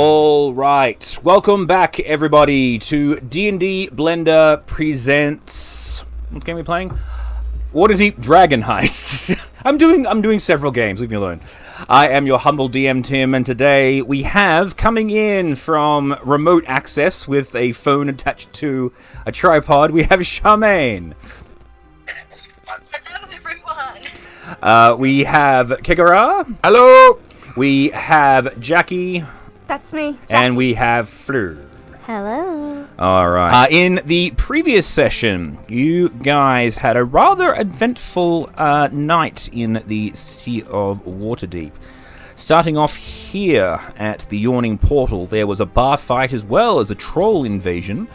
All right, welcome back, everybody, to D&D Blender presents. What game are we playing? Waterdeep Dragon Heist. I'm doing several games. Leave me alone. I am your humble DM Tim, and today we have coming in from remote access with a phone attached to a tripod. We have Charmaine. Hello, everyone. We have Kikara. Hello. We have Jackie. That's me. And we have Fleur. Hello. All right. In the previous session, you guys had a rather eventful night in the city of Waterdeep. Starting off here at the Yawning portal, there was a bar fight as well as a troll invasion.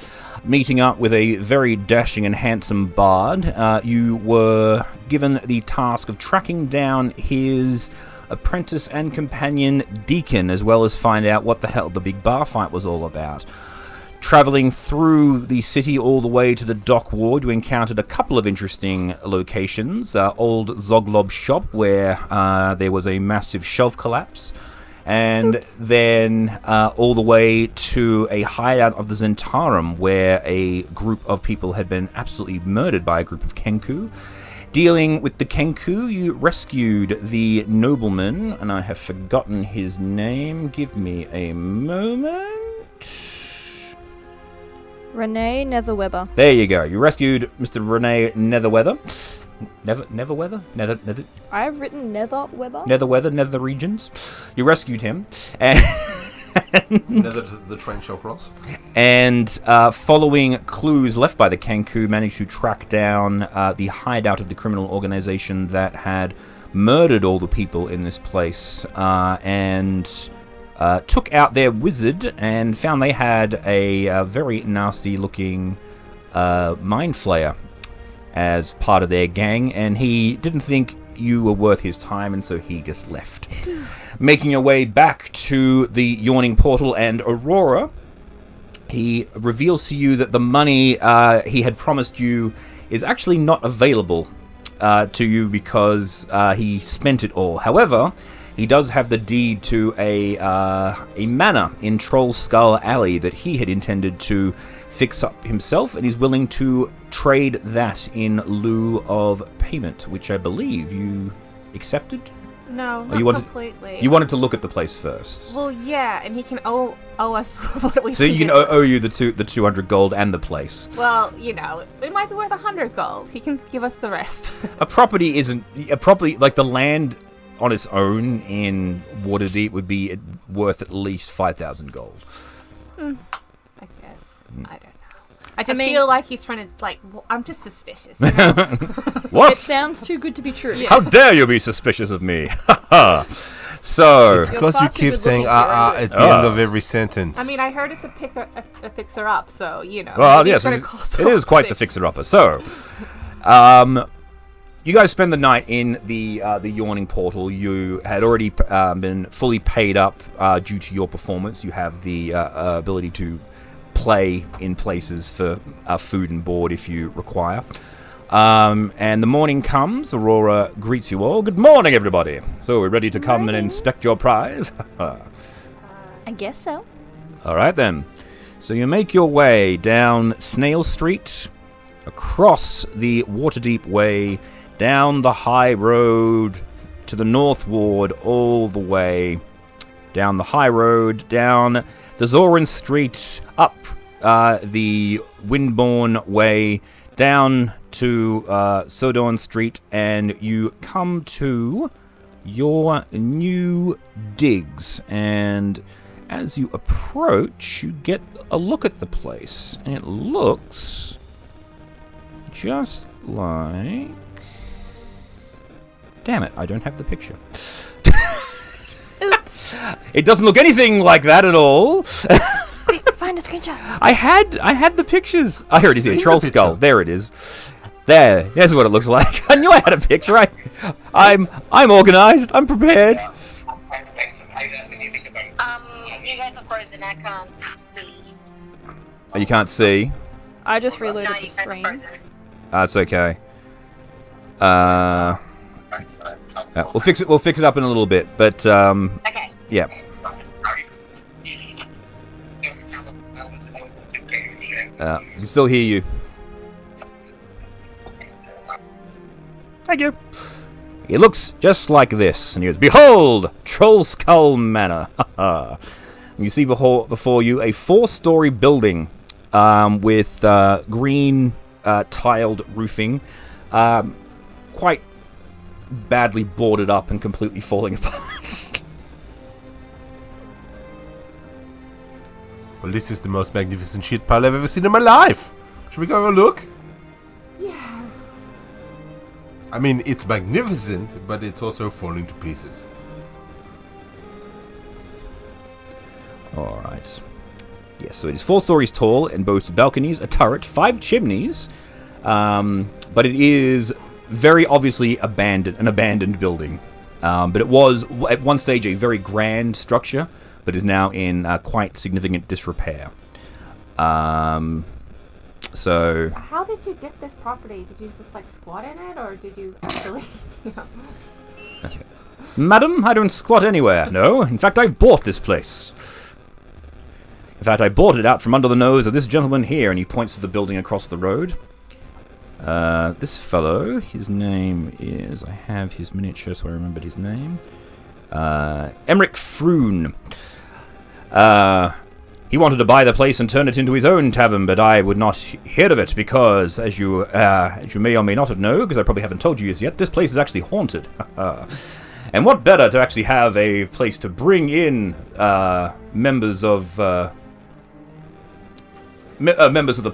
Meeting up with a very dashing and handsome bard, you were given the task of tracking down his apprentice and companion Deacon, as well as find out what the hell the big bar fight was all about. Travelling through the city all the way to the dock ward, you encountered a couple of interesting locations. Old Zoglob's shop, where there was a massive shelf collapse. And then all the way to a hideout of the Zentarum, where a group of people had been absolutely murdered by a group of Kenku. Dealing with the Kenku, you rescued the nobleman, and I have forgotten his name. Give me a moment. Renee Netherweber. There you go. You rescued Mr. Renee Netherweather. Netherweather? Nether. I have written Netherweber. Netherweather, Nether regions. You rescued him. And Nether the trench across. And following clues left by the Kenku, managed to track down the hideout of the criminal organization that had murdered all the people in this place, and took out their wizard and found they had a very nasty-looking mind flayer as part of their gang, and he didn't think you were worth his time, and so he just left. Making your way back to the Yawning portal and Aurora, he reveals to you that the money he had promised you is actually not available to you because he spent it all. However, he does have the deed to a manor in Trollskull Alley that he had intended to fix up himself, and he's willing to trade that in lieu of payment, which I believe you accepted? No, Or not you wanted, completely. You wanted to look at the place first. Well, yeah, and he can owe us what we So you can owe you the 200 gold and the place. Well, you know, it might be worth 100 gold. He can give us the rest. A property like the land on its own in Waterdeep would be worth at least 5,000 gold. I guess. I don't know. I just feel like he's trying to, I'm just suspicious. You know? What? It sounds too good to be true. Yeah. How dare you be suspicious of me? So It's because you keep saying at the end of every sentence. I mean, I heard it's a fixer-up, so, you know. Well, yes, it is quite the fixer-upper. So, you guys spend the night in the Yawning portal. You had already been fully paid up due to your performance. You have the ability to play in places for food and board if you require. And the morning comes. Aurora greets you all. Good morning, everybody. So we're ready to come and inspect your prize? I guess so. All right, then. So you make your way down Snail Street, across the Waterdeep Way, down the high road to the North Ward, all the way down the high road, down the Zoran Street, up the Windborne Way, down to Sodorn Street, and you come to your new digs. And as you approach, you get a look at the place, and it looks just like... Damn it, I don't have the picture. Oops. It doesn't look anything like that at all. Find a screenshot. I had the pictures. Oh, here it is. Here, Trollskull. There it is. There's what it looks like. I knew I had a picture. I'm organized. I'm prepared. You guys are frozen. I can't see. Oh, you can't see. I just reloaded the screen. That's okay. We'll fix it. We'll fix it up in a little bit. But Okay. yeah. I can still hear you. Thank you. It looks just like this. And he goes, behold, Trollskull Manor. You see before you a 4-story building with green tiled roofing, quite badly boarded up and completely falling apart. Well, this is the most magnificent shit pile I've ever seen in my life. Should we go have a look? Yeah. I mean, it's magnificent, but it's also falling to pieces. Alright. Yes, so it is 4 stories tall and boasts balconies, a turret, 5 chimneys, but it is very obviously an abandoned building. But it was, at one stage, a very grand structure, but is now in quite significant disrepair. So... How did you get this property? Did you just, like, squat in it, or did you actually... Madam, I don't squat anywhere, no. In fact, I bought this place. In fact, I bought it out from under the nose of this gentleman here, and he points to the building across the road. This fellow, his name is... I have his miniature, so I remembered his name. Emmerich Froon. He wanted to buy the place and turn it into his own tavern, but I would not hear of it because, as you may or may not have known, because I probably haven't told you yet, this place is actually haunted. And what better to actually have a place to bring in members of the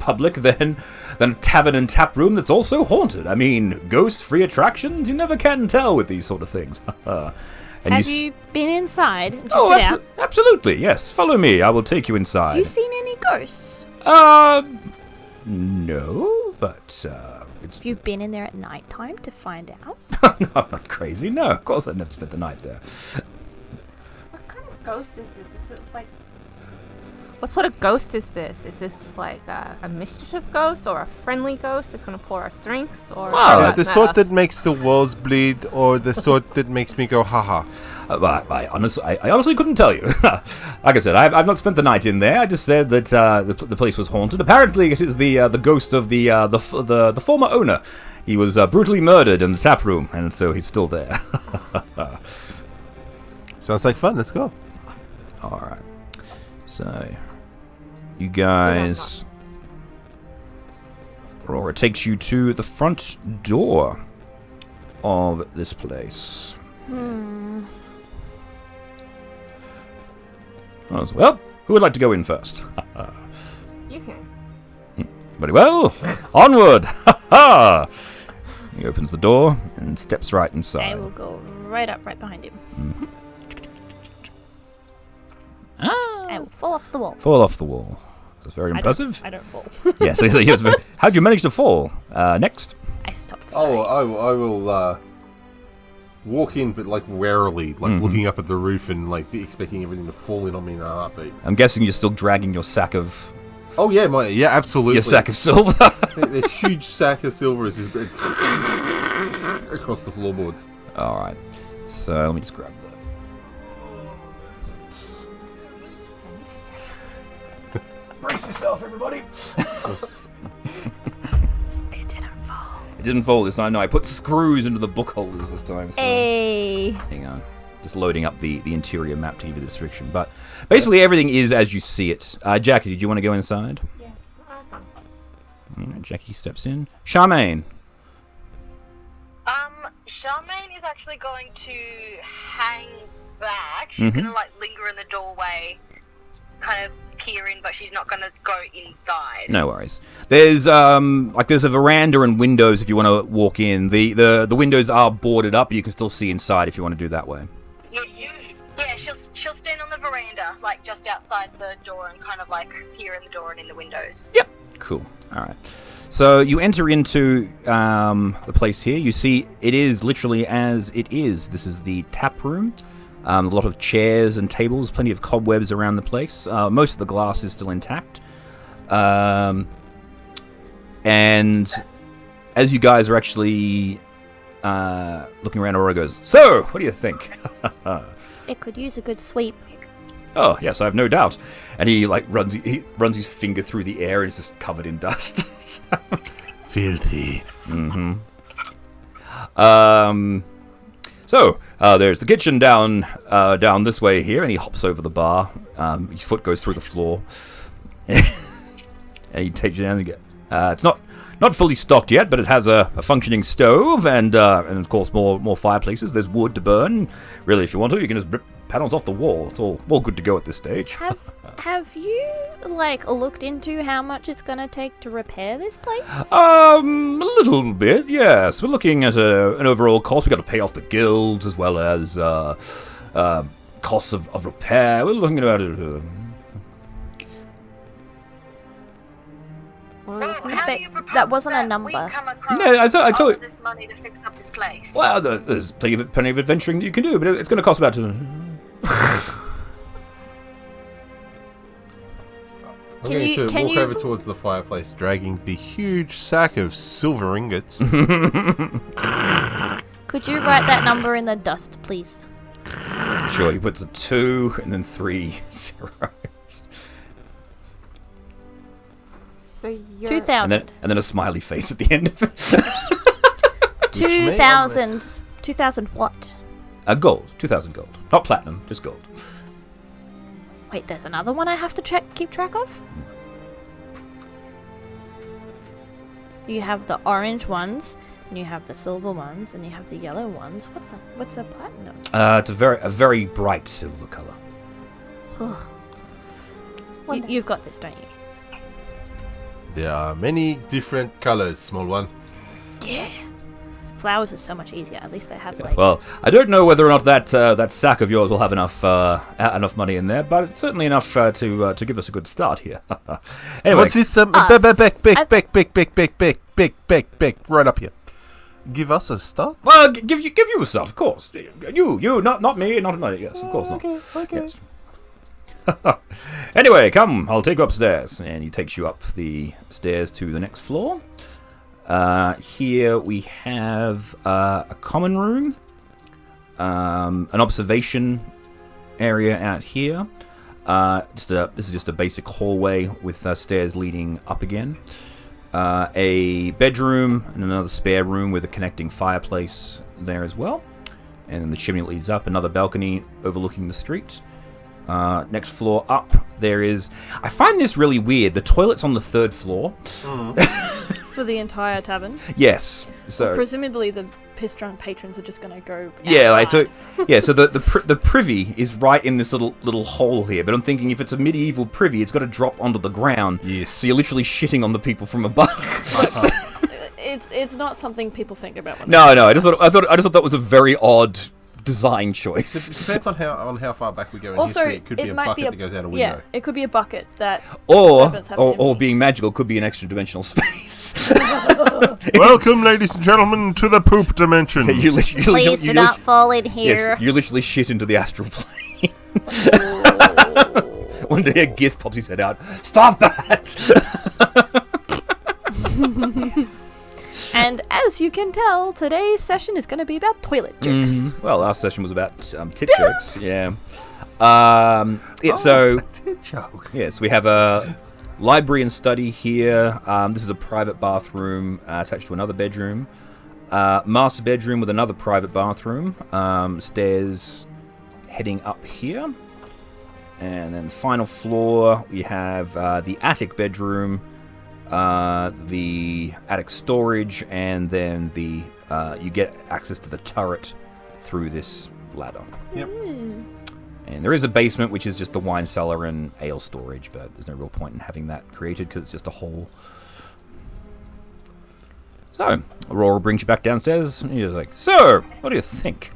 public than a tavern and tap room that's also haunted. I mean, ghost-free attractions, you never can tell with these sort of things. And Have you been inside and checked Oh, it out? absolutely, yes. Follow me, I will take you inside. Have you seen any ghosts? No, but, Have you been in there at night time to find out? No, I'm not crazy, no. Of course I've never spent the night there. What kind of ghost is this? It's like... What sort of ghost is this? Is this like a mischief ghost or a friendly ghost that's going to pour us drinks? Or Is it the sort that makes the walls bleed or the sort that makes me go haha? I honestly couldn't tell you. Like I said, I've not spent the night in there. I just said that the place was haunted. Apparently, it is the ghost of the former owner. He was brutally murdered in the tap room, and so he's still there. Sounds like fun. Let's go. All right. So, you guys... Aurora takes you to the front door of this place. Well, who would like to go in first? You can. Very well. Onward. He opens the door and steps right inside. I will go right behind him. Mm-hmm. I will fall off the wall. Fall off the wall. That's very impressive. I don't fall. Yes. How'd you manage to fall? Next. I stop flying. I will walk in, but like warily, like looking up at the roof and like expecting everything to fall in on me in a heartbeat. I'm guessing you're still dragging your sack of... Oh yeah, absolutely. Your sack of silver. A huge sack of silver is just across the floorboards. All right. So let me just grab that. Brace yourself, everybody. It didn't fall. It didn't fall this time. No, I put screws into the book holders this time. So. Hey. Hang on. Just loading up the interior map to give you the description. But basically everything is as you see it. Jackie, did you want to go inside? Yes, I can. All right, Jackie steps in. Charmaine. Charmaine is actually going to hang back. She's going to like linger in the doorway, kind of peer in, but she's not going to go inside. No worries. There's there's a veranda and windows if you want to walk in. The windows are boarded up, but you can still see inside if you want to do that way. Yeah, she'll stand on the veranda, like just outside the door, and kind of like peer in the door and in the windows. Yep. Cool. All right. So you enter into the place here. You see it is literally as it is. This is the tap room. A lot of chairs and tables, plenty of cobwebs around the place. Most of the glass is still intact. And as you guys are actually looking around, Aurora goes, "So, what do you think?" It could use a good sweep. Oh, yes, I have no doubt. And he runs his finger through the air and it's just covered in dust. Filthy. So, there's the kitchen down this way here, and he hops over the bar. His foot goes through the floor. And he takes it down and it's not fully stocked yet, but it has a functioning stove and of course more fireplaces. There's wood to burn. Really, if you want to, you can just rip panels off the wall. It's all good to go at this stage. Have you looked into how much it's gonna take to repair this place? A little bit, yes. We're looking at an overall cost. We got to pay off the guilds as well as costs of repair. We're looking at about How do you propose that wasn't a that number. we come across Yeah, I told all you. of this money to fix up this place? Well, there's plenty of adventuring that you can do, but it's going to cost about. I'm going to walk over towards the fireplace, dragging the huge sack of silver ingots. Could you write that number in the dust, please? Sure, he puts a 2 and then 3 zeros. So you're 2,000. And then a smiley face at the end of it. 2,000. 2,000 what? Gold. 2,000 gold. Not platinum, just gold. Wait, there's another one I have to keep track of? You have the orange ones, and you have the silver ones, and you have the yellow ones. What's a platinum? It's a very bright silver color. You've got this, don't you? There are many different colors, small one. Yeah. Flowers is so much easier. At least they have Well, I don't know whether or not that sack of yours will have enough money in there, but it's certainly enough to give us a good start here. Anyway, What's this? Big, right up here. Give us a start. well, give you a start, of course. You, not me, not me. Yes, of course not. Okay. Yes. Anyway, come, I'll take you upstairs. And he takes you up the stairs to the next floor. Here we have a common room, an observation area out here. This is just a basic hallway with stairs leading up again. A bedroom and another spare room with a connecting fireplace there as well. And then the chimney leads up, another balcony overlooking the street. Next floor up, there is... I find this really weird. The toilet's on the 3rd floor. For the entire tavern? Yes. So presumably the piss-drunk patrons are just going to go yeah, outside. So the privy is right in this little hole here. But I'm thinking if it's a medieval privy, it's got to drop onto the ground. Yes. So you're literally shitting on the people from above. It's not something people think about. When No. I just thought that was a very odd design choice. It depends on how far back we go in Also, history. It could be a bucket that goes out a window. Yeah, it could be a bucket that Or servants have to empty. being magical could be an extra dimensional space. Welcome, ladies and gentlemen, to the poop dimension. you literally, Please do not fall in here. Yes, you literally shit into the astral plane. One day a Gith pops his head out. Stop that! And as you can tell, today's session is going to be about toilet jokes. Well, last session was about tit jokes. Yeah. A tit joke. Yes, we have a library and study here. This is a private bathroom attached to another bedroom. Master bedroom with another private bathroom. Stairs heading up here. And then the final floor, we have the attic bedroom, the attic storage, and then you get access to the turret through this ladder. Yep. And there is a basement, which is just the wine cellar and ale storage, but there's no real point in having that created because it's just a hole. So, Aurora brings you back downstairs, and you're like, "So, what do you think?"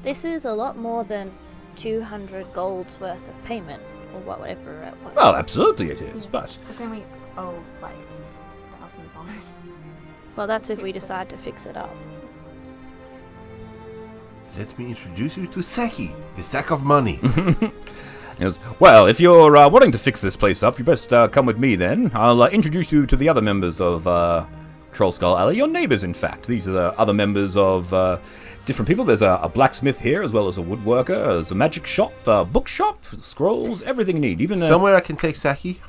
This is a lot more than 200 gold's worth of payment, or whatever it was. Well, absolutely it is, but... But then we owe like thousands on it. Well, that's if we decide to fix it up. Let me introduce you to Saki, the sack of money. He goes, well, if you're wanting to fix this place up, you best come with me then. I'll introduce you to the other members of Trollskull Alley. Your neighbors, in fact. These are the other members of different people. There's a blacksmith here, as well as a woodworker. There's a magic shop, bookshop, scrolls, everything you need. Even Somewhere I can take Saki?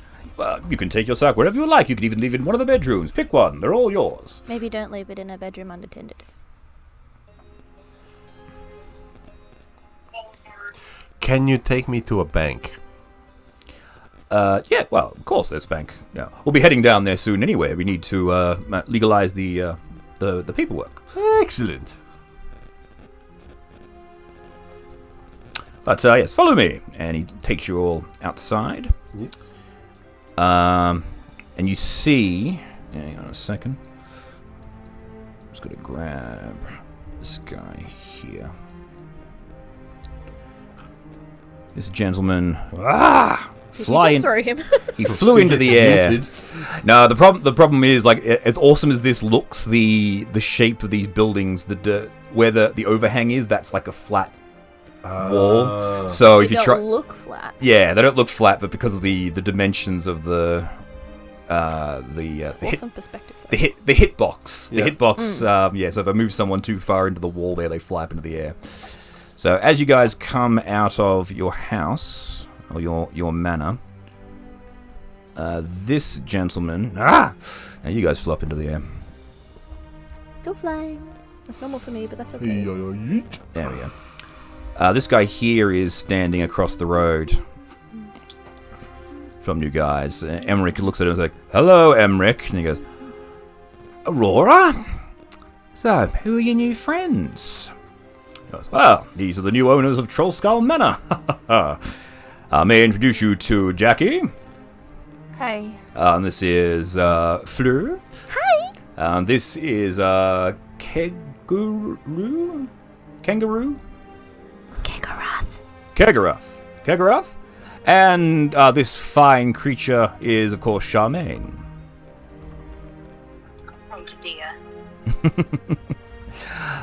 you can take your sack wherever you like. You can even leave it in one of the bedrooms. Pick one. They're all yours. Maybe don't leave it in a bedroom unattended. Can you take me to a bank? Yeah, well, of course, there's a bank. Yeah. We'll be heading down there soon anyway. We need to legalize the paperwork. Excellent. But yes, follow me. And he takes you all outside. Yes. And you see... Hang on a second. I'm just going to grab this guy here. This gentleman... Flying. Throw him. He flew into the air. No, the problem is, like, as awesome as this looks, the shape of these buildings, where the overhang is, that's like a flat wall. So They if you don't try, look flat. yeah, they don't look flat, but because of the dimensions of the Awesome perspective. Though. the hitbox, Yeah. So if I move someone too far into the wall, there they fly up into the air. So as you guys come out of your house or your manor, this gentleman, now you guys fly up into the air. Still flying. That's normal for me, but that's okay. There we go. This guy here is standing across the road from you guys. Emmerich looks at him and is like, "Hello, Emmerich," and he goes, "Aurora? So, who are your new friends?" He goes, "Well, these are the new owners of Trollskull Manor. May I introduce you to Jackie? Hi. And this is Fleur. Hi. This is Kangaroo. Kegarath. And this fine creature is, of course, Charmaine. Thank you, dear.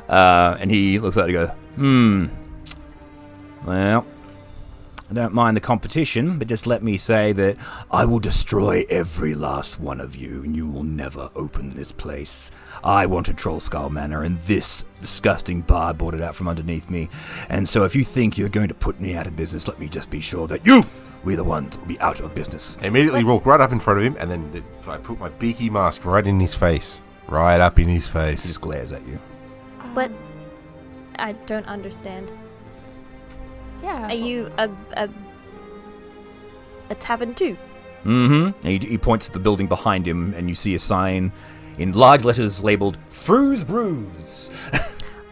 And he looks at it and goes, well, I don't mind the competition, but just let me say that I will destroy every last one of you, and you will never open this place. I wanted Trollskull Manor, and this disgusting bar bought it out from underneath me. And so if you think you're going to put me out of business, let me just be sure that we're the ones that will be out of business." I immediately walk right up in front of him, and then I put my beaky mask right in his face. Right up in his He face. just glares at you. But I don't understand. Yeah. Are you a tavern too? Mm-hmm. He points at the building behind him, and you see a sign in large letters labeled Fru's Brews.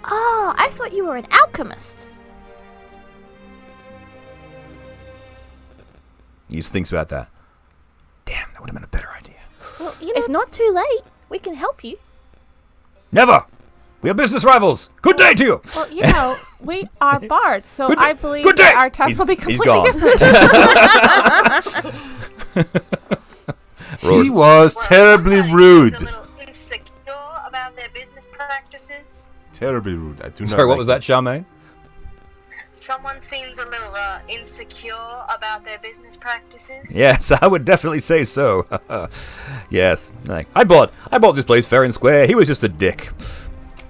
Oh, I thought you were an alchemist. He just thinks about that. Damn, that would have been a better idea. Well, you know, It's not too late. We can help you. Never! We are business rivals! Good day to you! well, you know, we are bards, so Good day. I believe Good day. that our tasks will be He's completely gone. different. He was terribly Somebody rude. seems a little insecure about their business practices. Terribly rude. I do not. Sorry, what like was that, Charmaine? Someone seems a little insecure about their business practices. Yes, I would definitely say so. Yes, like, I bought this place fair and square. He was just a dick.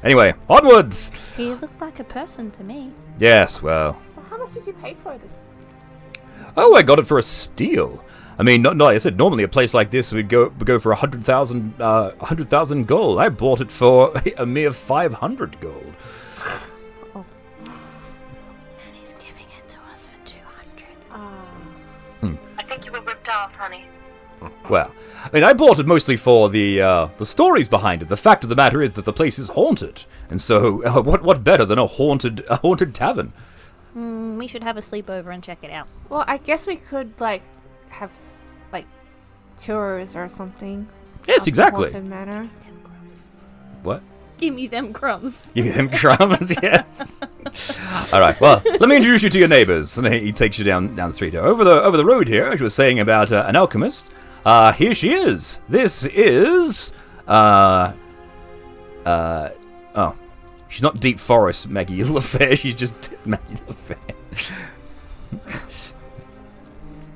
Anyway, onwards. He looked like a person to me. Yes, well. So how much did you pay for this? Oh, I got it for a steal. I mean, no, I said normally a place like this would go for 100,000 gold. I bought it for a mere 500 gold. And he's giving it to us for 200. I think you were ripped off, honey. Well, I mean, I bought it mostly for the stories behind it. The fact of the matter is that the place is haunted, and so what better than a haunted tavern? We should have a sleepover and check it out. Well, I guess we could have tours or something. Yes, of the exactly. haunted manor. What? Give me them crumbs. Give me them crumbs, yes. All right. Well, let me introduce you to your neighbors. And he takes you down the street here. Over the road here, as you were saying about an alchemist. Here she is. This is she's not Deep Forest Maggie LaFair. She's just Maggie LaFair.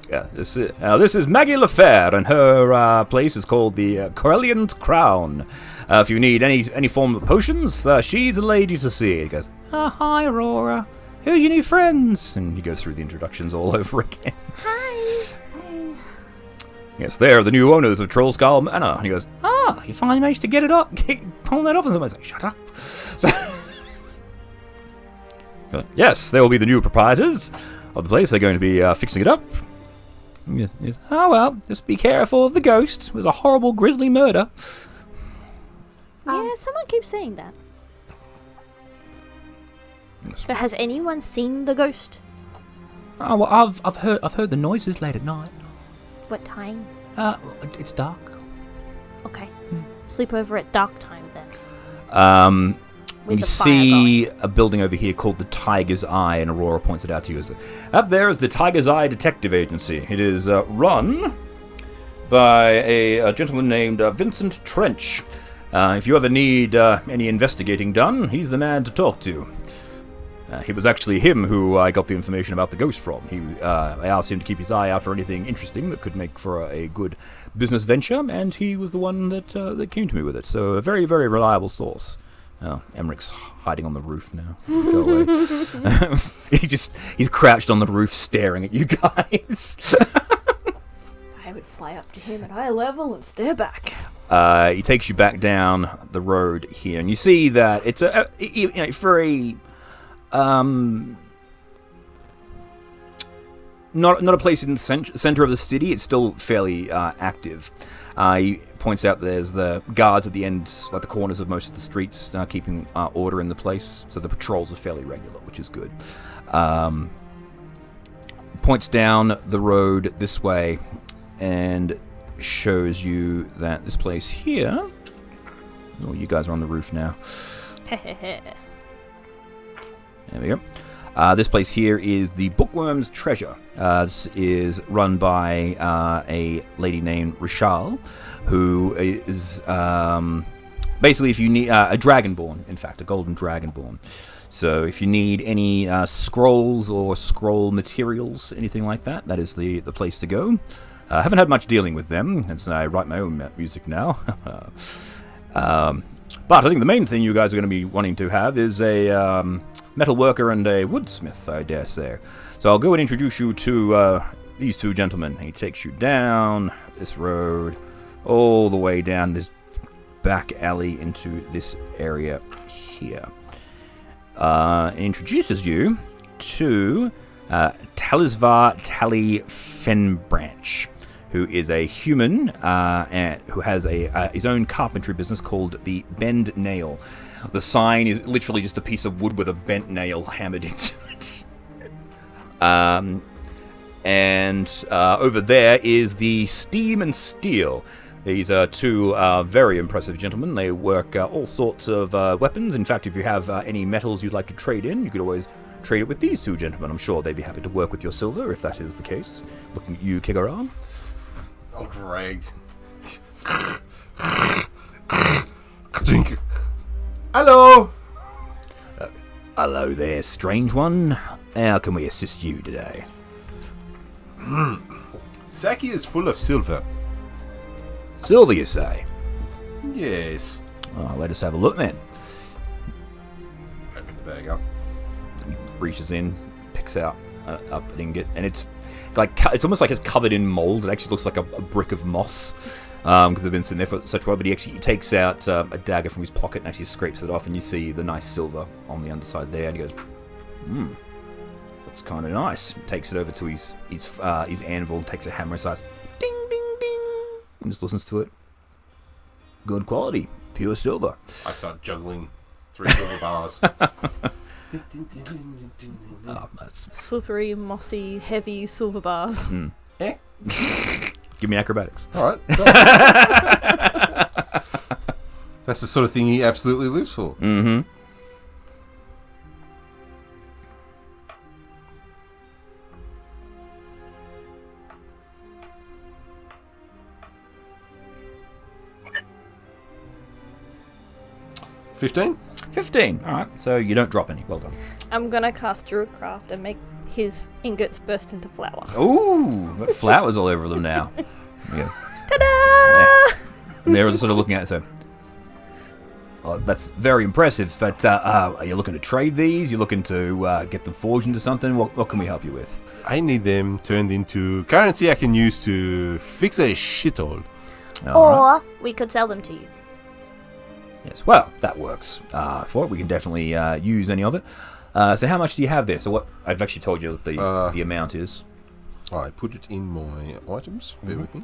Yeah, this is Maggie LaFair, and her place is called the Corellion's Crown. If you need any form of potions, she's a lady to see. He goes, hi, Aurora. Who's your new friends? And he goes through the introductions all over again. Hi. Yes, they're the new owners of Trollskull Manor. And he goes, you finally managed to get it up, pulling that off. And someone's like, shut up. Yes, they will be the new proprietors of the place. They're going to be fixing it up. Yes. Oh, well, just be careful of the ghost. It was a horrible, grisly murder. Yeah, someone keeps saying that. Yes. But has anyone seen the ghost? Oh, well, I've heard the noises late at night. What time? It's dark. Okay. Sleep over at dark time then. You see a building over here called the Tiger's Eye, and Aurora points it out to you. Up there is the Tiger's Eye Detective Agency. It is run by a gentleman named Vincent Trench. If you ever need any investigating done, he's the man to talk to. It was actually him who I got the information about the ghost from. I asked him to keep his eye out for anything interesting that could make for a good business venture, and he was the one that came to me with it. So a very, very reliable source. Oh, Emmerich's hiding on the roof now. Go away. He's crouched on the roof staring at you guys. I would fly up to him at eye level and stare back. He takes you back down the road here, and you see that it's for a not a place in the center of the city. It's still fairly active. He points out there's the guards at the ends, at the corners of most of the streets, keeping order in the place. So the patrols are fairly regular, which is good. Points down the road this way and shows you that this place here. Oh, you guys are on the roof now. There we go. This place here is the Bookworm's Treasure. This is run by a lady named Rishal, who is basically, if you need a dragonborn, in fact, a golden dragonborn. So if you need any scrolls or scroll materials, anything like that, that is the place to go. I haven't had much dealing with them, as I write my own music now. But I think the main thing you guys are going to be wanting to have is a metal worker and a woodsmith, I dare say. So I'll go and introduce you to these two gentlemen. He takes you down this road, all the way down this back alley into this area here. Introduces you to Talisvar Tally Fenbranch, who is a human and who has his own carpentry business called the Bend Nail. The sign is literally just a piece of wood with a bent nail hammered into it. And over there is the Steam and Steel. These are two very impressive gentlemen. They work all sorts of weapons. In fact, if you have any metals you'd like to trade in, you could always trade it with these two gentlemen. I'm sure they'd be happy to work with your silver, if that is the case. Looking at you, Kigaran. I'll drag. Hello! Hello there, strange one. How can we assist you today? Saki is full of silver. Silver, you say? Yes. Oh, let us have a look then. Open the bag up. He reaches in, picks out an ingot, and it's almost like it's covered in mold. It actually looks like a brick of moss, because they've been sitting there for such a while. But he takes out a dagger from his pocket and actually scrapes it off, and you see the nice silver on the underside there. And he goes, looks kind of nice. Takes it over to his anvil and takes a hammer aside. Ding, ding, ding. And just listens to it. Good quality. Pure silver. I start juggling 3 silver bars. Slippery, mossy, heavy silver bars. Eh? Give me acrobatics. All right. That's the sort of thing he absolutely lives for. Mm-hmm. $15? 15. All right. So you don't drop any. Well done. I'm gonna cast Druidcraft and make his ingots burst into flour. Ooh, got flowers all over them now. Yeah. Ta-da! And they're sort of looking at it, so... Oh, that's very impressive, but are you looking to trade these? You're looking to get them forged into something? What can we help you with? I need them turned into currency I can use to fix a shithole. Or we could sell them to you. Yes, well, that works for it. We can definitely use any of it. So how much do you have there? So what I've actually told you what the amount is. I put it in my items. Bear with me.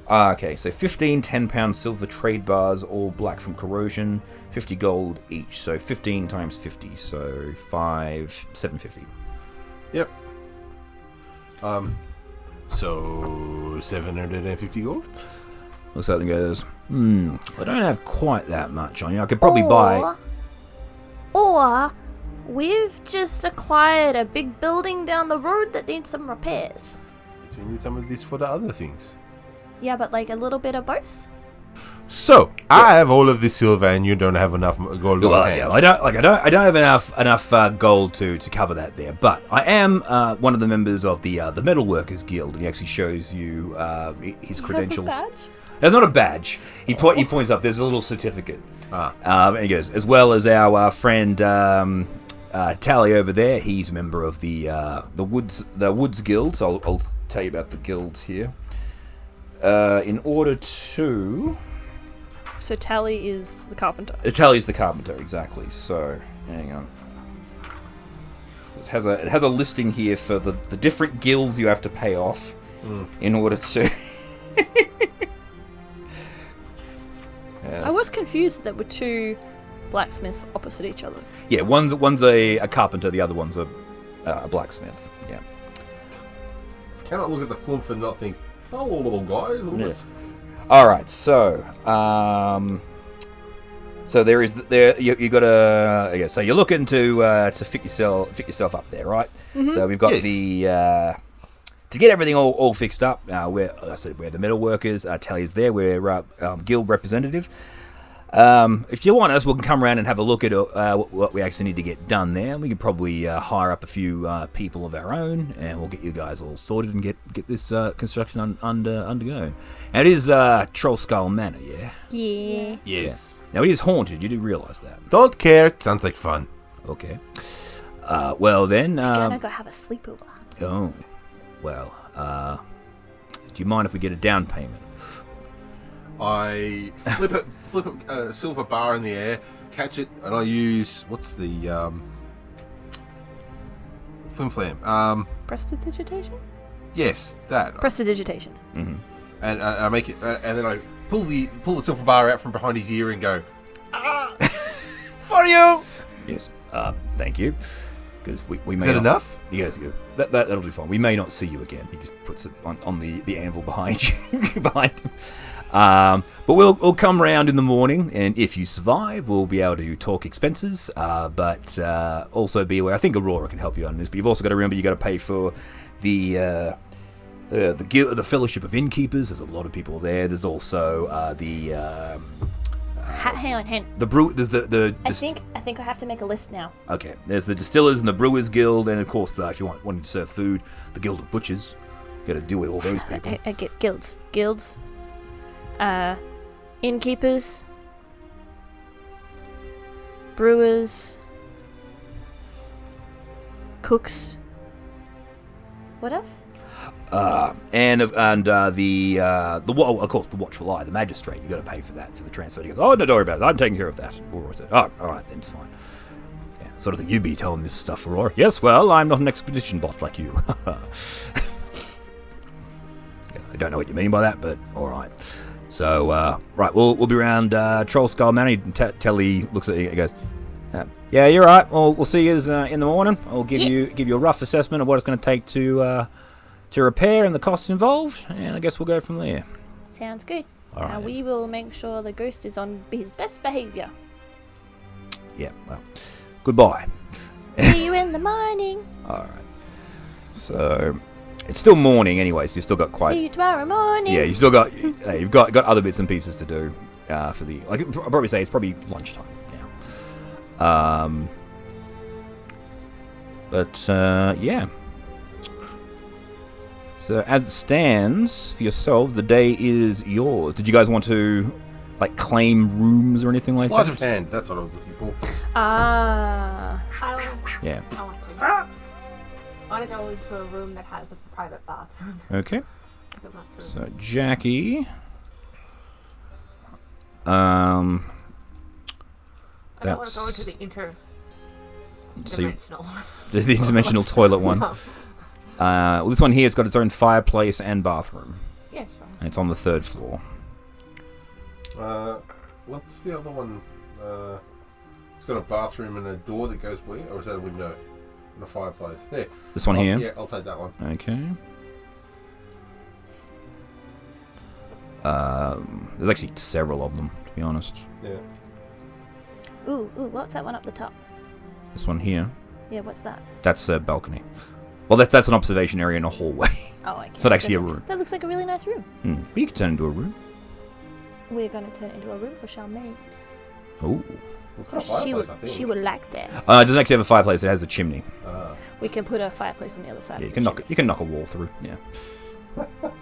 Okay, so 15 £10 silver trade bars, all black from corrosion, 50 gold each. So 15 times 50, so 750. Yep. So 750 gold? Looks like it goes, I don't have quite that much on you. I could probably buy... Or we've just acquired a big building down the road that needs some repairs. We need some of this for the other things. Yeah, but like a little bit of both. So I have all of this silver, and you don't have enough gold. Well, yeah, I don't have enough gold to cover that there. But I am one of the members of the Metalworkers Guild, and he actually shows you his credentials. Has a badge? There's not a badge. He points up. There's a little certificate. And he goes, as well as our friend Tally over there. He's a member of the Woods Guild. So I'll tell you about the guilds here. In order to... So Tally is the carpenter. Tally's the carpenter, exactly. So, hang on. It has a listing here for the different guilds you have to pay off in order to... Yes. I was confused that were two blacksmiths opposite each other. Yeah, one's a carpenter, the other one's a blacksmith. Yeah. Cannot look at the flump and not think, hello, little guy. Yes. All right, so there is you got to so you're looking to fit yourself up there, right? Mm-hmm. So we've got to get everything all fixed up. We're the metalworkers. Tally's there. We're guild representative. If you want us, we can come around and have a look at what we actually need to get done there. We can probably hire up a few people of our own, and we'll get you guys all sorted and get this construction undergoing. And it is Trollskull Manor, yeah? Yeah. Yes. Yeah. Now, it is haunted. You do realise that? Don't care. It sounds like fun. Okay. Well, then... We're gonna go have a sleepover. Oh. Well, do you mind if we get a down payment? I flip a silver bar in the air, catch it, and I use what's the flim flam? Prestidigitation? Yes, that. Prestidigitation. Mm-hmm. And I make it, and then I pull the silver bar out from behind his ear and go, for you. Yes. Thank you. Because we may Is that not, enough? Yes, that'll do fine. We may not see you again. He just puts it on the anvil behind you, behind him. But we'll come round in the morning, and if you survive, we'll be able to talk expenses. But also be aware. I think Aurora can help you on this. But you've also got to remember you got to pay for the guild, the Fellowship of Innkeepers. There's a lot of people there. There's also Hang on. the brew. There's the I think I have to make a list now. Okay, there's the Distillers and the Brewers Guild, and of course, if you wanting to serve food, the Guild of Butchers. You got to deal with all those people. I get guilds, innkeepers, brewers, cooks. What else? And of course the Watchful Eye, the magistrate. You got to pay for that for the transfer. He goes, oh, no, don't worry about it. I'm taking care of that. Aurora said, oh, all right, then it's fine. Yeah, sort of thing. You be telling this stuff, Aurora. Yes, well, I'm not an expedition bot like you. I don't know what you mean by that, but all right. So, right, we'll be around Trollskull Manor. Telly looks at you and goes, yeah, you're right. We'll see you in the morning. I'll give you a rough assessment of what it's going to take to repair and the costs involved, and I guess we'll go from there. Sounds good. All right. Now we will make sure the ghost is on his best behaviour. Yeah, well, goodbye. See you in the morning. All right. So, it's still morning anyway, so you've still got quite... See you tomorrow morning. Yeah, you've got other bits and pieces to do. for the I'd probably say it's probably lunchtime now. But yeah. So as it stands for yourselves, the day is yours. Did you guys want to claim rooms or anything like Sleight that? of hand. That's what I was looking for. Yeah. I want to go into a room that has a private bathroom. Okay. I think that's So Jackie. I don't want to go into That's the interdimensional one. the interdimensional toilet one. No. Well, this one here, it's got its own fireplace and bathroom. Yeah, sure. And it's on the 3rd floor. What's the other one? It's got a bathroom and a door that goes where? Or is that a window? And a fireplace? There. This one here? Yeah, I'll take that one. Okay. There's actually several of them, to be honest. Yeah. Ooh, what's that one up the top? This one here, Yeah, what's that? that's a balcony. Well, that's an observation area in a hallway. Oh, okay. It's not actually a room. That looks like a really nice room. But you can turn it into a room. We're going to turn it into a room for Charmaine. Oh. It's got a She fireplace, would, I think. she would like that. It doesn't actually have a fireplace. It has a chimney. We can put a fireplace on the other side. Yeah, of you the can knock a wall through. Yeah. chimney.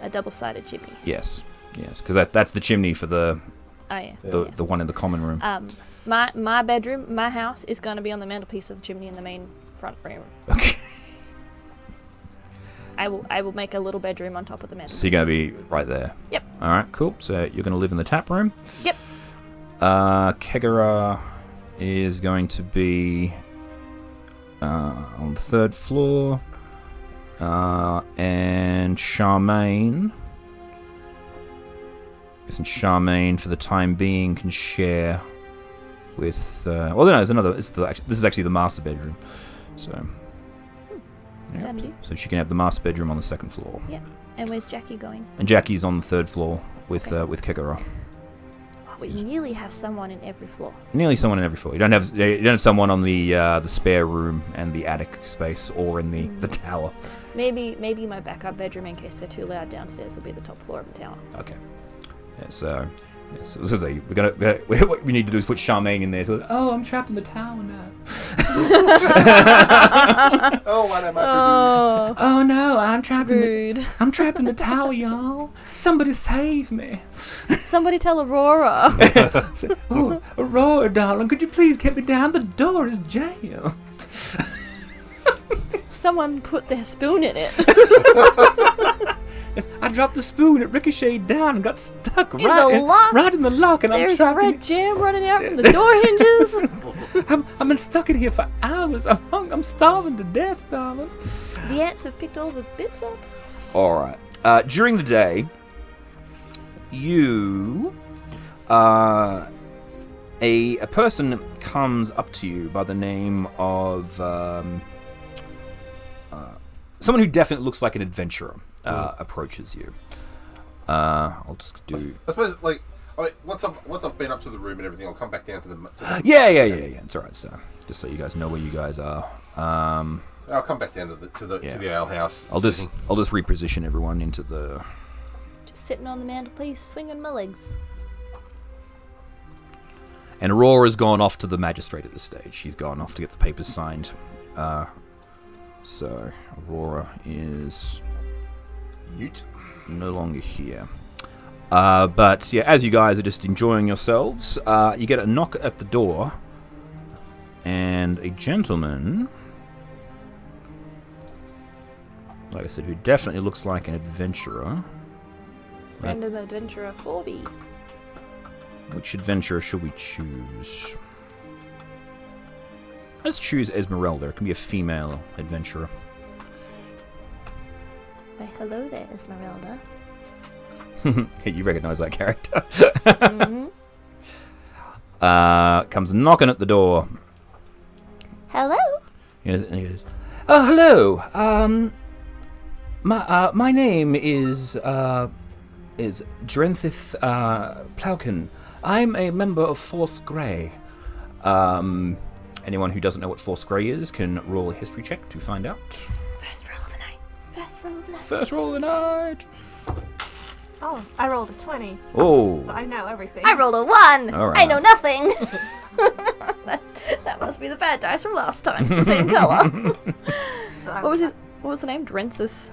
A double-sided chimney. Yes. Because that's the chimney for the Oh yeah. the one in the common room. My bedroom, my house is going to be on the mantelpiece of the chimney in the main front room. Okay. I will make a little bedroom on top of the mantelpiece. So you're going to be right there. Yep. All right. Cool. So you're going to live in the tap room. Yep. Kegara is going to be on the 3rd floor. And Charmaine. Isn't Charmaine, for the time being, can share with... well, no, there's another... this is actually the master bedroom. So... yeah. That'll do. So she can have the master bedroom on the 2nd floor. Yep. And where's Jackie going? And Jackie's on the 3rd floor with Kegara. We nearly have someone in every floor. Nearly someone in every floor. You don't have someone on the spare room and the attic space or in the tower. Maybe my backup bedroom, in case they're too loud downstairs, will be the top floor of the tower. Okay. Yeah, so what we need to do is put Charmaine in there. So, oh, I'm trapped in the tower now. Oh, what am I Oh, Oh no, I'm trapped rude. I'm trapped in the tower, y'all. Somebody save me. Somebody tell Aurora. Oh, Aurora, darling, could you please get me down? The door is jammed. Someone put their spoon in it. Yes, I dropped the spoon, it ricocheted down and got stuck In the lock? right in the lock, and There's I'm trapped red jam running out from the door hinges. I've been stuck in here for hours. I'm starving to death, darling. The ants have picked all the bits up. All right. During the day, you, a person comes up to you by the name of someone who definitely looks like an adventurer. Approaches you. I'll just do. I suppose, once I've been up to the room and everything, I'll come back down to the Yeah. It's all right. So, just so you guys know where you guys are. I'll come back down to the ale house. I'll just reposition everyone into the. Just sitting on the mantelpiece, swinging my legs. And Aurora's gone off to the magistrate at this stage. She's gone off to get the papers signed. So Aurora is no longer here. But yeah, as you guys are just enjoying yourselves, you get a knock at the door, and a gentleman, like I said, who definitely looks like an adventurer. Random adventurer 4B. Which adventurer should we choose? Let's choose Esmeralda. It can be a female adventurer. Why, hello there, Esmeralda. You recognize that character. Mm-hmm. Comes knocking at the door. Hello? And he goes, "Oh, hello. My name is Drenthith Plowkin. I'm a member of Force Grey. Anyone who doesn't know what Force Grey is can roll a history check to find out. First roll of the night. First roll of the night. First roll of the night. Oh, I rolled a 20. Oh. So I know everything. I rolled a 1. All right. I know nothing. that must be the bad dice from last time. It's the same color. So What was the name? Drenthus.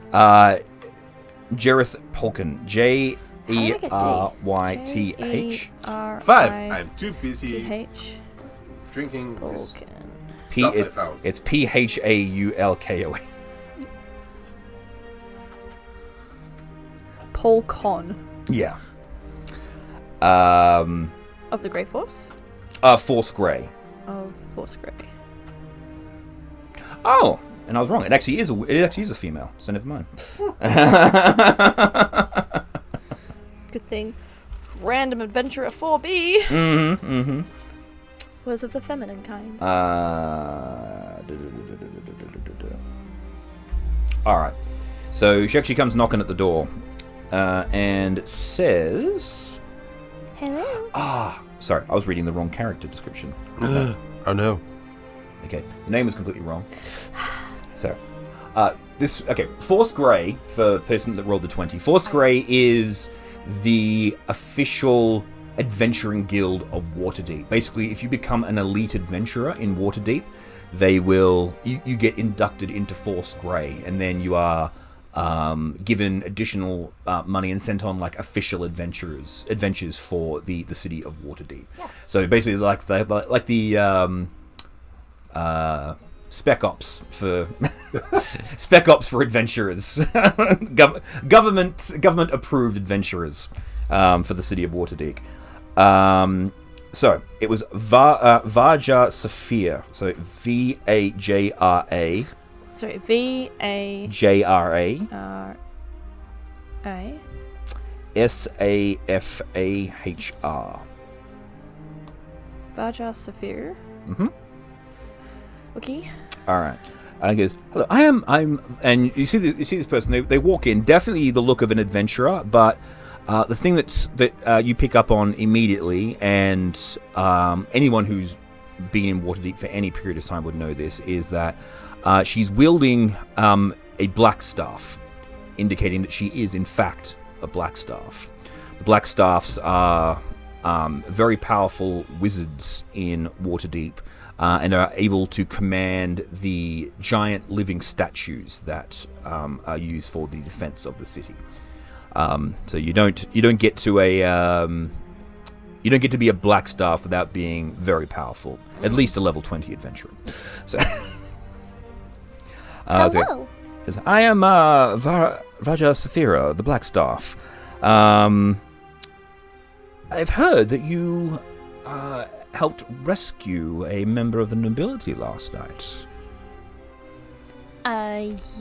Jareth Polkin. Jeryyth. 5. I'm too busy T-H. drinking this Polkin. stuff I found. It's Paulkoa. Polcon. Yeah. Of the Grey Force? Force Grey. Of Force Grey. Oh, and I was wrong. It actually is a female. So never mind. Good thing. Random Adventurer 4B Mm-hmm. was of the feminine kind. All right. So she actually comes knocking at the door, and says, Hello. Sorry, I was reading the wrong character description. Oh no. Okay, the name was completely wrong. So, Force Grey, for the person that rolled the 20. Force Grey is the official adventuring guild of Waterdeep. Basically, if you become an elite adventurer in Waterdeep, they will you get inducted into Force Grey, and then you are given additional money and sent on like official adventures for the city of Waterdeep. Yeah. So basically, like the spec ops for adventurers, government approved adventurers for the city of Waterdeep. So it was Vajra Saphir. So Vajra. Sorry, V-A... JRA. A. SAFAHR. Vajra Saphir. Mm-hmm. Okay. All right. And he goes, "Hello, I'm," and you see this person. They walk in, definitely the look of an adventurer, but the thing that you pick up on immediately, and anyone who's been in Waterdeep for any period of time would know this, is that she's wielding a black staff, indicating that she is in fact a black staff. The black staffs are very powerful wizards in Waterdeep, and are able to command the giant living statues that are used for the defense of the city. So you don't get to be a black staff without being very powerful, at least a level 20 adventurer. So, Hello. so I am Vajra Saphira, the black staff. I've heard that you helped rescue a member of the nobility last night.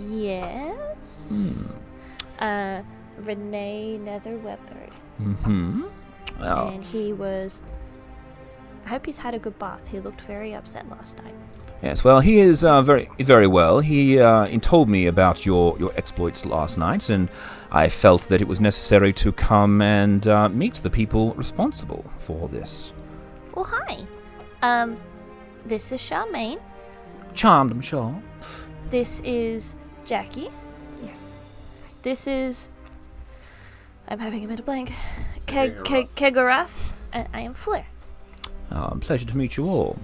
Yes. Renee Netherwebber. Mm-hmm. Well, And he was... I hope he's had a good bath. He looked very upset last night. yes, well, he is very, very well. He told me about your exploits last night, and I felt that it was necessary to come and meet the people responsible for this. Well, hi. This is Charmaine. Charmed, I'm sure. This is Jackie. Yes. This is... I'm having a mental blank. Kegarath. Kegarath. And I am Fleur. Pleasure to meet you all.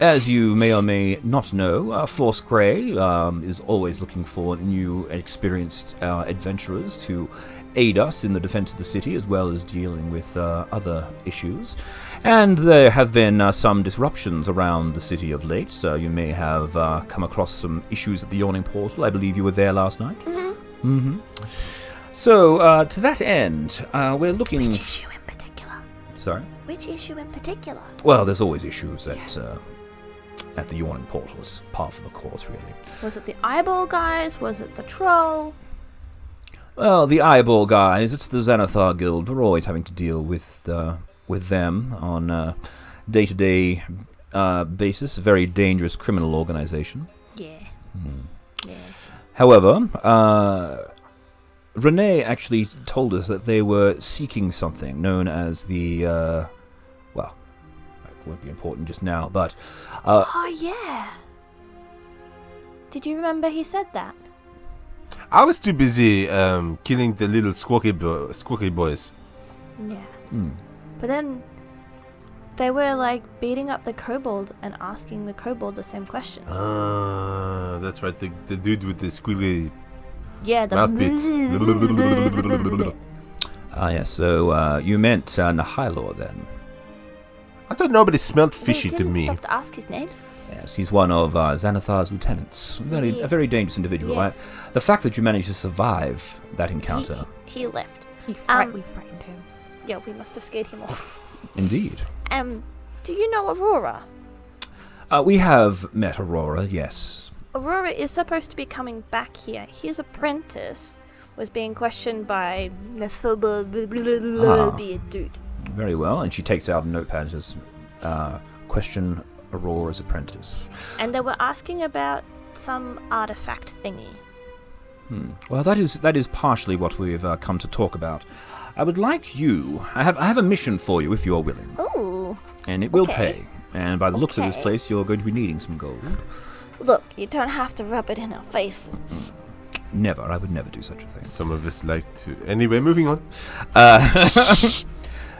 As you may or may not know, Force Grey is always looking for new and experienced adventurers to aid us in the defense of the city, as well as dealing with other issues. And there have been some disruptions around the city of late, so you may have come across some issues at the Yawning portal. I believe you were there last night. Mm-hmm. So, to that end, we're looking... Which issue in particular? Sorry? Which issue in particular? Well, there's always issues at the Yawning portal. It's part of the course, really. Was it the eyeball guys? Was it the troll? Well, the eyeball guys, it's the Xanathar Guild. We're always having to deal with them on a day-to-day basis. A very dangerous criminal organization. Yeah. Yeah. However, Renee actually told us that they were seeking something known as the, well, it won't be important just now, but... Oh, yeah. Did you remember he said that? I was too busy killing the little squawky boys. Yeah. But then they were like beating up the kobold and asking the kobold the same questions. That's right. The dude with the squiggly Yeah, the mouth bits. Yes, so you meant Nihilor then? I thought nobody smelled They fishy to didn't me. stop to ask his name. Yes, he's one of Xanathar's lieutenants. A very dangerous individual, Yeah. right? The fact that you managed to survive that encounter. He left. We frightened him. Yeah, we must have scared him off. Indeed. Do you know Aurora? We have met Aurora, yes. Aurora is supposed to be coming back here. His apprentice was being questioned by beard dude. Very well, and she takes out a notepad and says, question Aurora's apprentice. And they were asking about some artifact thingy. Well, that is partially what we've come to talk about. I would like you... I have a mission for you, if you're willing. Ooh. And it will Okay. pay. And by the looks of this Okay. place, you're going to be needing some gold. Look, you don't have to rub it in our faces. Never. I would never do such a thing. Some of us like to. Anyway, moving on.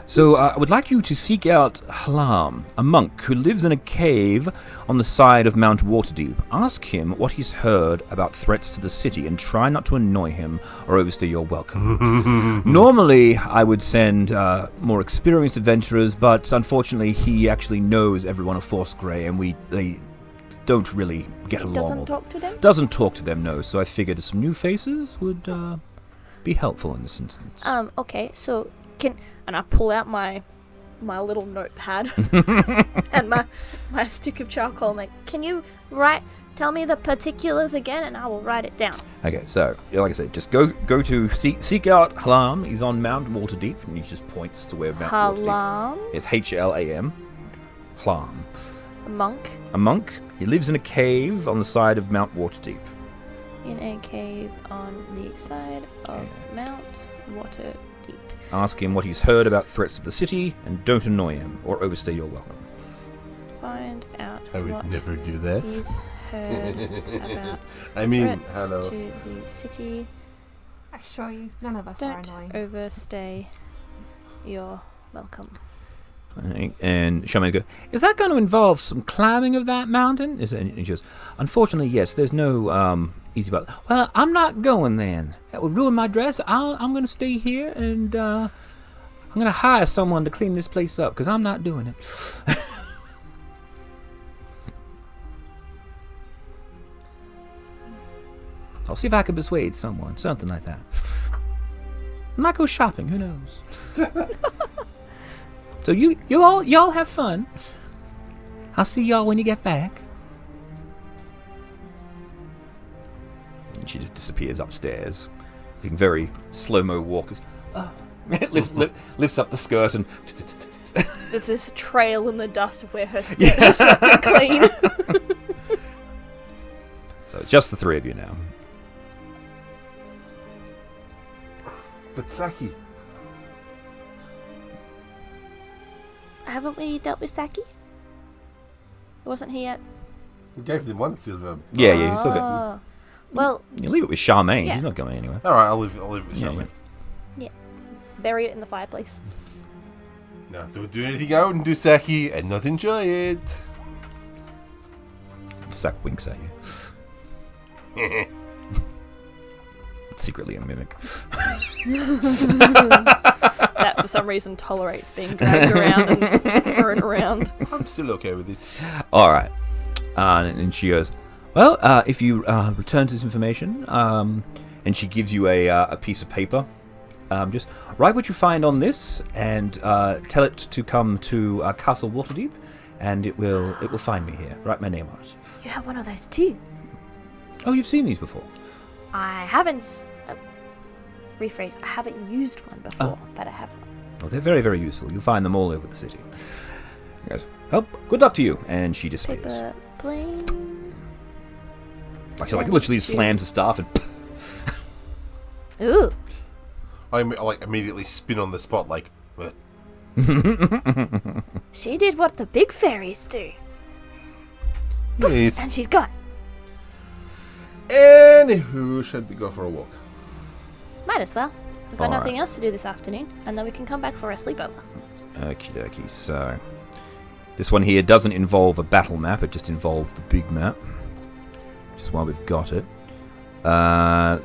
So I would like you to seek out Hlam, a monk who lives in a cave on the side of Mount Waterdeep. Ask him what he's heard about threats to the city and try not to annoy him or overstay your welcome. Normally, I would send more experienced adventurers, but unfortunately, he actually knows everyone of Force Grey, and they don't really get along. Doesn't talk to them? Doesn't talk to them, no. So I figured some new faces would be helpful in this instance. Okay, so and I pull out my little notepad and my stick of charcoal. I'm like, can you tell me the particulars again, and I will write it down. Okay, so like I said, just go to seek out Hlam. He's on Mount Waterdeep, and he just points to where Mount Waterdeep. Hlam, It's Hlam. Hlam. a monk A monk. He lives in a cave on the side of Mount Waterdeep. in a cave on the side of Mount Waterdeep. Ask him what he's heard about threats to the city, and don't annoy him or overstay your welcome. Find out I would what never do that. he's heard about I mean, threats hello. to the city. I assure you, none of us Don't are annoying. overstay your welcome. And Shaman goes, is that going to involve some climbing of that mountain? And he goes, unfortunately, yes, there's no easy about it. Well, I'm not going then. That would ruin my dress. I'm going to stay here, and I'm going to hire someone to clean this place up, because I'm not doing it. I'll see if I can persuade someone, something like that. I might go shopping, who knows? So y'all have fun. I'll see y'all when you get back. And she just disappears upstairs, looking very slow-mo walkers. Lifts up the skirt and There's this trail in the dust of where her skirt is swept clean. so it's just the three of you now. But Saki. Haven't we dealt with Saki? Wasn't he at... We gave them one silver. Yeah, he's still good. Well, You leave it with Charmaine. Yeah. He's not going anywhere. All right, I'll leave it with Yeah, Charmaine. bury it in the fireplace. No, don't do anything out and do Saki and not enjoy it. Sack winks at you. Secretly a mimic. That for some reason tolerates being dragged around and thrown around. I'm still okay with it. All right. And she goes, well, if you return to this information, and she gives you a piece of paper, just write what you find on this and tell it to come to Castle Waterdeep, and it will find me here. Write my name on it. You have one of those too. Oh, you've seen these before? I haven't... rephrase, I haven't used one before, but I have one. Well, they're very, very useful. You'll find them all over the city. She goes, well, good luck to you. And she disappears. Paper plane. She literally slams the staff and... Ooh. I immediately spin on the spot like, what? She did what the big fairies do. Yes. And she's gone. Anywho, should we go for a walk? Might as well. We've got Alright. nothing else to do this afternoon, and then we can come back for a sleepover. Okie dokie, so... This one here doesn't involve a battle map, it just involves the big map. Which is why we've got it.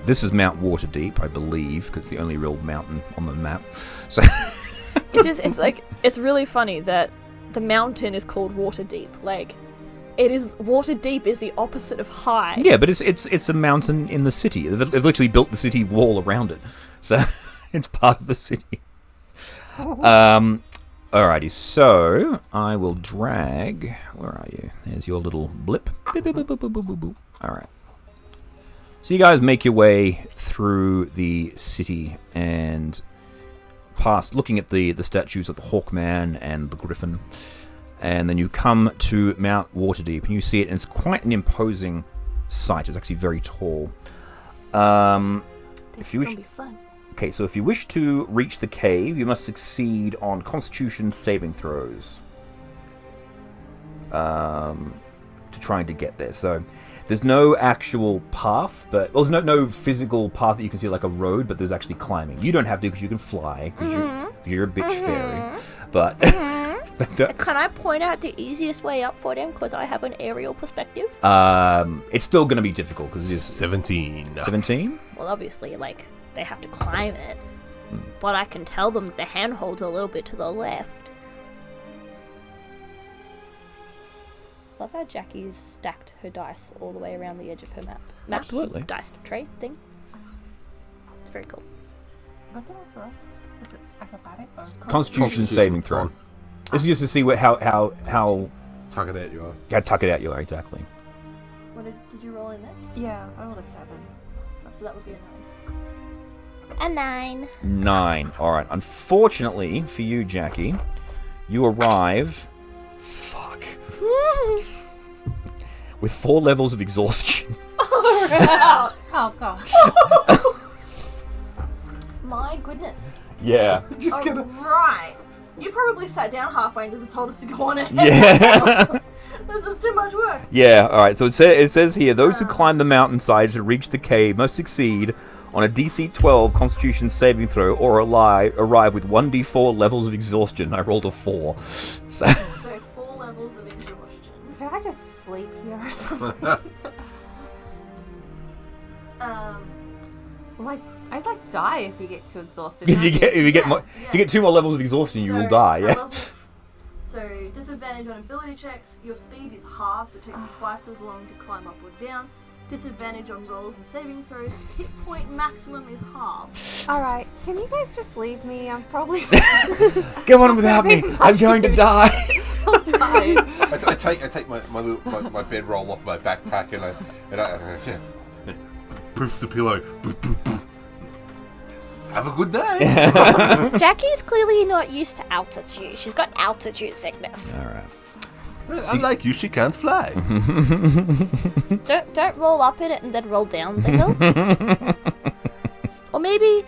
This is Mount Waterdeep, I believe, because it's the only real mountain on the map. So... It's really funny that the mountain is called Waterdeep. Like, Waterdeep is the opposite of high. Yeah, but it's a mountain in the city. They've literally built the city wall around it. So, it's part of the city. Alrighty, so I will drag... Where are you? There's your little blip. Boop, boop, boop, boop, boop, boop, boop. Alright. So you guys make your way through the city and past, looking at the statues of the Hawkman and the Griffin. And then you come to Mount Waterdeep and you see it, and it's quite an imposing sight. It's actually very tall. This If you is wish- gonna be fun. Okay, so if you wish to reach the cave, you must succeed on Constitution saving throws to trying to get there. So there's no actual path, but there's no physical path that you can see like a road, but there's actually climbing. You don't have to because you can fly because you're a bitch fairy. But, Can I point out the easiest way up for them because I have an aerial perspective? it's still going to be difficult because it is 17. 17. Well, obviously, like, they have to climb it. But I can tell them that the handhold's a little bit to the left. Love how Jackie's stacked her dice all the way around the edge of her map. Absolutely. Dice tray thing. It's very cool. What's it for? Is it acrobatic or Constitution saving throw. This is just to see how Tuck it out, you are. tuck it out you are exactly. What did you roll in there? Yeah, I rolled a 7. So that would be a 9. 9. Alright. Unfortunately for you, Jackie, you arrive... Fuck. With 4 levels of exhaustion. Oh god. My goodness. Yeah. Just gonna. Right. You probably sat down halfway and told us to go on it. Yeah. This is too much work. Yeah, alright. So it says here, those who climb the mountainside to reach the cave must succeed on a DC 12 Constitution saving throw or arrive with 1d4 levels of exhaustion. I rolled a 4. So... So 4 levels of exhaustion. Can I just sleep here or something? Like, I'd like die if you get too exhausted. if you get if you get 2 more levels of exhaustion, you will die. Yeah. So disadvantage on ability checks. Your speed is halved, so it takes you twice as long to climb up or down. Disadvantage on rolls and saving throws. Hit point maximum is halved. Alright, can you guys just leave me? I'm probably Go on without me. I'm going to die. tired. I take my bedroll off my backpack and I poof the pillow. Poof, poof, poof. Have a good day. Jackie's clearly not used to altitude. She's got altitude sickness. All right. Unlike you, she can't fly. Don't roll up in it and then roll down the hill. Or maybe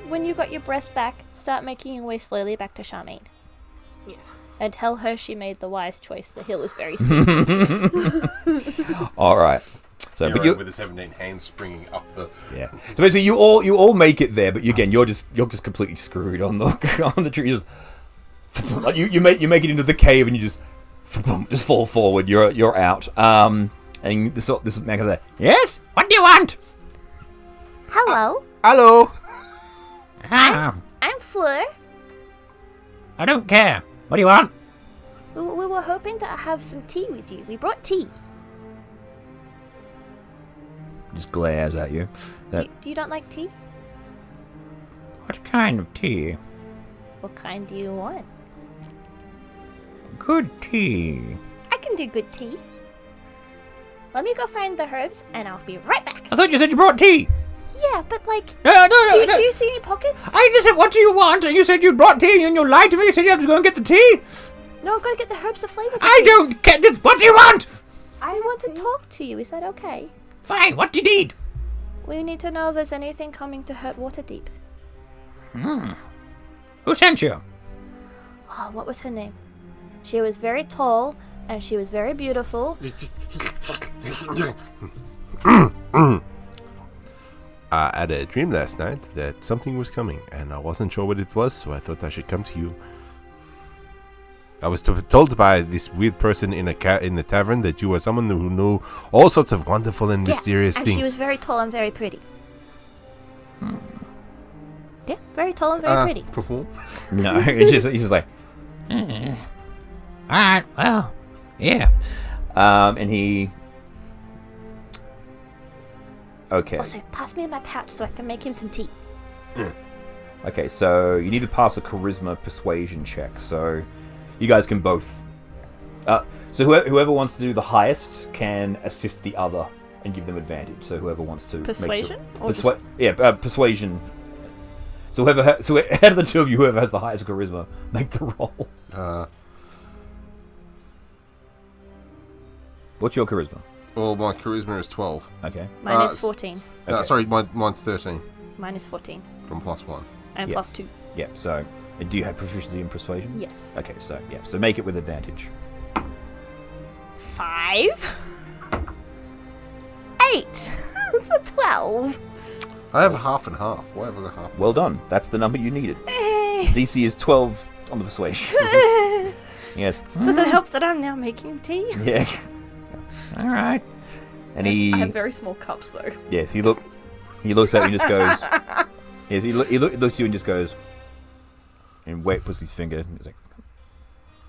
when you got your breath back, start making your way slowly back to Charmaine. Yeah. And tell her she made the wise choice. The hill is very steep. All right. So, but you with the 17 hands springing up the. yeah. So basically, you all make it there, but you're just completely screwed on the tree. Just like you make it into the cave and you just fall forward. You're out. And this man goes, yes. What do you want? Hello, Hello. I'm Fleur. I don't care. What do you want? We were hoping to have some tea with you. We brought tea. Just glares at you. Do you don't like tea? What kind of tea? What kind do you want? Good tea. I can do good tea. Let me go find the herbs and I'll be right back. I thought you said you brought tea. Yeah, but like, No. do you see any pockets? I just said, what do you want? And you said you brought tea and you lied to me. You said you have to go and get the tea. No, I've got to get the herbs to flavor the I tea. don't get this. What do you want? I want to talk to you. Is that okay? Fine. What do you need? We need to know if there's anything coming to hurt Waterdeep. Who sent you? Oh, what was her name? She was very tall and she was very beautiful. I had a dream last night that something was coming, and I wasn't sure what it was, so I thought I should come to you. I was told by this weird person in the tavern that you were someone who knew all sorts of wonderful and mysterious and things. she was very tall and very pretty. Yeah, very tall and very pretty. Perform? No, he's just like, all right, well, yeah. And he... Okay. Also, pass me my pouch so I can make him some tea. Okay, so you need to pass a charisma persuasion check. So you guys can both... so whoever wants to do the highest can assist the other and give them advantage. So whoever wants to... Persuasion? Persuasion. So whoever out of the two of you, whoever has the highest charisma, make the roll. What's your charisma? Well, my charisma is 12. Okay. Mine is 14. Okay. Sorry, mine's 13. Mine is 14. From +1. And Yeah. +2. Yeah, so do you have proficiency in persuasion? Yes. Okay, so make it with advantage. 5. 8. It's a 12. I have half and half. Why have I got half? Well done. That's the number you needed. DC is 12 on the persuasion. Yes. Does it help that I'm now making tea? Yeah. All right. And he... I have very small cups though. Yes, he looks at you and just goes... Yes, he looks at you and just goes... And puts his finger... And he's like...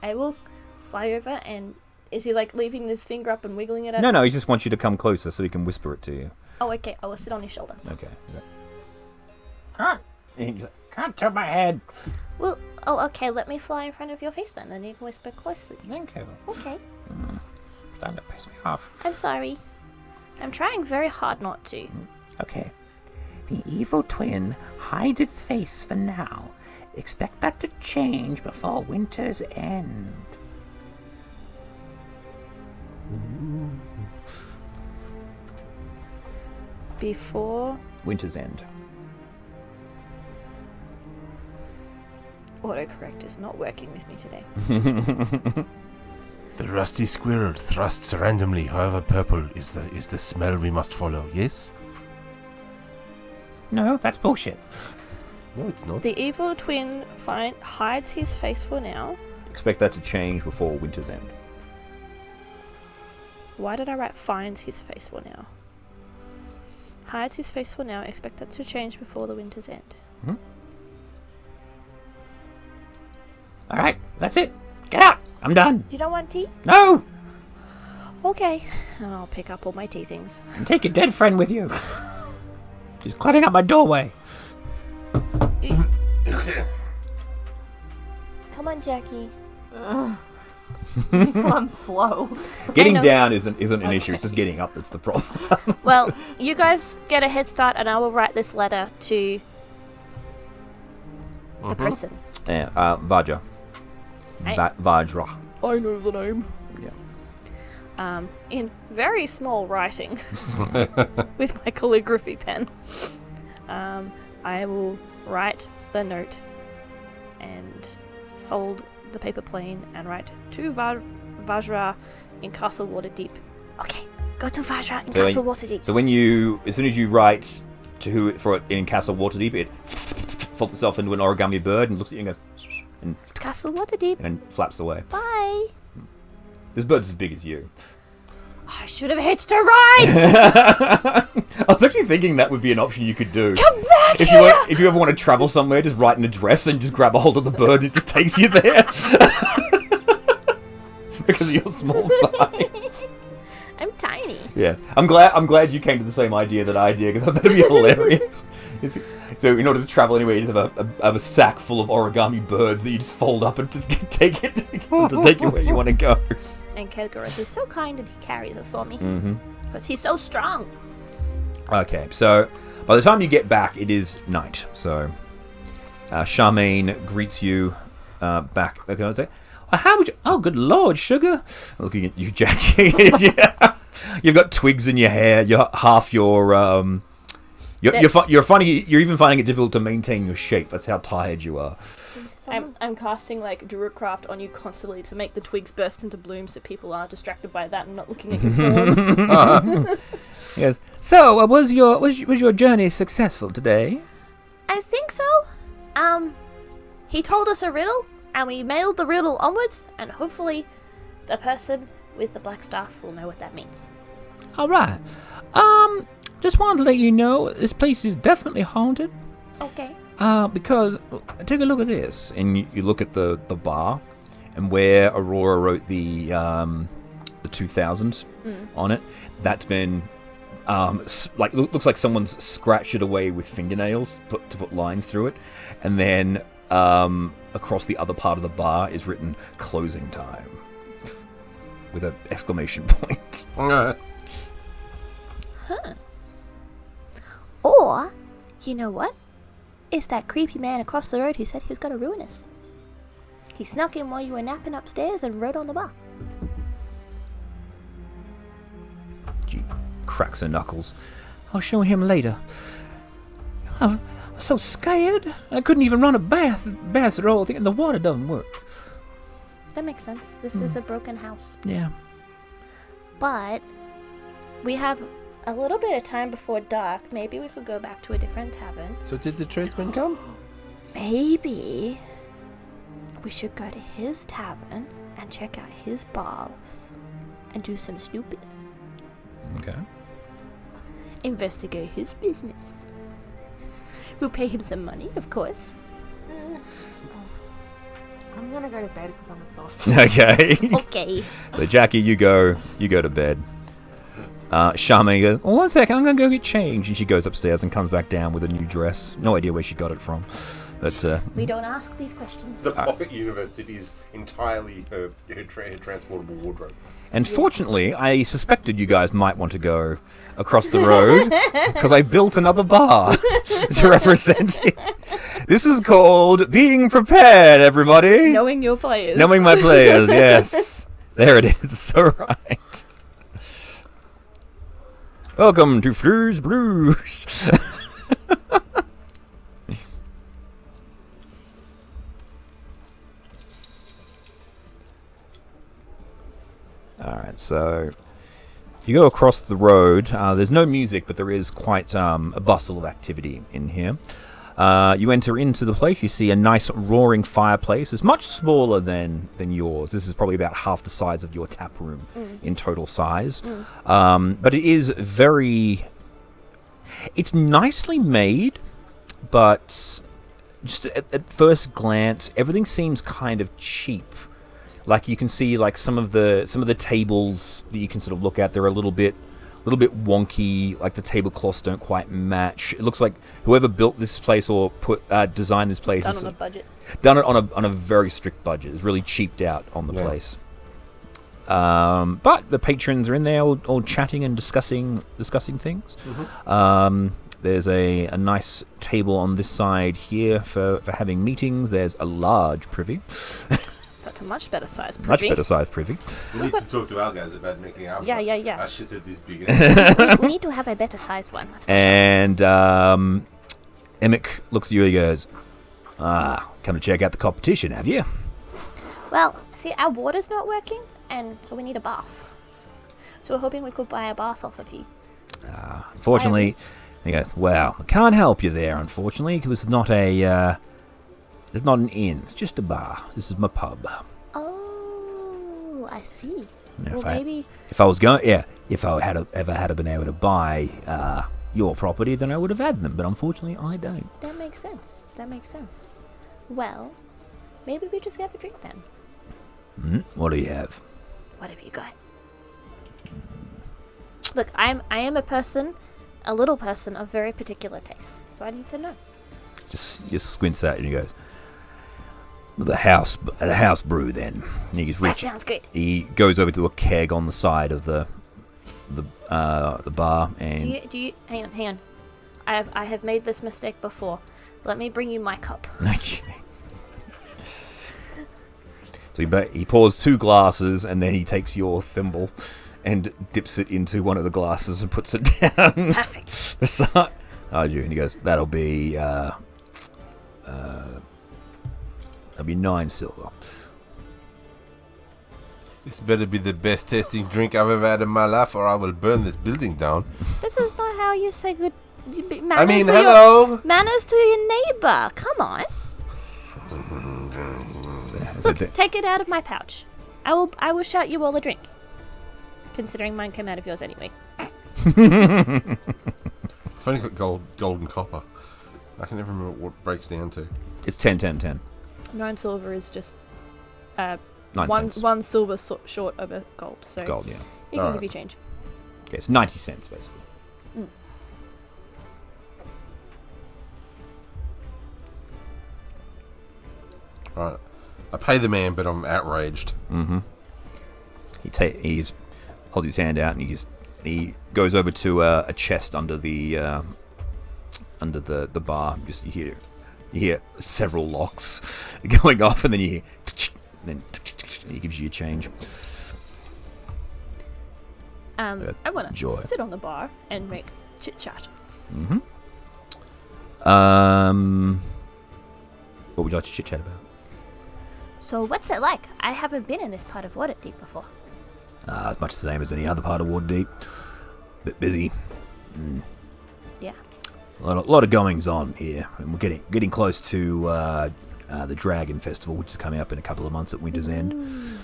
I will fly over and... Is he like leaving this finger up and wiggling it at No, he just wants you to come closer so he can whisper it to you. Oh, okay. I will sit on his shoulder. Okay. He's like, can't tell my head. Well, oh, okay. Let me fly in front of your face then, and you can whisper closely. Thank you. Okay. Starting to piss me off. I'm sorry. I'm trying very hard not to. Okay. The evil twin hides its face for now. Expect that to change before winter's end. Before Winter's end. autocorrect is not working with me today. The rusty squirrel thrusts randomly, however purple is the smell we must follow, yes? No, that's bullshit. No, it's not. The evil twin hides his face for now. Expect that to change before winter's end. Why did I write finds his face for now? Hides his face for now. Expect that to change before the winter's end. Alright, that's it. Get out! I'm done. You don't want tea? No! Okay. And I'll pick up all my tea things. And take your dead friend with you. She's cluttering up my doorway. Come on, Jackie. I'm slow. Getting know. down isn't an issue, it's just getting up that's the problem. Well, you guys get a head start and I will write this letter to the person. Yeah, Vajra. Vajra. I know the name. Yeah. In very small writing with my calligraphy pen. I will write the note and fold the paper plane and write to Vajra in Castle Waterdeep. Okay, go to Vajra in Castle Waterdeep. So as soon as you write in Castle Waterdeep, it folds itself into an origami bird and looks at you and goes, and Castle Waterdeep. and flaps away. Bye. This bird's as big as you. I should have hitched a ride. I was actually thinking that would be an option you could do. Come back If here. you ever want to travel somewhere, just write an address and just grab a hold of the bird and it just takes you there. Because of your small size. I'm tiny. Yeah, I'm glad you came to the same idea that I did, because that'd be hilarious. So in order to travel anywhere, you just have a sack full of origami birds that you just fold up and just take you where you want to go. And Kelgoroth is so kind and he carries it for me. Mm-hmm. Because he's so strong. Okay, so by the time you get back, it is night. So Charmaine greets you back. Okay, I say, how would you... Oh, good Lord, sugar. Looking at you, Jackie. Yeah. You've got twigs in your hair. You're you're even finding it difficult to maintain your shape. That's how tired you are. It's I'm casting like Druidcraft on you constantly to make the twigs burst into bloom so people are distracted by that and not looking at your form. Yes. So, was your journey successful today? I think so. He told us a riddle, and we mailed the riddle onwards, and hopefully the person with the black staff will know what that means. All right. Just wanted to let you know this place is definitely haunted. Okay. Because take a look at this, and you look at the bar, and where Aurora wrote the 2000 on it. That's been looks like someone's scratched it away with fingernails to put lines through it, and then across the other part of the bar is written "closing time" with an exclamation point. Or, you know what? It's that creepy man across the road who said he was going to ruin us. He snuck in while you were napping upstairs and wrote on the bar. She cracks her knuckles. I'll show him later. I'm so scared. I couldn't even run a bath at all, thinking the water doesn't work. That makes sense. This is a broken house. Yeah. But we have a little bit of time before dark. Maybe we could go back to a different tavern. So did the tradesman come? Maybe we should go to his tavern and check out his bars and do some snooping. Okay. Investigate his business. We'll pay him some money, of course. I'm gonna go to bed because I'm exhausted. Okay. Okay. So Jackie, you go to bed. Charmaine goes, oh, 1 second, I'm going to go get changed. And she goes upstairs and comes back down with a new dress. No idea where she got it from. But we don't ask these questions. The pocket university is entirely her transportable wardrobe. And fortunately, I suspected you guys might want to go across the road because I built another bar to represent it. This is called being prepared, everybody. Knowing your players. Knowing my players, yes. There it is. All right. Welcome to Fleurs Blues. Alright, so you go across the road. There's no music, but there is quite a bustle of activity in here. You enter into the place. You see a nice roaring fireplace. It's much smaller than yours. This is probably about half the size of your tap room in total size. But it is it's nicely made, but just at first glance, everything seems kind of cheap. Like you can see, like some of the tables that you can sort of look at, they're a little bit wonky. Like the tablecloths don't quite match. It looks like whoever built this place or designed this place done on a budget. Done it on a very strict budget. It's really cheaped out on the place. But the patrons are in there all chatting and discussing things. There's a nice table on this side here for having meetings. There's a large privy. That's a much better size privy. Much better size privy. We need to talk to our guys about making our shit at this big. we need to have a better sized one. That's for and Emic looks at you and goes, come to check out the competition, have you? Well, see, our water's not working, and so we need a bath. So we're hoping we could buy a bath off of you. Unfortunately, he goes, well, I can't help you there, unfortunately, because it's not it's not an inn. It's just a bar. This is my pub. Oh, I see. Yeah, well, maybe if I had ever been able to buy your property, then I would have had them. But unfortunately, I don't. That makes sense. Well, maybe we just have a drink then. What do you have? What have you got? Look, I am a little person of very particular taste, so I need to know. Just squints at you and he goes, the house brew then. And That sounds good. He goes over to a keg on the side of the bar and Do you hang on. I have made this mistake before. Let me bring you my cup. Okay. So he pours 2 glasses and then he takes your thimble and dips it into one of the glasses and puts it down. Perfect. Beside and he goes, that'll be That'll be 9 silver. This better be the best tasting drink I've ever had in my life, or I will burn this building down. This is not how you say good. I mean, hello. Manners to your neighbor. Come on. Look, take it out of my pouch. I will shout you all a drink. Considering mine came out of yours anyway. I've only got gold and copper. I can never remember what it breaks down to. It's 10, 10, 10. 9 silver is just 9 cents. one silver short of a gold. So Gold, yeah. you can give you change. Okay, it's 90 cents, basically. Right. I pay the man, but I'm outraged. Mm-hmm. He holds his hand out and he goes over to a chest under the bar. Just you hear several locks going off, and then you hear, and then he gives you your change. I want Joy. to sit on the bar and make chit chat. Mm-hmm. What would you like to chit chat about? So what's it like? I haven't been in this part of Waterdeep before. Much the same as any other part of Waterdeep. Bit busy. Yeah. A lot of goings on here, and we're getting close to the Dragon Festival, which is coming up in a couple of months at Winter's End.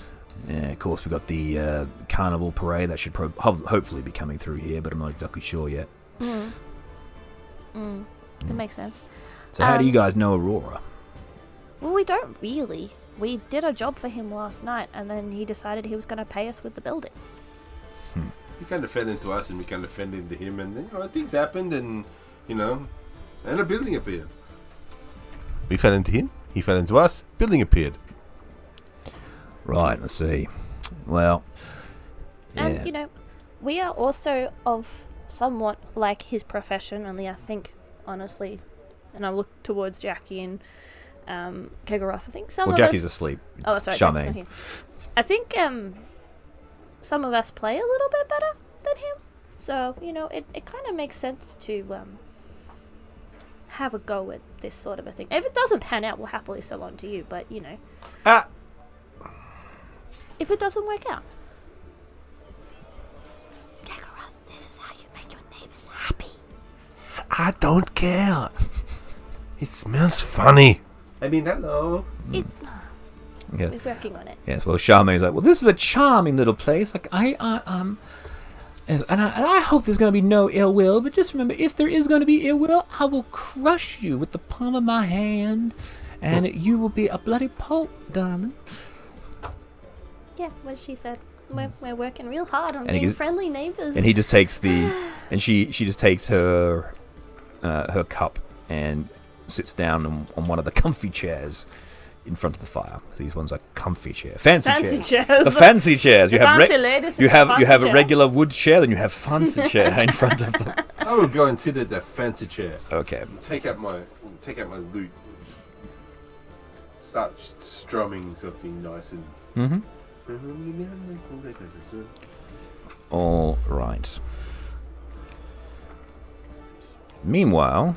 Yeah, of course, we've got the Carnival Parade that should hopefully be coming through here, but I'm not exactly sure yet. That makes sense. So how do you guys know Aurora? Well, we don't really. We did a job for him last night, and then he decided he was going to pay us with the building. He kind of fell into us, and we kind of fell into him, and then, things happened, and and a building appeared. We fell into him. He fell into us. Building appeared. Right, I see. Well, yeah. And, we are also of somewhat like his profession, only I think, honestly, and I look towards Jackie and Kegaroth, I think some of Jackie's us... asleep. Oh, that's right. Charmaine. Jackie's not here. I think some of us play a little bit better than him. So, it kind of makes sense to have a go at this sort of a thing. If it doesn't pan out, we'll happily sell on to you, but, if it doesn't work out. Kegaroth, this is how you make your neighbors happy. I don't care. It smells funny. I mean, hello. Yeah. We're working on it. Yes, well, Charmaine's like, well, this is a charming little place. Like, and I hope there's going to be no ill will, but just remember, if there is going to be ill will, I will crush you with the palm of my hand, and you will be a bloody pulp, darling. Yeah, what she said. We're working real hard on being friendly neighbors. And he just takes and she just takes her cup and sits down on one of the comfy chairs in front of the fire. So these ones are comfy chairs, fancy chairs. The fancy chairs. You have a regular wood chair, then you have fancy chair in front of them. I will go and sit at the fancy chair. Okay. Take out my lute. Start just strumming something nice and. Mm-hmm. All right. Meanwhile.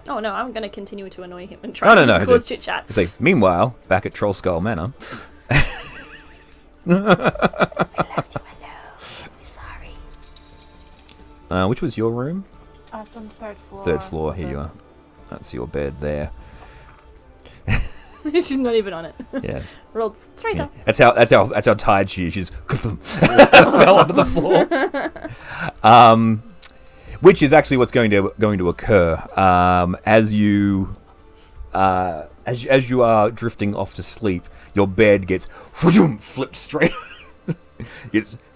Oh no, I'm going to continue to annoy him and try to cause chit chat. It's like, meanwhile, back at Trollskull Manor. I left you alone. Sorry. Which was your room? It's on the 3rd floor. 3rd floor. Here you are. That's your bed there. She's not even on it. Yeah. Rolled straight up. That's how tired she is. She's fell onto the floor. Which is actually what's going to occur as you are drifting off to sleep. Your bed gets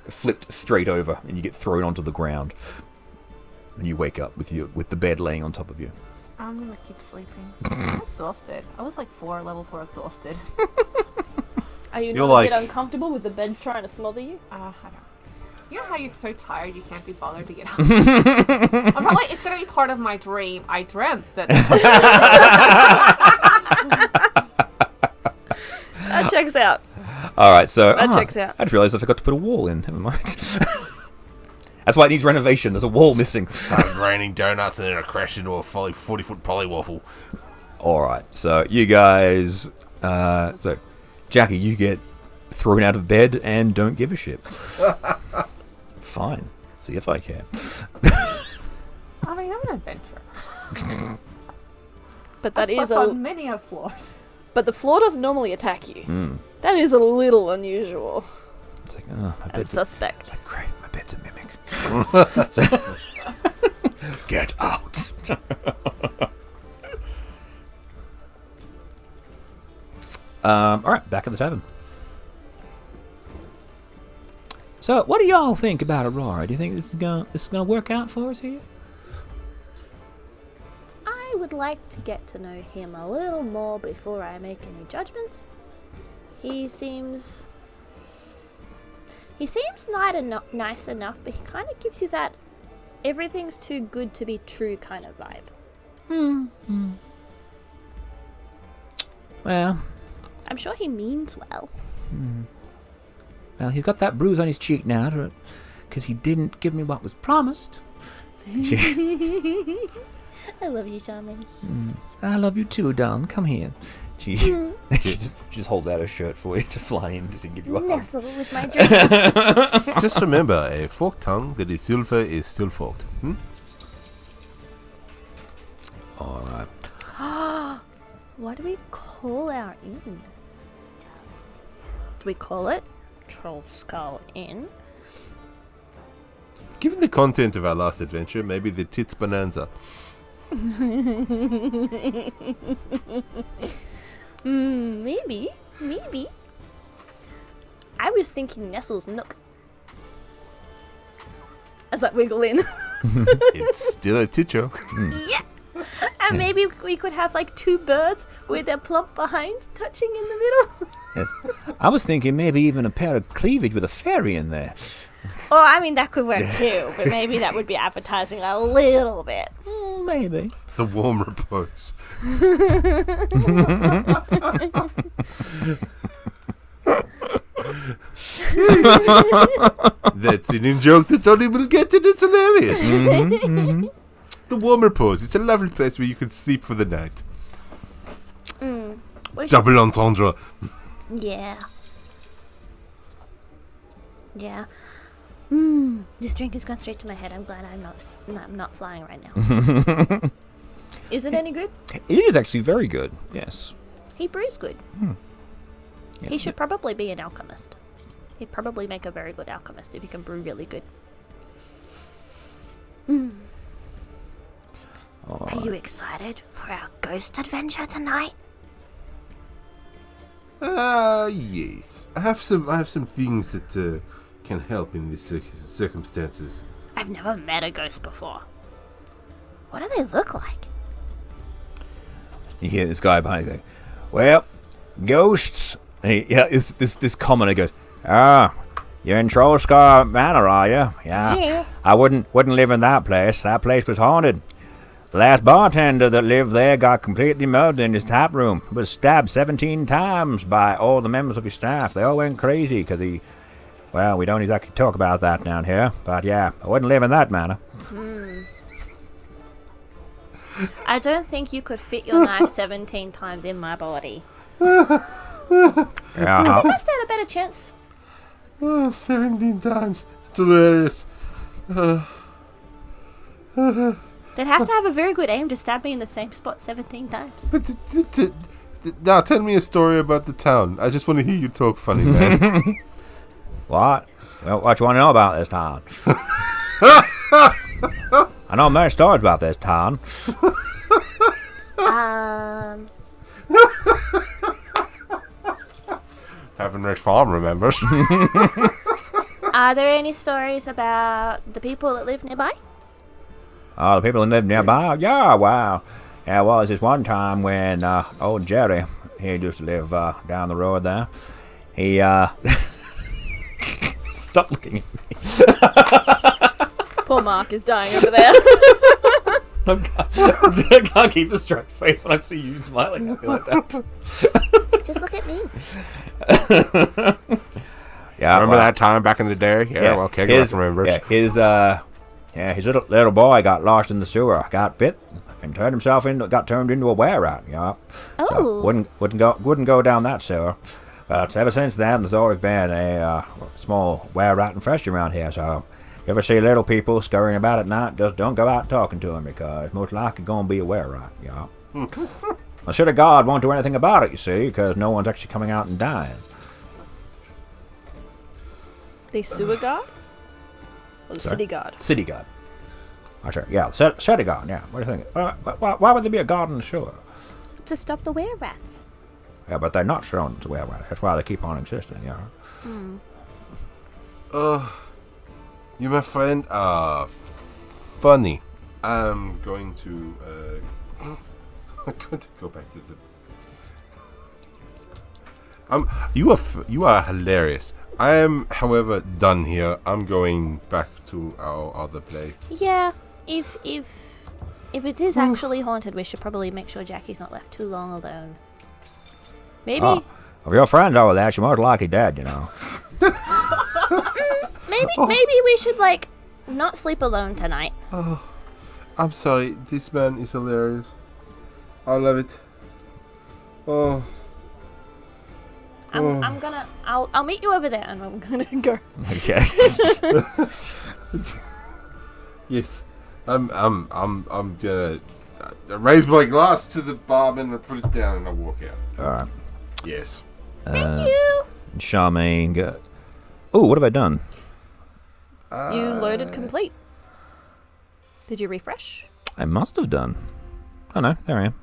flipped straight over, and you get thrown onto the ground. And you wake up with the bed laying on top of you. I'm gonna keep sleeping. I'm exhausted. I was like level 4 exhausted. Are you not a bit uncomfortable with the bed trying to smother you? I don't know. You know how you're so tired you can't be bothered to get up? I'm probably, it's going to be part of my dream. I dreamt that... That checks out. Alright, so... That checks out. I just realised I forgot to put a wall in. Never mind. That's why it needs renovation. There's a wall missing. Started raining donuts and then I crashed into a 40-foot polywaffle. Alright, so you guys So, Jackie, you get thrown out of bed and don't give a shit. Fine. See if I care. I mean, I'm an adventurer. But that I've is slept on many of floors. But the floor doesn't normally attack you. That is a little unusual. It's like, oh, my And bed's suspect. It's like, great, my bed's a mimic. Get out. Alright, back at the tavern. So, what do y'all think about Aurora? Do you think this is gonna work out for us here? I would like to get to know him a little more before I make any judgments. He seems nice enough, but he kind of gives you that everything's too good to be true kind of vibe. Well, I'm sure he means well. Well, he's got that bruise on his cheek now, because he didn't give me what was promised. I love you, Charming. I love you too, Don. Come here. She just holds out her shirt for you to fly in to give you a hug. Nestle with my drink. Just remember, a forked tongue that is silver is still forked. All right. What do we call our inn? Do we call it Trollskull Inn? Given the content of our last adventure, maybe the Tits Bonanza. Maybe. I was thinking Nestle's Nook. As I wiggle in. It's still a tit joke. Yeah. And maybe we could have like two birds with their plump behinds touching in the middle. Yes. I was thinking maybe even a pair of cleavage with a fairy in there. Oh, I mean, that could work too, but maybe that would be advertising a little bit. Maybe. The warm repose. That's an in-joke that Donnie will get, and it's hilarious. The warm repose. It's a lovely place where you can sleep for the night. Double entendre. Yeah. This drink has gone straight to my head. I'm glad I'm not flying right now. Is it any good? It is actually very good. Yes. He brews good. Yes. He should probably be an alchemist. He'd probably make a very good alchemist if he can brew really good. Are you excited for our ghost adventure tonight? Yes. I have some things that can help in these circumstances. I've never met a ghost before. What do they look like? You hear this guy behind you go, well, ghosts. And this commoner goes, you're in Trollskull Manor, are you? Yeah. I wouldn't live in that place. That place was haunted. The last bartender that lived there got completely murdered in his tap room. He was stabbed 17 times by all the members of his staff. They all went crazy because well, we don't exactly talk about that down here. But yeah, I wouldn't live in that manor. I don't think you could fit your knife 17 times in my body. Yeah. I think I stand a better chance. 17 times. It's hilarious. They'd have to have a very good aim to stab me in the same spot 17 times. But now tell me a story about the town. I just want to hear you talk funny, man. What? Well, what you want to know about this town? I know many stories about this town. Haven't Farm remembers. Are there any stories about the people that live nearby? Oh, the people that live nearby? Yeah, wow. Yeah, well, there's this one time when old Jerry, he used to live down the road there. He, Stop looking at me. Poor Mark is dying over there. I can't keep a straight face when I see you smiling at me like that. Just look at me. Yeah, Remember that time back in the day? Yeah, well, Kegler remembers. Yeah, his little boy got lost in the sewer, got bit, and got turned into a were-rat, So Oh. wouldn't go down that sewer. But ever since then, there's always been a small were-rat infestation around here, so if you ever see little people scurrying about at night, just don't go out talking to them, because most likely gonna be a were-rat, The city guard won't do anything about it, you see, because no one's actually coming out and dying. The sewer guard? Or the city guard? City guard. Oh, sure. Yeah, city guard, yeah. What do you think? Why would there be a guard in the sewer? To stop the were-rats. Yeah, but they're not shown to were-rats. That's why they keep on existing, You, my friend, are funny. I'm going to go back to the. You are hilarious. I am, however, done here. I'm going back to our other place. Yeah, if it is actually haunted, we should probably make sure Jackie's not left too long alone. Maybe. Oh, if your friend's over there, she most likely dead, Maybe we should not sleep alone tonight. I'm sorry. This man is hilarious. I love it. I'll meet you over there, and I'm gonna go. Okay. Yes, I'm gonna raise my glass to the barman and put it down, and I'll walk out. All right. Yes. Thank you. Charmaine goes, oh, what have I done? You loaded complete. Did you refresh? I must have done. Oh, no, there I am.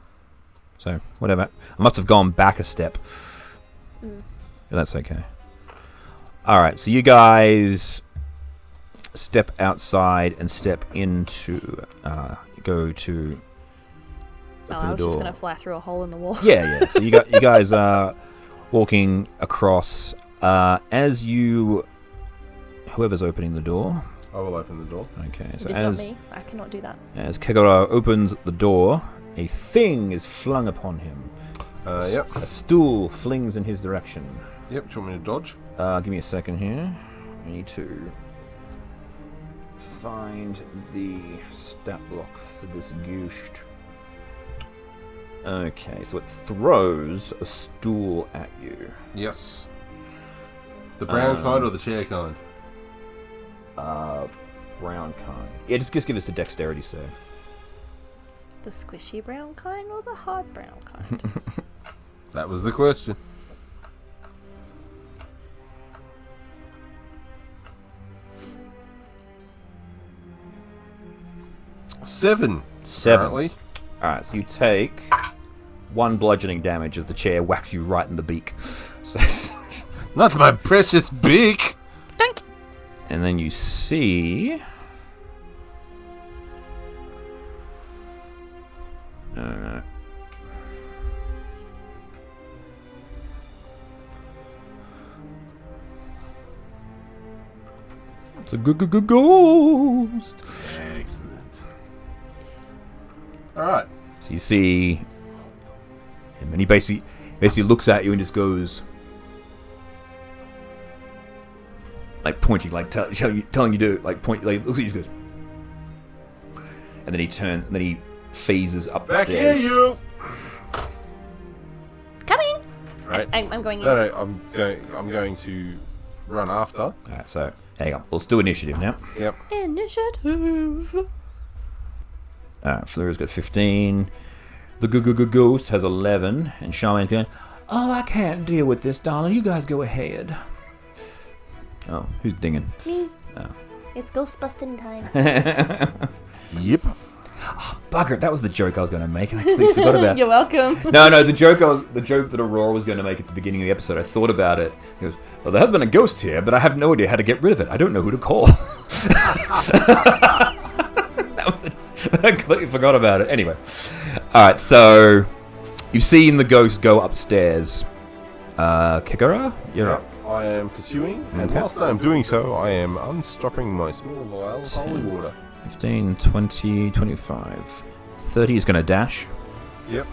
So, whatever. I must have gone back a step. But that's okay. Alright, so you guys step outside and step into, go to... I was just going to fly through a hole in the wall. Yeah. So you guys are walking across. As you... Whoever's opening the door. I will open the door. Okay, so It's not me. I cannot do that. as Kegara opens the door, a thing is flung upon him. Yep. A stool flings in his direction. Yep, do you want me to dodge? Give me a second here. I need to find the stat block for this goosht. Okay, so it throws a stool at you. Yes. The brown kind or the chair kind? Brown kind. Yeah, just give us a dexterity save. The squishy brown kind or the hard brown kind? That was the question. Seven. Apparently. Alright, so you take 1 bludgeoning damage as the chair whacks you right in the beak. Not my precious beak! Dunk! And then you see... It's a ghost! Excellent. Alright. So you see him, and he basically looks at you and just goes... like pointing, like telling you to like point, like looks at you, just goes, and then he turns, and then he phases up the Back stairs. here, you! Coming! Right. I'm going in. No, I'm going to run after. Alright, so hang on, let's do initiative now. Yep. Initiative. Alright, Fleur's got 15. The ghost has 11, and Charmaine's going, oh, I can't deal with this, darling. You guys go ahead. Oh, who's dinging? Me. Oh. It's ghost busting time. Yep. Bugger, that was the joke I was going to make. I completely forgot about. You're welcome. No, the joke that Aurora was going to make at the beginning of the episode. I thought about it. He goes, well, there has been a ghost here, but I have no idea how to get rid of it. I don't know who to call. I completely forgot about it. Anyway, all right. So you've seen the ghost go upstairs. Kikara, you're up. I am pursuing, and Okay. whilst I am doing so, I am unstopping my small vial of holy water. 15, 20, 25, 30 is going to dash. Yep.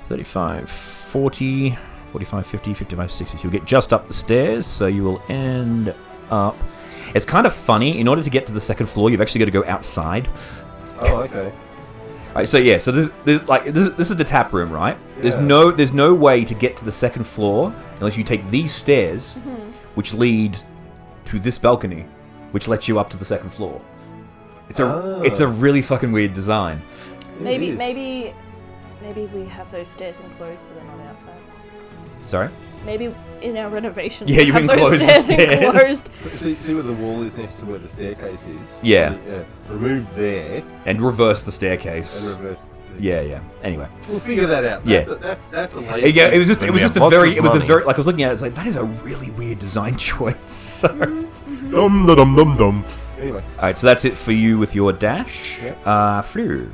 35, 40, 45, 50, 55, 60. So you'll get just up the stairs, so you will end up... It's kind of funny. In order to get to the second floor, you've actually got to go outside. Oh, okay. Right, so yeah, so this is the tap room, right? Yeah. There's no way to get to the second floor unless you take these stairs, which lead to this balcony, which lets you up to the second floor. It's a really fucking weird design. Maybe we have those stairs enclosed so they're not outside. Sorry? Maybe in our renovation. Yeah, you enclose the stairs. Enclosed. See where the wall is next to where the staircase is? Yeah. Remove there. And reverse the staircase. And reverse the... Yeah. Anyway. We'll figure that out. Yeah. That's a late. Yeah, it was just a very like I was looking at it, it's like that is a really weird design choice. So. Dum dum dum dum. Anyway. Alright, so that's it for you with your dash. Yep. Fleur.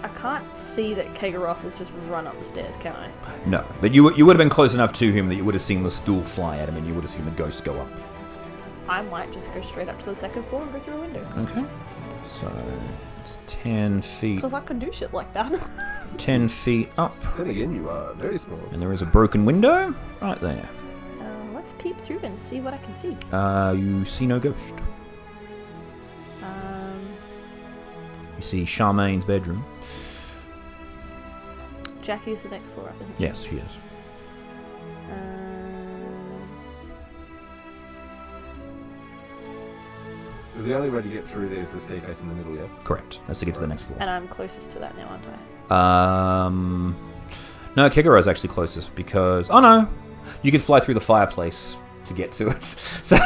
I can't see that Kagaroth has just run up the stairs, can I? No, but you would have been close enough to him that you would have seen the stool fly at him and you would have seen the ghost go up. I might just go straight up to the second floor and go through a window. Okay. So, it's 10 feet. Because I can do shit like that. 10 feet up. Then again, you are very small. And there is a broken window right there. Let's peep through and see what I can see. You see no ghost. You see Charmaine's bedroom. Jackie's the next floor up, isn't she? Yes, she is. Because the only way to get through there is the staircase in the middle, yeah? Correct. That's to get to the next floor. And I'm closest to that now, aren't I? No, Kegaro's actually closest because... Oh, no. You can fly through the fireplace to get to it. So,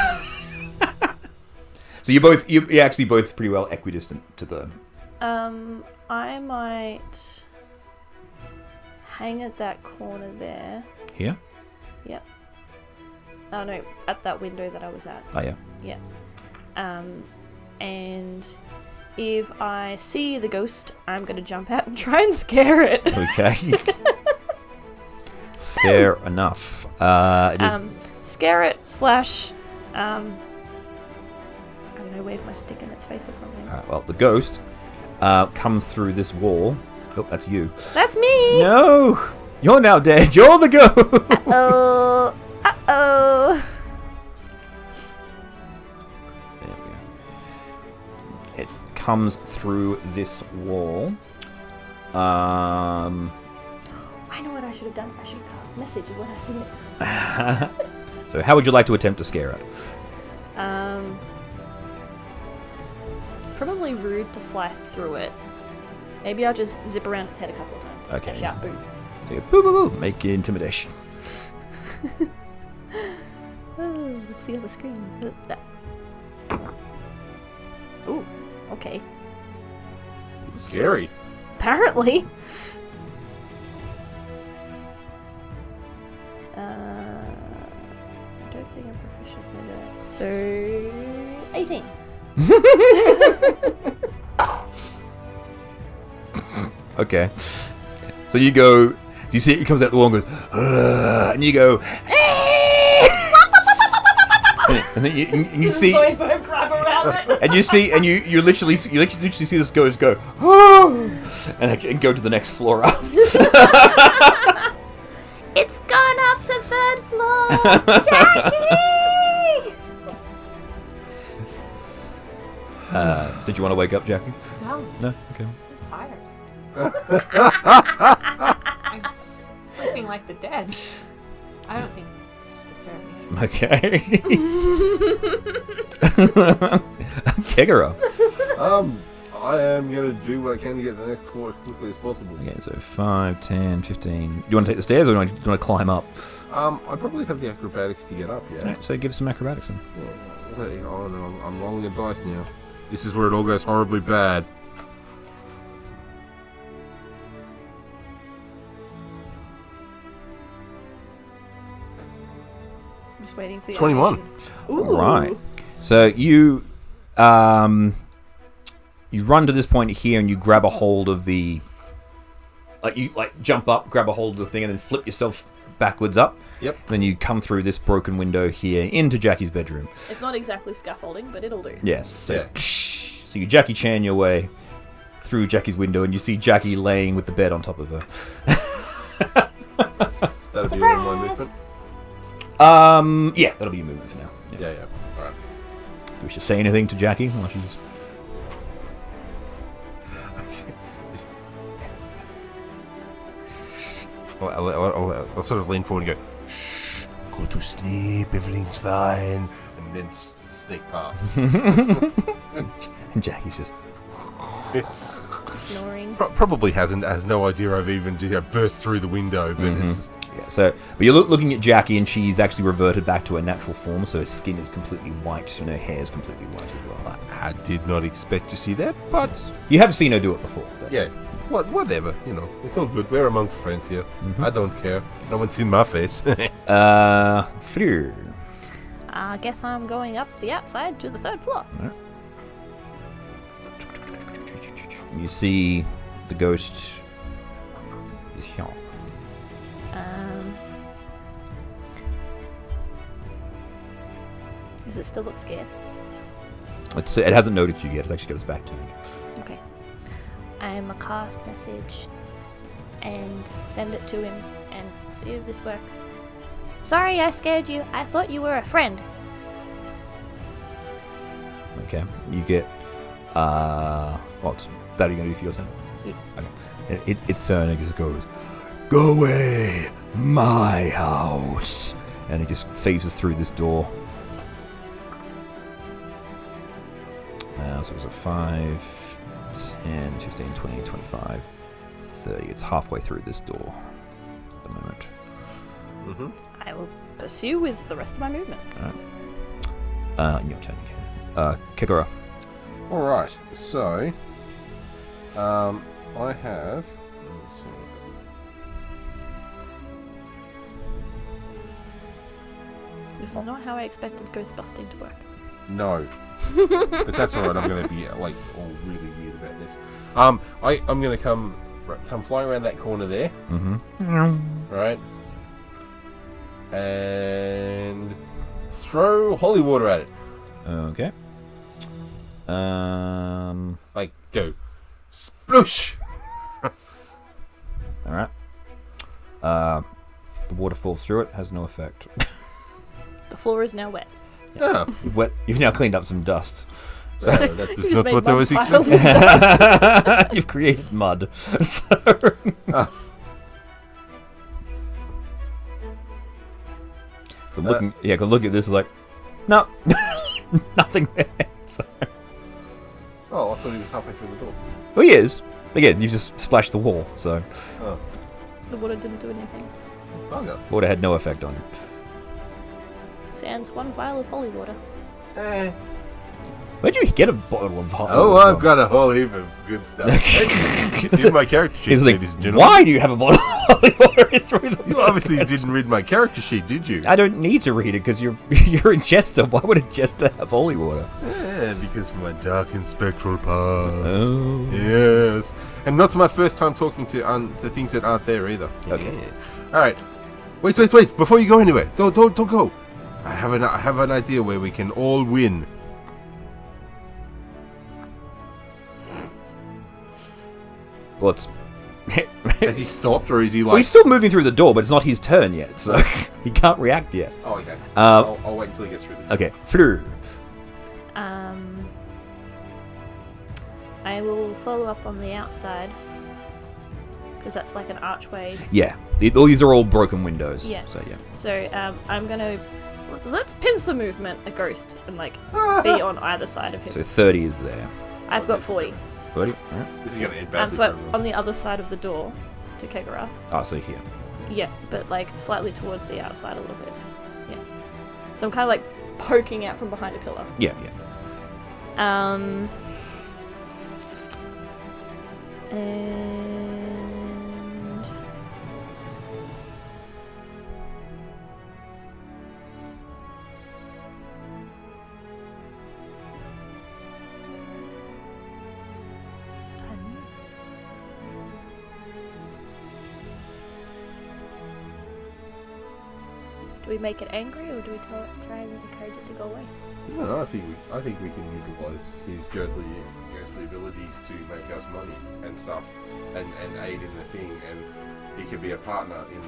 so you're actually both pretty well equidistant to the... I might hang at that corner there. Here? Yep. Oh no, at that window that I was at. Oh, yeah. Yeah. And if I see the ghost, I'm gonna jump out and try and scare it. Okay. Fair enough. It is... Scare it / I don't know, wave my stick in its face or something. Alright, well, the ghost comes through this wall. Oh, that's you. That's me! No! You're now dead. You're the ghost! Uh-oh. Uh-oh. There we go. It comes through this wall. I know what I should have done. I should have cast message when I see it. So how would you like to attempt to scare it? It's probably rude to fly through it. Maybe I'll just zip around its head a couple of times. Okay. And shout boo. So you boo boo boo. Make intimidation. Oh, let's see on the screen. Ooh, okay. Scary. Apparently. I don't think I'm proficient with it. So, 18. Okay. So you go... Do you see it? It comes out the wall and goes... and you go... and then you see... grab around it. And you see... And you literally see this ghost go... and go to the next floor up. It's gone up to 3rd floor! Jackie! Did you want to wake up, Jackie? No, No? Okay. I'm tired. I'm sleeping like the dead. I don't think disturb me. Okay. Kegaro. I am going to do what I can to get to the next floor as quickly as possible. Okay, so 5, 10, 15. Do you want to take the stairs or do you want to climb up? I probably have the acrobatics to get up, yeah. Alright, so give us some acrobatics then. Oh no, I'm rolling a dice now. This is where it all goes horribly bad. I'm just waiting for the 21. animation. Ooh. Right. So you run to this point here and you grab a hold of the... you jump up, grab a hold of the thing and then flip yourself backwards up. Yep. Then you come through this broken window here into Jackie's bedroom. It's not exactly scaffolding, but it'll do. Yes. So, Yeah. so you Jackie Chan your way through Jackie's window and you see Jackie laying with the bed on top of her. That'll be all my movement. Yeah, that'll be your movement for now. Yeah. Alright. Do we should say anything to Jackie while she's I'll sort of lean forward and go, shh, go to sleep, everything's fine. And then sneak past. And Jackie's just... Snoring. Probably has no idea I've even burst through the window, but it's just... Yeah, so, but you're looking at Jackie, and she's actually reverted back to her natural form, so her skin is completely white, and her hair is completely white as well. I did not expect to see that, but... You have seen her do it before. But... Yeah, whatever, it's all good. We're amongst friends here. I don't care. No one's seen my face. Fleur. I guess I'm going up the outside to the 3rd floor. Right. You see the ghost is here. Does it still look scared? It hasn't noticed you yet. It's actually got its back to you. Okay. I'm a cast message and send it to him and see if this works. Sorry I scared you. I thought you were a friend. Okay. You get... what's that are you going to do for your turn? Yeah. Okay. Its turn, it just goes, go away, my house. And it just phases through this door. So it was a 5, 10, 15, 20, 25, 30. It's halfway through this door at the moment. I will pursue with the rest of my movement. In your turn, you can. Kikora. Alright, so... I have... This is not how I expected ghost busting to work. No. But that's alright, I'm going to be, all really weird about this. I'm going to come flying around that corner there. Right? And... throw holy water at it. Okay. Go. Sploosh! Alright. The water falls through it, has no effect. The floor is now wet. Oh. You've now cleaned up some dust. So that was just not made what I mud was piles expecting. with you've created mud. So looking, look at this, like, no, nothing there. So. Oh, I thought he was halfway through the door. Well, he is. Again, you just splashed the wall, so Oh. The water didn't do anything. Bugger. water had no effect on him. Sans 1 vial of holy water. Where'd you get a bottle of hot Oh, water I've from? got a whole heap of good stuff. It's in my character sheet, He's like, ladies and gentlemen. why do you have a bottle of holy water through the You obviously didn't read my character sheet, did you? I don't need to read it because you're in Chester. Why would a Chester have holy water? Because of my dark and spectral past. Oh. Yes. And not my first time talking to the things that aren't there either. Okay. Yeah. Alright. Wait. Before you go anywhere. Don't go. I have an idea where we can all win. What's... Has he stopped or is he like... Well, he's still moving through the door, but it's not his turn yet, so he can't react yet. Oh, okay. I'll wait until he gets through the door. Okay, Fleur. I will follow up on the outside. Because that's like an archway. Yeah, all these are all broken windows. Yeah. So, yeah. So, I'm gonna... Let's pincer movement a ghost and, like, be on either side of him. So 30 is there. I've got 40. 30? Alright. This is going to end badly So for I'm everyone. on the other side of the door to Kegaras. Oh, so here. Yeah, but, like, slightly towards the outside a little bit. Yeah. So I'm kind of, like, poking out from behind a pillar. Yeah. And do we make it angry or do we try and encourage it to go away? No, I think we can utilize his ghostly abilities to make us money and stuff, and aid in the thing, and he could be a partner in.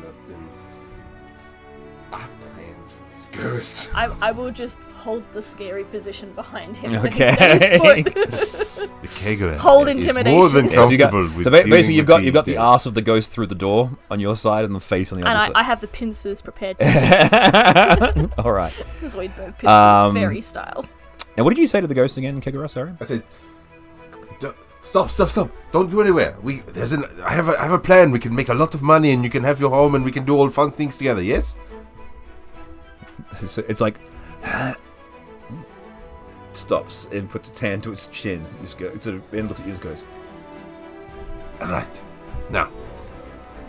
I have plans. This ghost. I will just hold the scary position behind him. So Okay. he stays put. The Kegler Hold is intimidation. more than Yeah, So, you got, comfortable with so basically dealing you've with got the dead. arse of the ghost through the door on your side and the face on the And other I have the pincers prepared. side. All right. Zoidberg pincers, fairy style. And what did you say to the ghost again, Kegura? Sorry. I said, stop! Don't go anywhere. I have a plan. We can make a lot of money, and you can have your home, and we can do all fun things together. Yes. It's like stops and puts its hand to its chin. Just go and looks at you and goes, All right. Now,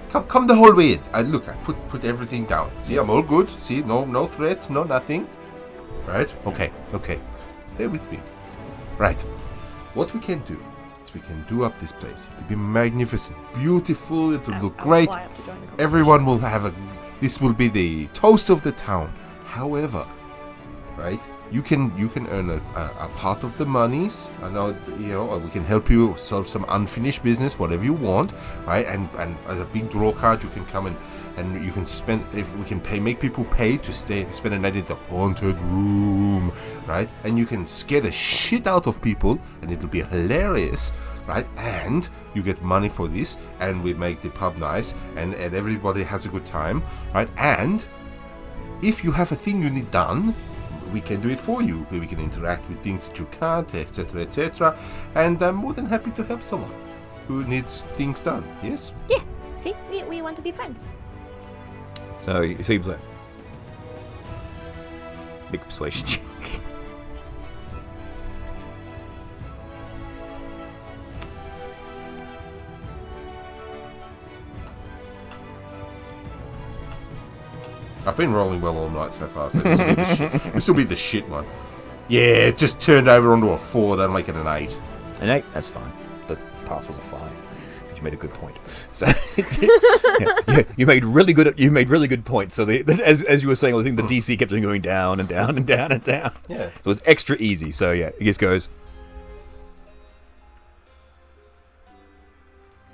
come the whole way in. I put everything down. See, I'm all good. See, no threat, no nothing. Right? Okay. Stay with me. Right. What we can do is we can do up this place. It'll be magnificent, beautiful. It'll look great. Fly up to join the conversation. Everyone will have this will be the toast of the town. However, right, you can earn a part of the monies. I know, or we can help you solve some unfinished business, whatever you want, right? And as a big draw card, you can come and you can spend, if we can make people pay to spend a night in the haunted room, right? And you can scare the shit out of people, and it'll be hilarious, right? And you get money for this, and we make the pub nice, and everybody has a good time, right? And if you have a thing you need done, we can do it for you. We can interact with things that you can't, etc., etc. And I'm more than happy to help someone who needs things done. Yes? Yeah. See, we want to be friends. so it seems like big persuasion check. I've been rolling well all night so far, so this will be the shit one. Yeah, it just turned over onto a 4, that'll make it an 8. An 8, that's fine. The pass was a 5. But you made a good point. So you made really good points. So as you were saying, I think the DC kept on going down and down and down and down. Yeah. So it was extra easy. So yeah, it just goes.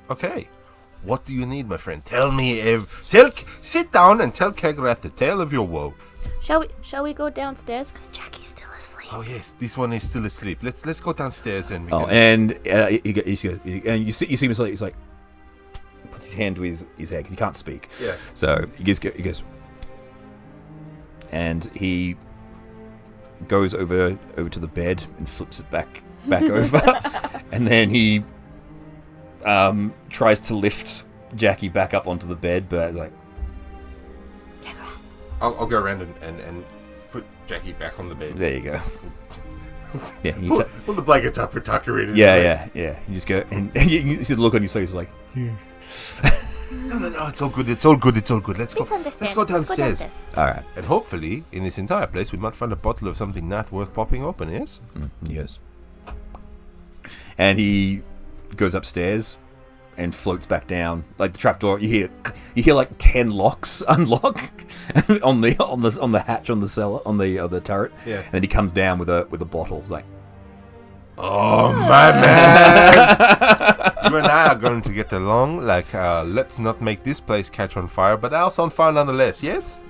Okay. What do you need, my friend? Tell me, sit down and tell Kegrath the tale of your woe. Shall we go downstairs? Because Jackie's still asleep. Oh yes, this one is still asleep. Let's go downstairs and we Oh, can... and you see him. He's like puts his hand to his head. He can't speak. Yeah. So he goes, and he goes over to the bed and flips it back over, and then he tries to lift Jackie back up onto the bed, but it's like, I'll go around and put Jackie back on the bed. there you go. Yeah, you Put the blankets up for Tucker in. yeah. You just go, and you see the look on his face, like, No, it's all good. Let's go. Let's go downstairs. all right. And hopefully, in this entire place, we might find a bottle of something not worth popping open. Yes. Yes. And he goes upstairs and floats back down, like the trapdoor. You hear like 10 locks unlock on the hatch on the cellar on the turret. Yeah. And then he comes down with a bottle, like, Oh my man! You and I are going to get along. Like, let's not make this place catch on fire, but house on fire nonetheless. Yes.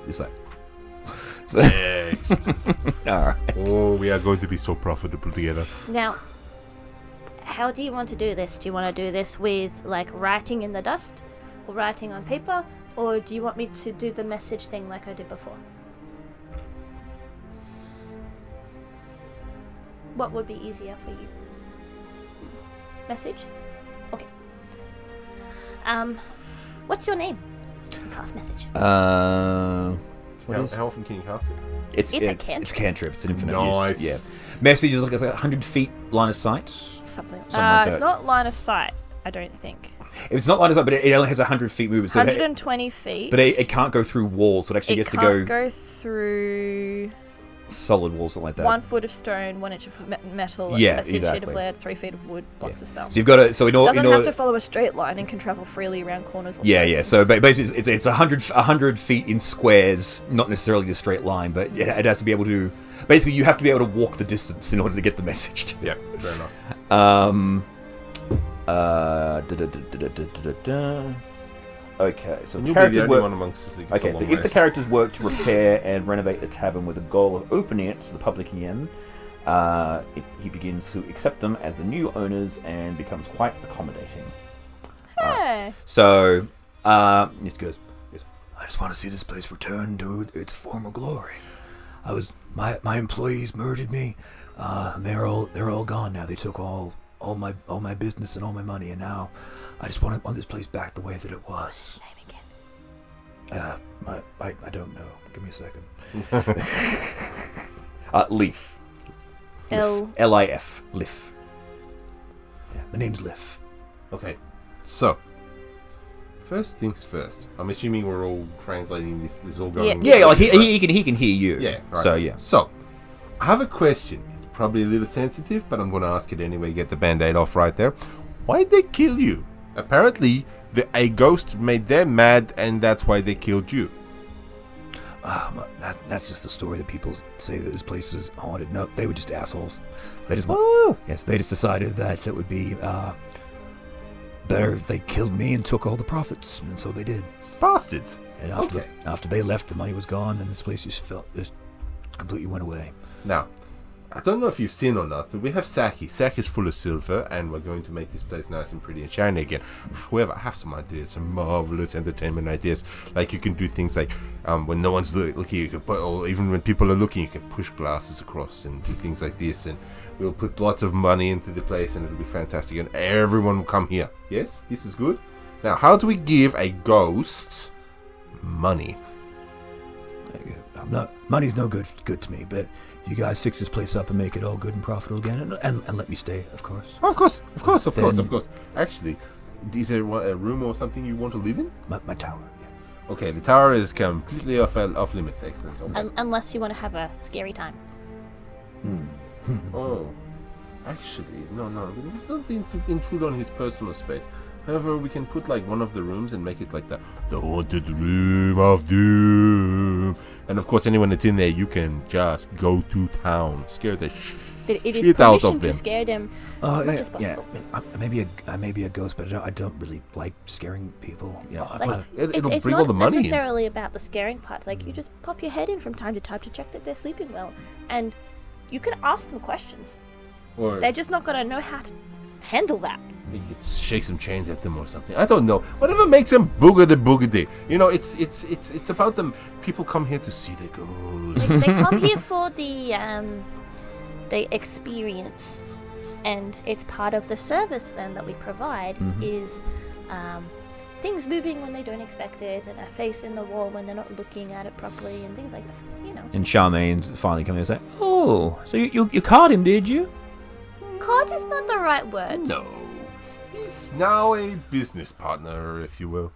it's like. So, Excellent. all right. Oh, we are going to be so profitable together. Now, how do you want to do this? Do you want to do this with, like, writing in the dust? Or writing on paper? Or do you want me to do the message thing like I did before? What would be easier for you? Message? Okay. What's your name? Cast message. How often can you cast it? It's a cantrip. It's a cantrip. It's an infinite Nice. use. Yeah. Message is like 100 feet line of sight. Something. Something like It's that. not line of sight, I don't think. It's not line of sight, but it only has 100 feet movement. So 120 feet. but it can't go through walls, so it actually gets to can't go through solid walls, something like that. 1 foot of stone, 1 inch of metal, Yeah, a thin sheet exactly. of lead, 3 feet of wood, blocks a spell. So you've got to. So in Doesn't order, have to follow a straight line and can travel freely around corners. Or yeah. circles. So basically, it's 100 feet in squares, not necessarily a straight line, but it has to be able to. Basically, you have to be able to walk the distance in order to get the message to. Yeah, fair enough. Okay, so And the you'll be the characters only work. one amongst us that gets Okay, a so long if the rest. characters work to repair and renovate the tavern with the goal of opening it to the public again, he begins to accept them as the new owners and becomes quite accommodating. Hey. So, he goes, I just want to see this place return to its former glory. My employees murdered me. They're all gone now. They took all my business and all my money, and now I just want this place back the way that it was. What's his name again? I don't know. Give me a second. Leaf. L-I-F. Lif. Yeah, my name's Lif. Okay, so first things first. I'm assuming we're all translating this. This is all going. Yeah, like he can hear you. Yeah. Right. So yeah. So I have a question. It's probably a little sensitive, but I'm going to ask it anyway. Get the band-aid off right there. Why'd they kill you? Apparently, a ghost made them mad, and that's why they killed you. That's just the story that people say that this place is haunted. No, they were just assholes. They just they just decided that it would be better if they killed me and took all the profits, and so they did. Bastards. And after they left, the money was gone, and this place just completely went away. Now, I don't know if you've seen or not, but we have Saki. Saki is full of silver, and we're going to make this place nice and pretty and shiny again. However, I have some ideas, some marvelous entertainment ideas. Like you can do things like when no one's looking, you can put, or even when people are looking, you can push glasses across and do things like this. And we'll put lots of money into the place, and it'll be fantastic. And everyone will come here. Yes, this is good. Now, how do we give a ghost money? Money's no good to me, but if you guys fix this place up and make it all good and profitable again, and let me stay, of course. Of course. Actually, is there a room or something you want to live in? My tower, yeah. Okay, the tower is completely off limits. Excellent. Okay. Unless you want to have a scary time. Oh, actually, no. Let's not intrude on his personal space. However, we can put like one of the rooms and make it like the haunted room of doom. And of course, anyone that's in there, you can just go to town, scare the It is shit out of permission them. to scare them as much as possible. I may be a ghost, but I don't really like scaring people. You know, Like, It'll it's bring all not the money in. necessarily about the scaring part. Like, you just pop your head in from time to time to check that they're sleeping well. And you can ask them questions. Or They're just not going to know how to handle that. you could shake some chains at them or something. I don't know. Whatever makes them boogity. You know, it's about them. People come here to see the ghosts. They come here for the experience, and it's part of the service then that we provide is things moving when they don't expect it, and a face in the wall when they're not looking at it properly, and things like that. You know. And Charmaine's finally coming in and say, "Oh, so you caught him, did you?" Caught is not the right word. No. He's now a business partner, if you will.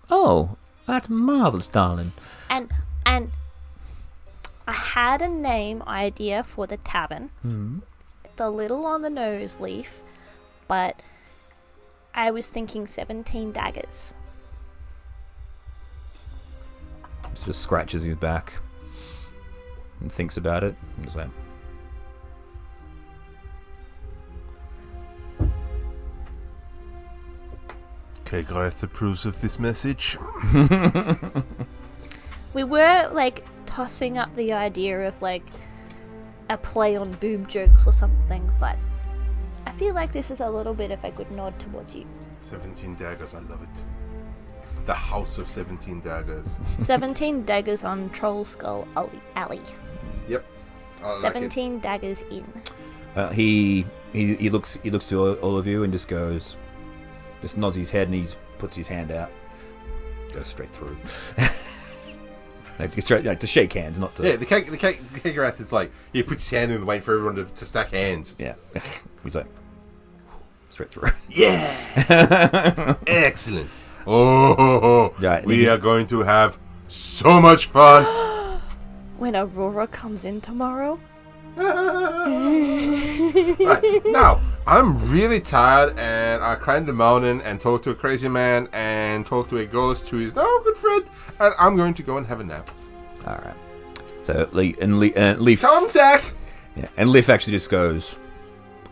Oh, that's marvelous, darling. And I had a name idea for the tavern. It's a little on the nose, Leaf, but I was thinking 17 daggers. Sort of scratches his back and thinks about it. And just like, Okay, Gareth approves of this message. We were like tossing up the idea of like a play on boob jokes or something, but I feel like this is a little bit of a good nod towards you. 17 daggers, I love it. The House of 17 Daggers. 17 daggers on Trollskull Alley. Yep. I like 17 daggers in. he looks to all of you and just goes, just nods his head and he puts his hand out, goes straight through. Like to shake hands, not to. Yeah, the Kegarath is like, he puts his hand in waiting for everyone to stack hands. Yeah, he's like straight through. Yeah! Excellent. Oh, Yeah, we are going to have so much fun. When Aurora comes in tomorrow. Right, now, I'm really tired and I climbed the mountain and talked to a crazy man and talked to a ghost who is now a good friend, and I'm going to go and have a nap. All right. So Leaf. Come, Zach! Yeah, and Leaf actually just goes,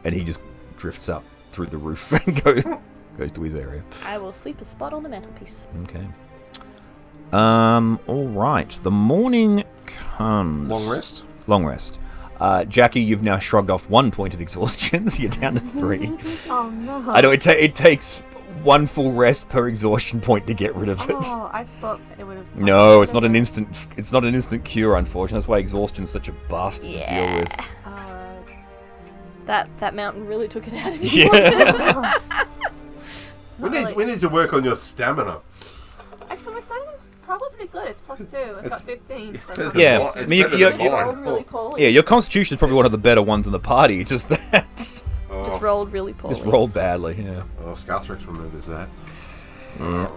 and he just drifts up through the roof and Goes to his area. I will sweep a spot on the mantelpiece. Okay. All right. The morning comes. Long rest? Long rest. Jackie, you've now shrugged off 1 point of exhaustion, so you're down to 3. Oh no. I know it takes 1 full rest per exhaustion point to get rid of it. Oh, I thought it would have. No, it's not an instant. It's not an instant cure, unfortunately. That's why exhaustion's such a bastard to deal with. That mountain really took it out of you. Yeah. We need to work on your stamina. Actually, my stamina's probably pretty good. It's +2. It's got 15. So Yeah, It's I mean, better you than mine. rolled really poorly. yeah, your constitution is probably one of the better ones in the party. Just that, Just rolled really poorly. just rolled badly. Yeah. Oh, Scoutrex remembers that. Yeah.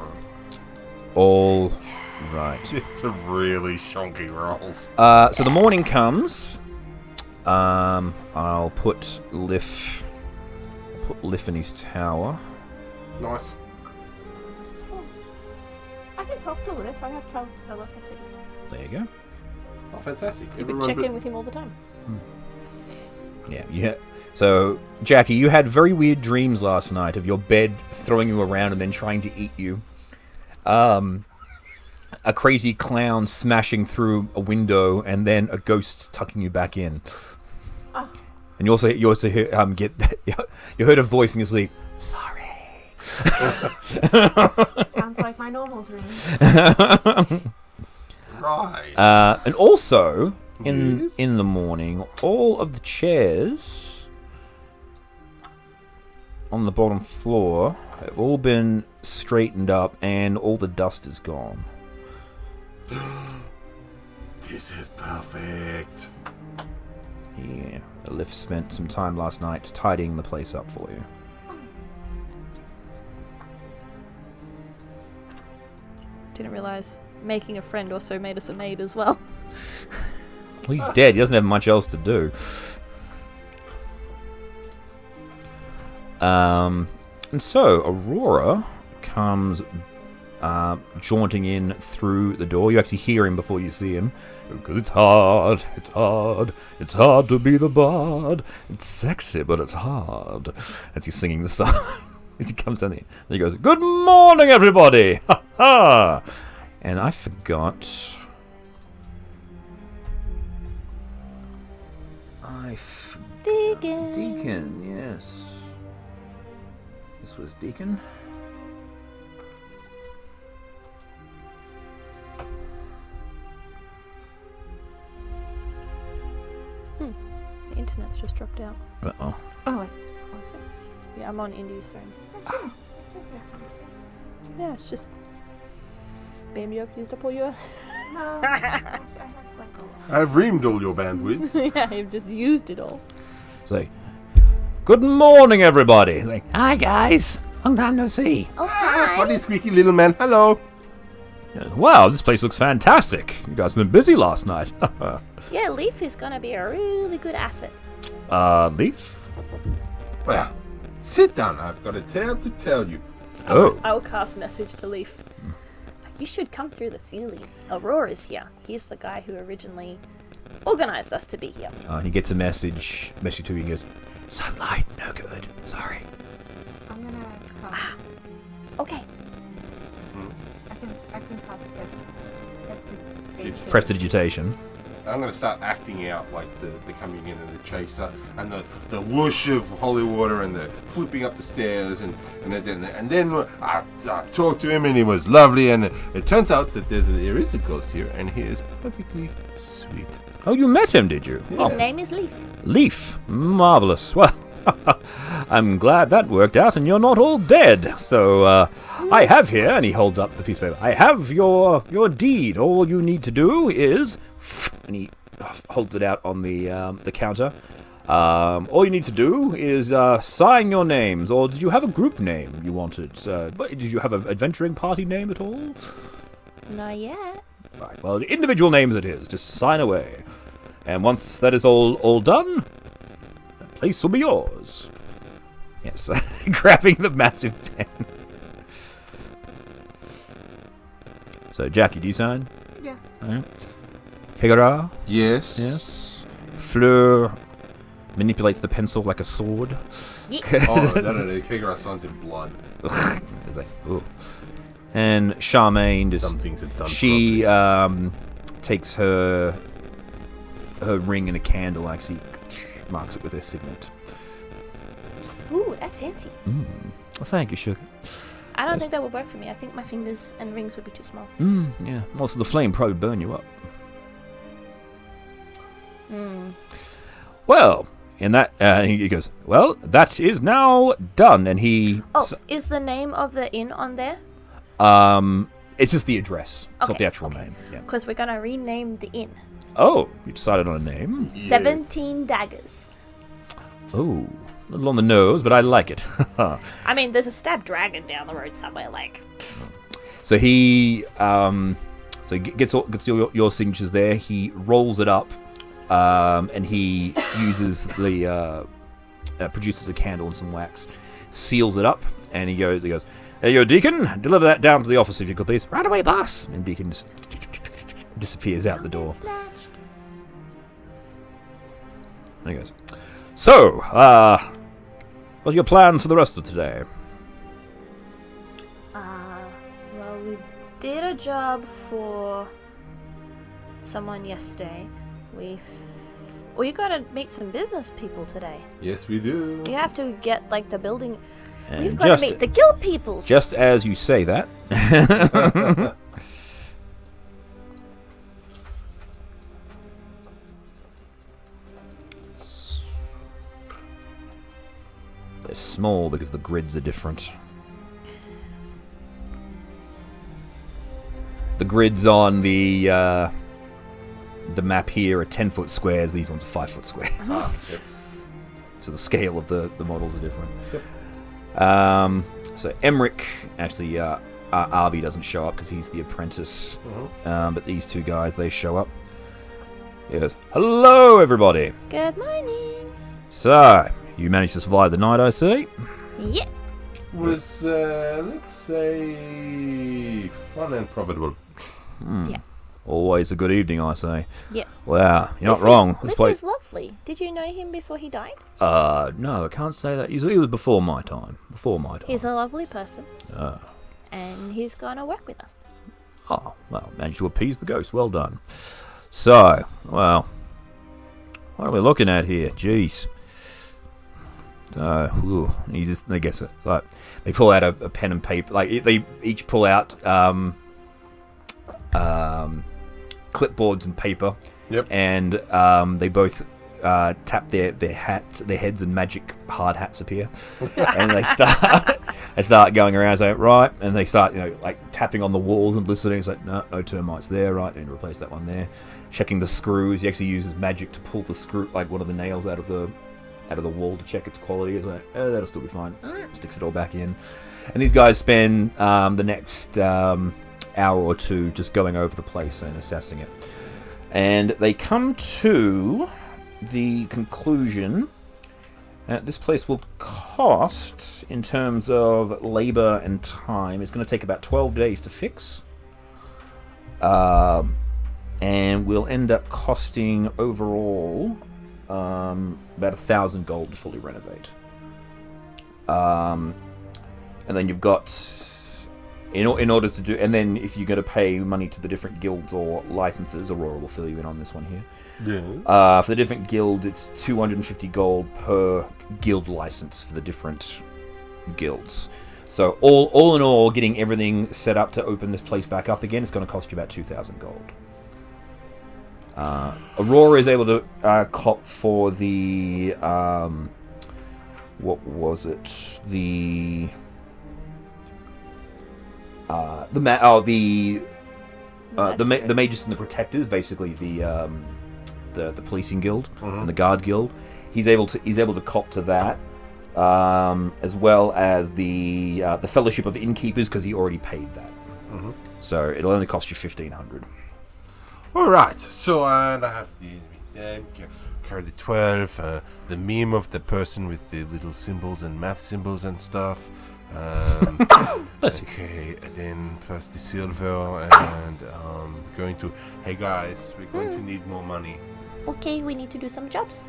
All right. It's a really shonky rolls. So the morning comes. I'll put Liff in his tower. Nice. I can talk to Liv. I have telepathy. There you go. Oh, fantastic. You could check in with him all the time. Yeah. So, Jackie, you had very weird dreams last night of your bed throwing you around and then trying to eat you. A crazy clown smashing through a window and then a ghost tucking you back in. Oh. And you also hear, you heard a voice in your sleep. Sorry. Sounds like my normal dream. Right. And also, Yes. in the morning, all of the chairs on the bottom floor have all been straightened up and all the dust is gone. This is perfect. Yeah, the lift spent some time last night tidying the place up for you. Didn't realize making a friend also made us a maid as well. Well, he's dead. He doesn't have much else to do. And so Aurora comes jaunting in through the door. You actually hear him before you see him. Because it's hard to be the bard. It's sexy, but it's hard. As he's singing the song. As he comes down there. He goes, "Good morning, everybody! Ha ha!" And I forgot... Deacon, yes. This was Deacon. The internet's just dropped out. Uh-oh. Oh, wait. What was it? Yeah, I'm on Indy's phone. Yeah, it's just... Babe, you have used up all your... No. I have like a... I've reamed all your bandwidth. Yeah, you've just used it all. It's like, "Good morning, everybody." It's like, "Hi, guys. Long time no see." Oh, Funny squeaky little man. Hello. Wow, this place looks fantastic. You guys have been busy last night. Yeah, Leaf is gonna be a really good asset. Leaf? Well, sit down. I've got a tale to tell you. Oh. I'll cast message to Leaf. You should come through the ceiling. Aurora's here. He's the guy who originally organized us to be here. He gets a message to you and goes, "Sunlight, no good. Sorry." I'm gonna cast... Okay. I can cast Prestidigitation. Prestidigitation. I'm going to start acting out like the coming in and the chaser and the whoosh of holy water and the flipping up the stairs and then I talked to him and he was lovely and it turns out that there is a ghost here and he is perfectly sweet. Oh, you met him, did you? His name is Leaf. Leaf. Marvelous. Well, I'm glad that worked out and you're not all dead. So, I have here, and he holds up the piece of paper, I have your deed. All you need to do is... And he holds it out on the counter. All you need to do is sign your names. Or did you have a group name you wanted? Did you have an adventuring party name at all? Not yet. Right, well, individual names it is. Just sign away. And once that is all done, the place will be yours. Yes, grabbing the massive pen. So, Jackie, do you sign? Yeah. All right. Hegara? Yes. Yes. Fleur? manipulates the pencil like a sword. Oh, no, you kick our sons in blood. It's like, ooh. And Charmaine Some things are done she takes her ring and a candle, actually marks it with her signet. Ooh, that's fancy. Well, thank you, sugar. I don't think that would work for me. I think my fingers and rings would be too small. Yeah. Also, the flame probably burn you up. Well, in that, he goes, well, that is now done, and he... Oh, is the name of the inn on there? It's just the address. It's not the actual name. Yeah. Because we're going to rename the inn. Oh, you decided on a name? Yes. 17 Daggers. Oh, a little on the nose, but I like it. I mean, there's a stab dragon down the road somewhere, like... So he gets your signatures there. He rolls it up, and he uses the produces a candle and some wax, seals it up, and he goes, "Hey, yo, Deacon, deliver that down to the office if you could, please." "Right away, boss." And Deacon just disappears out the door. And he goes, "So, what are your plans for the rest of today?" Well, we did a job for someone yesterday. We gotta meet some business people today. Yes, we do. We have to get, like, the building... And We've got to meet the guild peoples. Just as you say that. They're small because the grids are different. The grids on the map here are 10-foot squares. These ones are 5-foot squares. Yep. So the scale of the models are different. Yep. So Emmerich, actually, Arby doesn't show up because he's the apprentice. But these two guys, they show up. He goes, "Hello, everybody." Good morning. So, you managed to survive the night, I see. Yeah. Was, let's say, fun and profitable. Yeah. Always a good evening, I say. Yeah. Wow, you're not wrong. This Liv place... is lovely. Did you know him before he died? No, I can't say that. He was before my time. He's a lovely person. And he's gonna work with us. Oh, well, managed to appease the ghost. Well done. So, well, what are we looking at here? Jeez. I guess it's like they pull out a pen and paper. Like they each pull out clipboards and paper. Yep. And they both tap their heads, and magic hard hats appear. And they start going around saying, right, and they start, like tapping on the walls and listening. It's like, no termites there, right, and replace that one there. Checking the screws. He actually uses magic to pull the screw, like one of the nails out of the wall to check its quality. It's like, that'll still be fine. Sticks it all back in. And these guys spend the next hour or two just going over the place and assessing it. And they come to the conclusion that this place will cost, in terms of labor and time, it's going to take about 12 days to fix. And will end up costing overall about 1,000 gold to fully renovate. And then you've got, in order to do, and then if you're going to pay money to the different guilds or licenses, Aurora will fill you in on this one here. Yeah. For the different guilds, it's 250 gold per guild license for the different guilds. So all in all, getting everything set up to open this place back up again, it's going to cost you about 2,000 gold. Aurora is able to cop for the what was it? The Magus and the Protectors, basically the policing guild and the guard guild. He's able to cop to that, as well as the Fellowship of Innkeepers, because he already paid that. So it'll only cost you 1,500. All right. So and I have the carry the 12, the meme of the person with the little symbols and math symbols and stuff. Okay, and then plus the silver, and going to, hey guys, we're going to need more money. Okay, we need to do some jobs.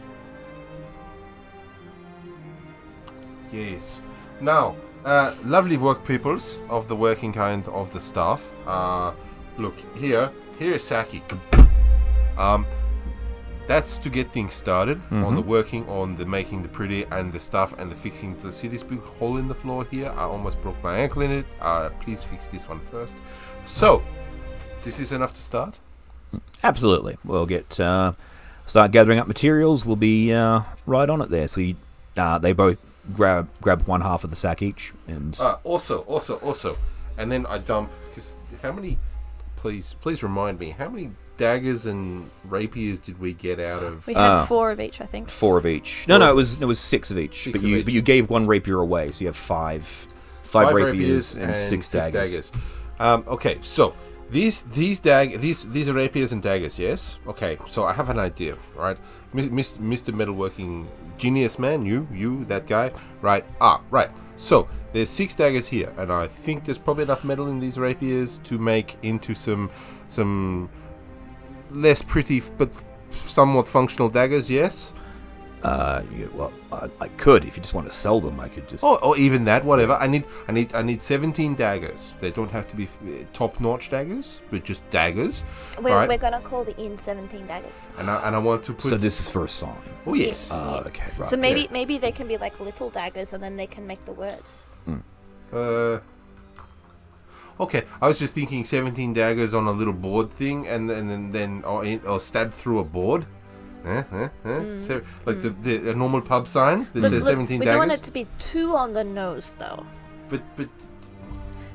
Yes. Now, lovely work peoples of the working kind of the staff. Look, here is Saki. That's to get things started on the working, on the making the pretty and the stuff and the fixing. The city's big hole in the floor here. I almost broke my ankle in it. Please fix this one first. So, this is enough to start? Absolutely. We'll get start gathering up materials. We'll be right on it there. So they both grab one half of the sack each, and also, and then I dump. Because how many? Please remind me. How many daggers and rapiers did we get out of? We had 4 of each, I think. 4 of each. No, it was 6 of each. But you gave 1 rapier away, so you have 5 rapiers and 6 daggers. Okay, so these are rapiers and daggers, yes? Okay, so I have an idea, right? Mr. Metalworking Genius Man, you, that guy, right? Right. So there's 6 daggers here, and I think there's probably enough metal in these rapiers to make into some less pretty but somewhat functional daggers, yes? Well, I could if you just want to sell them. I could just. Or even that, whatever. I need 17 daggers. They don't have to be top-notch daggers, but just daggers. We're gonna call the inn 17 daggers. And I want to put. So this is for a sign. Oh yes. Yeah. Okay. Right. So maybe they can be like little daggers, and then they can make the words. Okay, I was just thinking 17 daggers on a little board thing, and then or stabbed through a board. So, like the normal pub sign that says 17 daggers. We don't want it to be too on the nose, though. But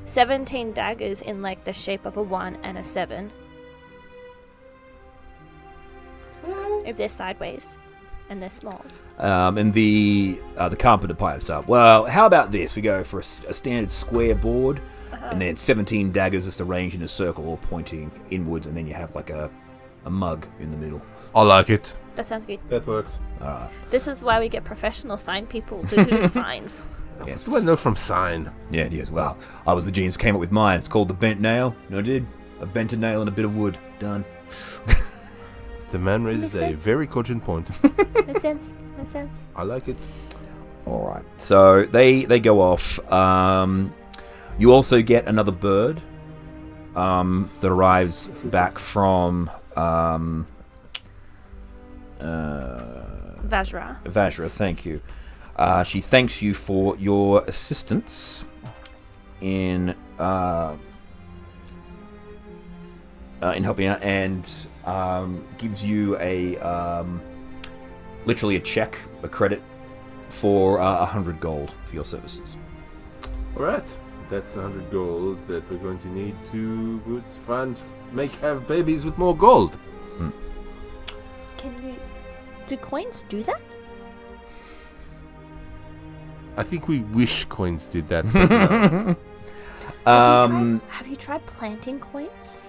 17 daggers in like the shape of a 1 and a 7. If they're sideways and they're small. And the carpenter pipes up. Well, how about this? We go for a standard square board, and then 17 daggers just arranged in a circle, all pointing inwards, and then you have like a mug in the middle. I like it. That sounds good. That works. All right. This is why we get professional sign people to do signs. Yes. Do I know from sign? Yeah, it is. Well, I was the genius who came up with mine. It's called the bent nail. You know what I did? I bent a nail and a bit of wood. Done. The man raises a very cogent point. Makes sense. I like it. All right. So they go off. You also get another bird that arrives back from Vajra, thank you. She thanks you for your assistance in helping out, and gives you literally a check, a credit for 100 gold for your services. All right, that's 100 gold that we're going to need to have babies with more gold. Do coins do that? I think we wish coins did that. But no. Have you tried planting coins?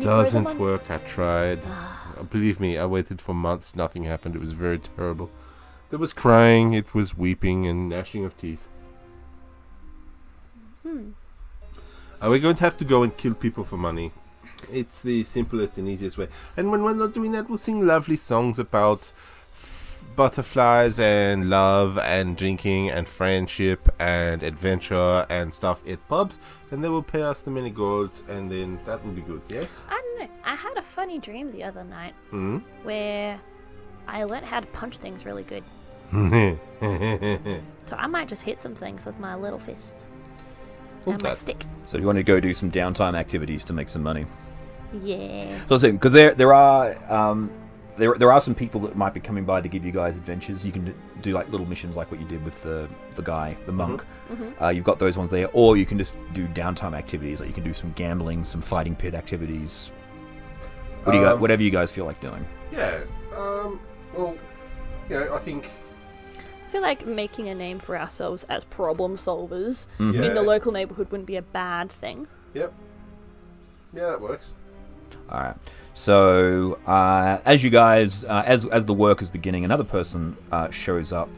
Doesn't work. I tried. Believe me, I waited for months. Nothing happened. It was very terrible. There was crying. It was weeping and gnashing of teeth. Are we going to have to go and kill people for money? It's the simplest and easiest way. And when we're not doing that, we'll sing lovely songs about butterflies and love and drinking and friendship and adventure and stuff at pubs, and they will pay us the many golds, and then that will be good. Yes? I don't know. I had a funny dream the other night where I learned how to punch things really good. So I might just hit some things with my little fists and my stick. So you want to go do some downtime activities to make some money? Yeah. So because there are some people that might be coming by to give you guys adventures. You can do like little missions like what you did with the guy, the monk. You've got those ones there, or you can just do downtime activities. Like you can do some gambling, some fighting pit activities. What do you got? Whatever you guys feel like doing. Yeah. Well, I think. I feel like making a name for ourselves as problem solvers Mm-hmm. in the local neighborhood wouldn't be a bad thing. Yep. Yeah, that works. All right. So as you guys, as the work is beginning, another person shows up.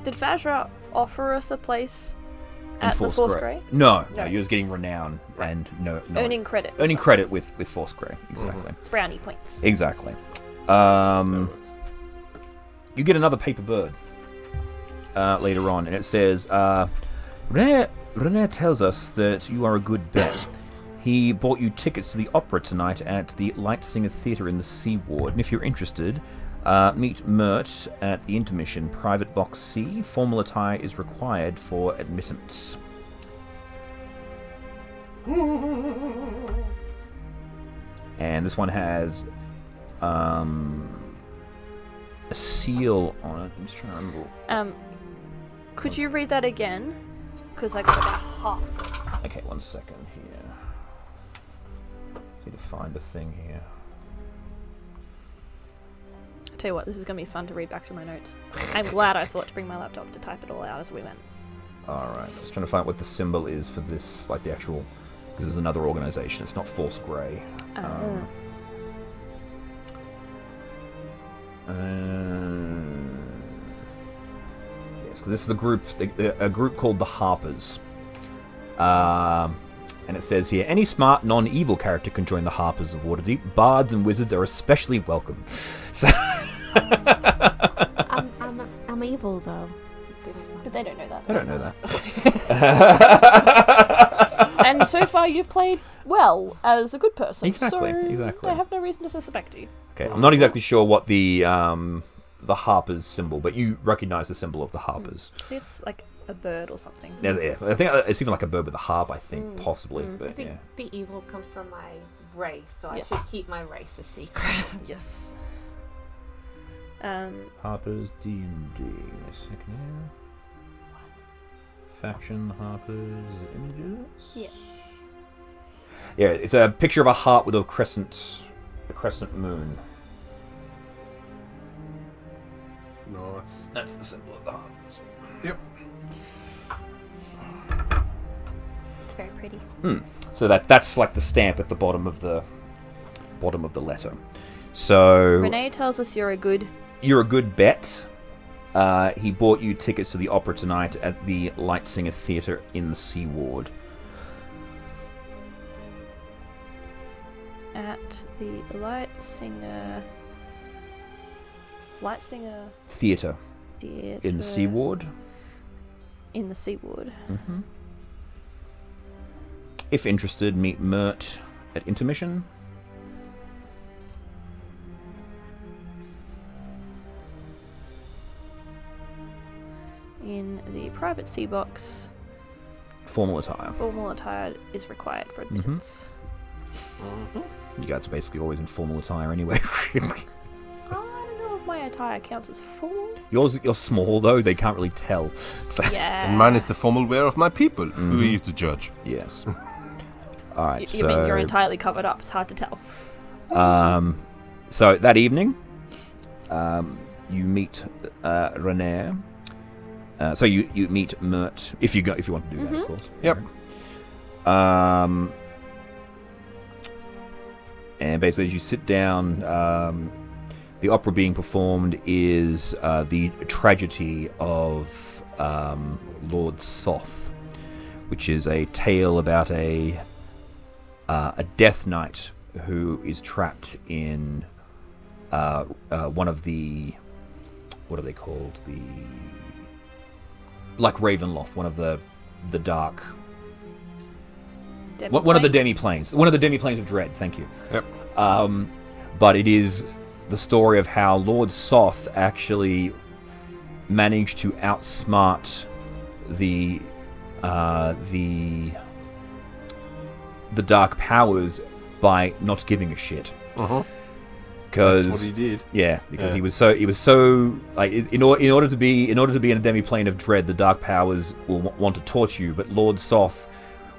Did Vajra offer us a place at the Force Grey? No, you're just getting renown and no. Earning credit. Earning credit with Force Grey, exactly. Brownie points. Exactly. That works. you get another paper bird later on, and it says, René tells us that you are a good bet. He bought you tickets to the opera tonight at the Light Singer Theatre in the C Ward, and if you're interested, meet Mert at the intermission, private box C. Formal attire is required for admittance. And this one has a seal on it. I'm just trying to remember. Could you read that again? Because I got about half. Okay, 1 second here. Need to find a thing here. I'll tell you what, this is going to be fun to read back through my notes. I'm glad I thought to bring my laptop to type it all out as we went. Alright, I was trying to find what the symbol is for this, like the actual... Because there's another organisation, it's not Force Grey. Yes, because this is the group, a group called the Harpers. And it says here, any smart, non-evil character can join the Harpers of Waterdeep. Bards and wizards are especially welcome. So I'm evil though. But they don't know that. I don't know that. And so far you've played well as a good person. Exactly, so exactly. I have no reason to suspect you. Okay, I'm not exactly sure what the Harpers symbol, but you recognise the symbol of the Harpers. It's like a bird or something. Yeah, I think it's even like a bird with a harp, I think, possibly. But I think yeah. the evil comes from my race, so Yes. I should keep my race a secret. Yes. Harpers D&D. A second here. Faction Harpers images. Yeah. Yeah, it's a picture of a heart with a crescent moon. Nice. That's the symbol of the Harpers. Yep. It's very pretty. So that's like the stamp at the bottom of the letter. So Renee tells us you're a good... You're a good bet. He bought you tickets to the opera tonight at the Light Singer Theatre in the C Ward. At the Light Singer Theatre Theatre in the C Ward. In the C Ward. Mm-hmm. If interested, meet Mert at intermission. In the private C box, Formal attire. formal attire is required for admittance. You guys are basically always in formal attire anyway. I don't know if my attire counts as formal. You're small though; they can't really tell. So, Yeah. And mine is the formal wear of my people. Who are you to judge? yes. All right. You mean you're entirely covered up? It's hard to tell. So that evening, you meet René. So you meet Mert if you want to do that, of course. Yep. And basically, as you sit down, the opera being performed is the tragedy of Lord Soth, which is a tale about a Death Knight who is trapped in one of the, what are they called? Like Ravenloft, one of the dark... One of the demi-planes. One of the demi-planes of dread, thank you. Yep. But it is the story of how Lord Soth actually managed to outsmart the dark powers by not giving a shit. Because That's what he did. Yeah, because he was so like in order to be in a demi-plane of dread, the dark powers will want to torture you, but Lord Soth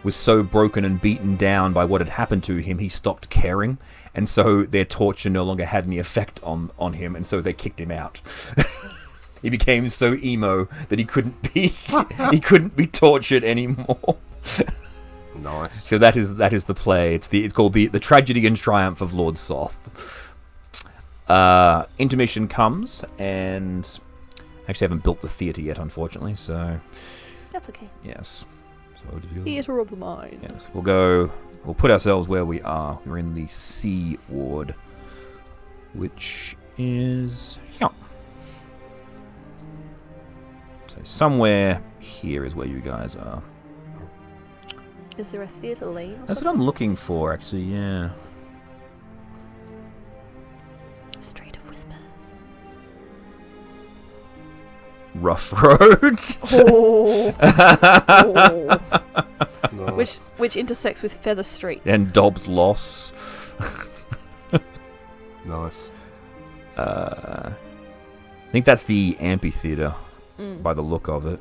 was so broken and beaten down by what had happened to him, he stopped caring, and so their torture no longer had any effect on him, and so they kicked him out. He became so emo that he couldn't be tortured anymore. Nice. So that is the play. It's called the Tragedy and Triumph of Lord Soth. Intermission comes, and I actually haven't built the theatre yet, unfortunately. So That's okay. yes. Theatre of the mind. Yes, we'll put ourselves where we are. We're in the C Ward, which is here. So somewhere here is where you guys are. Is there a theatre lane or That's something? what I'm looking for, actually, yeah. Street of Whispers. Rough roads. Oh. Nice. Which intersects with Feather Street. And Dobbs Loss. Nice. I think that's the amphitheatre by the look of it.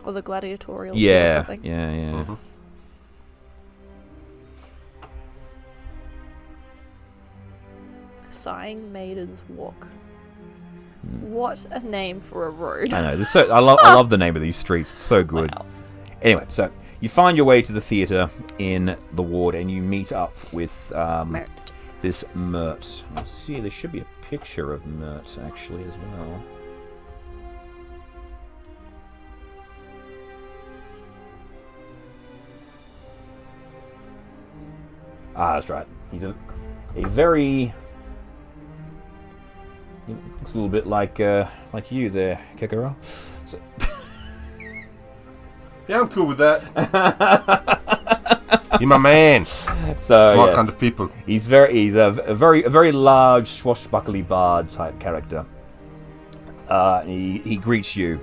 Or the gladiatorial or Yeah, something. yeah. Mm-hmm. Sighing Maiden's Walk. What a name for a road. I know. I love the name of these streets. It's so good. Wow. Anyway, so you find your way to the theatre in the ward, and you meet up with Mert. this Mert. Let's see. There should be a picture of Mert actually as well. Ah, that's right. He's a very. He looks a little bit like you there, Kekara. So, Yeah, I'm cool with that. You're my man. so What yes, kind of people? he's a very large swashbuckly bard type character. He greets you.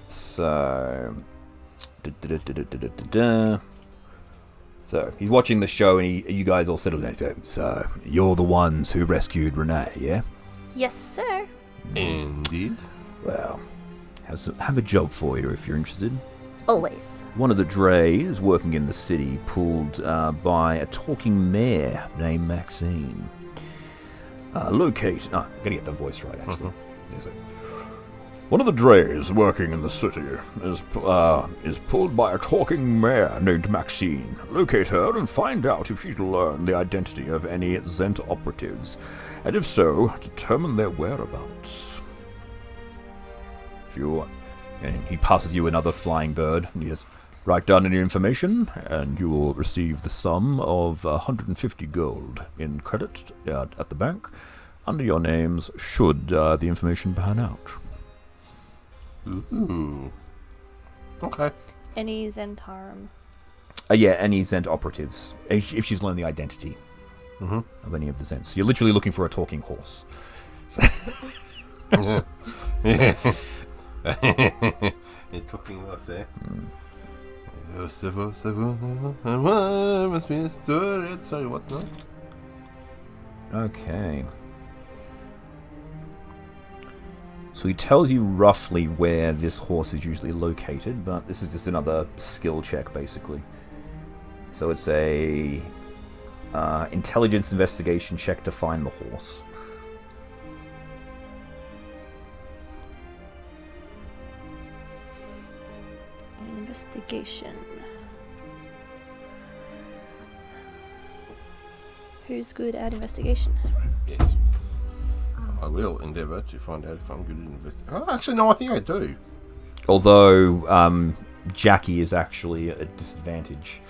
So, so he's watching the show, and you guys all settle down. So you're the ones who rescued Renee, yeah? Yes, sir. Indeed. Well, have a job for you if you're interested. Always. One of the drays working in the city pulled by a talking mare named Maxine. Gotta get the voice right, actually. Yes, sir. One of the drays working in the city is pulled by a talking mare named Maxine. Locate her and find out if she's learned the identity of any Zent operatives, and if so, determine their whereabouts. And he passes you another flying bird, and he says, write down any information, and you will receive the sum of 150 gold in credit at the bank, under your names, should the information pan out. Ooh. Okay. Any Zentarum. Yeah, any Zent operatives, if she's learned the identity of any of the Zents. So you're literally looking for a talking horse. Yeah. You're talking us, eh? Oh, Savoie, and what must be stored. Sorry, what's that? Okay. So he tells you roughly where this horse is usually located, but this is just another skill check, basically. So it's a intelligence investigation check to find the horse. Investigation. Who's good at investigation? Yes. I will endeavour to find out if I'm good at investigation. Oh, actually, no, I think I do. Although Jackie is actually at a disadvantage.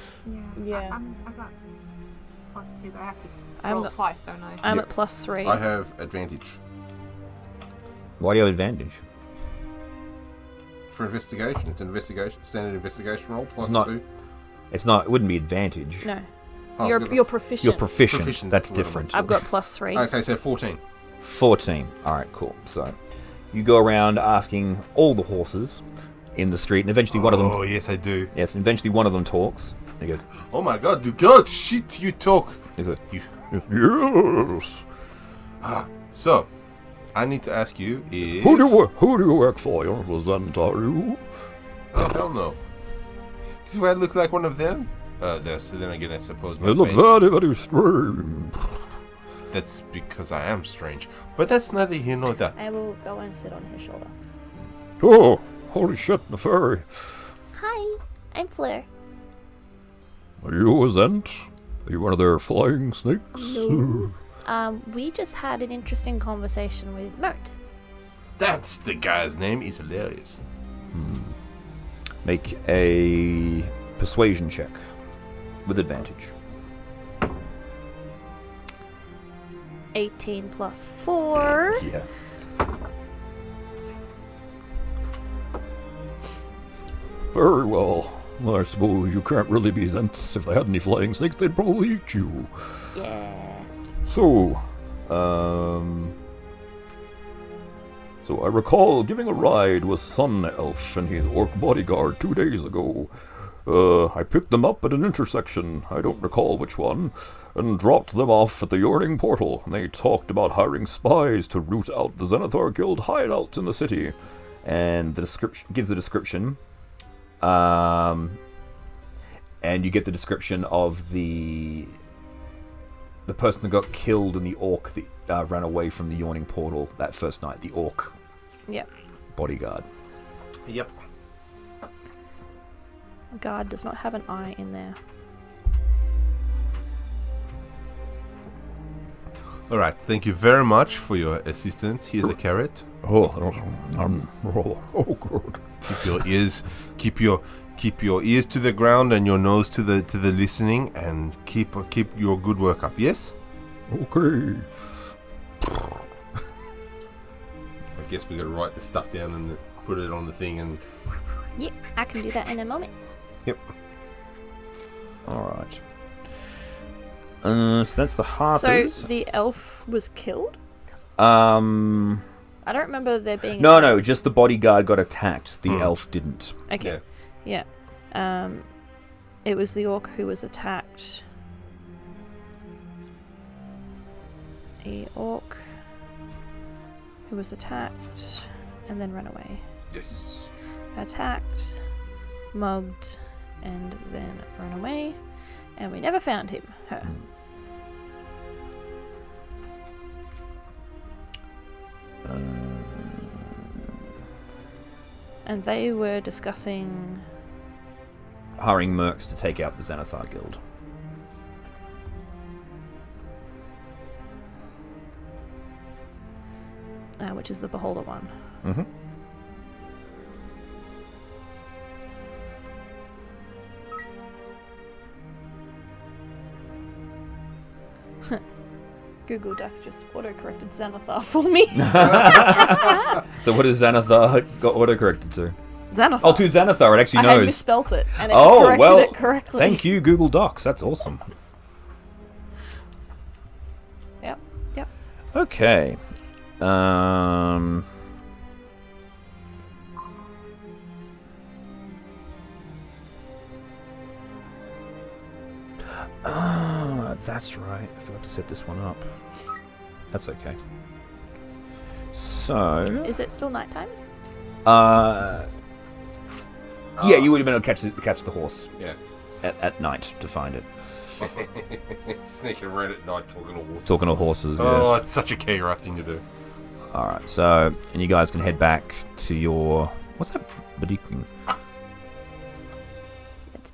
Yeah. I got +2, but I have to I'm roll got- twice, don't I? I'm Yep. at +3. I have advantage Why do you have advantage? for investigation. It's an investigation, standard investigation roll plus It's not- 2. It wouldn't be advantage. No. Oh, You're I've got- you're proficient. You're proficient. Proficient, That's right. different. I've got +3. Okay, so 14. 14. Alright, cool. So you go around asking all the horses in the street, and eventually one of them... Oh, yes, I do. Yes, eventually one of them talks. He goes, Oh my god, you god, shit, you talk. he's like, You. yes. So, I need to ask you if... Who do you work for? You're the Zent, are you? Oh, hell no. Do I look like one of them? So then again, I suppose my You look face... very, very strange. That's because I am strange. But that's neither here nor there. I will go and sit on his shoulder. Oh, holy shit, the fairy. Hi, I'm Fleur. Are you a Zent? Are you one of their flying snakes? No. We just had an interesting conversation with Mert. That's the guy's name. He's hilarious. Make a persuasion check with advantage. 18 plus 4. Yeah. Very well. Well, I suppose you can't really be Zents. If they had any flying snakes, they'd probably eat you. Yeah. So I recall giving a ride with Sun Elf and his orc bodyguard 2 days ago. I picked them up at an intersection, I don't recall which one, and dropped them off at the Yawning portal. They talked about hiring spies to root out the Zenithar Guild hideouts in the city. And the description gives the description. And you get the description of the person that got killed and the orc that ran away from the Yawning portal that first night. The orc Yep. bodyguard. Yep. Guard does not have an I in there. Alright, thank you very much for your assistance. Here's a carrot. Oh, good. Keep your ears to the ground and your nose to the listening, and keep your good work up. Yes. Okay. I guess we gotta write the stuff down and put it on the thing and. Yep, I can do that in a moment. Yep. Alright. So that's the Harpers. So the elf was killed? I No, don't remember there being. no, just the bodyguard got attacked. The elf didn't. Okay. Yeah. It was the orc who was attacked. The orc who was attacked and then ran away. Yes. Attacked, mugged, and then ran away. And we never found him. Her. And they were discussing Hiring mercs to take out the Zenithar Guild. which is the beholder one. Mm-hmm. Google Docs just auto-corrected Xanathar for me. So what is Xanathar got autocorrected to? Xanathar. Oh, to Xanathar, it actually I had knows. misspelt it, and it Oh, corrected well, it correctly. thank you, Google Docs. That's awesome. Yep, yep. Okay. That's right. I forgot to set this one up. That's okay. So, Is it still nighttime? yeah, you would have been able to catch the horse Yeah. at night to find it. Sneaking around at night talking to horses. Talking to horses. Oh, Yes. it's such a Kira thing to do. All right. So, and you guys can head back to your what's that? Bedeeping. It's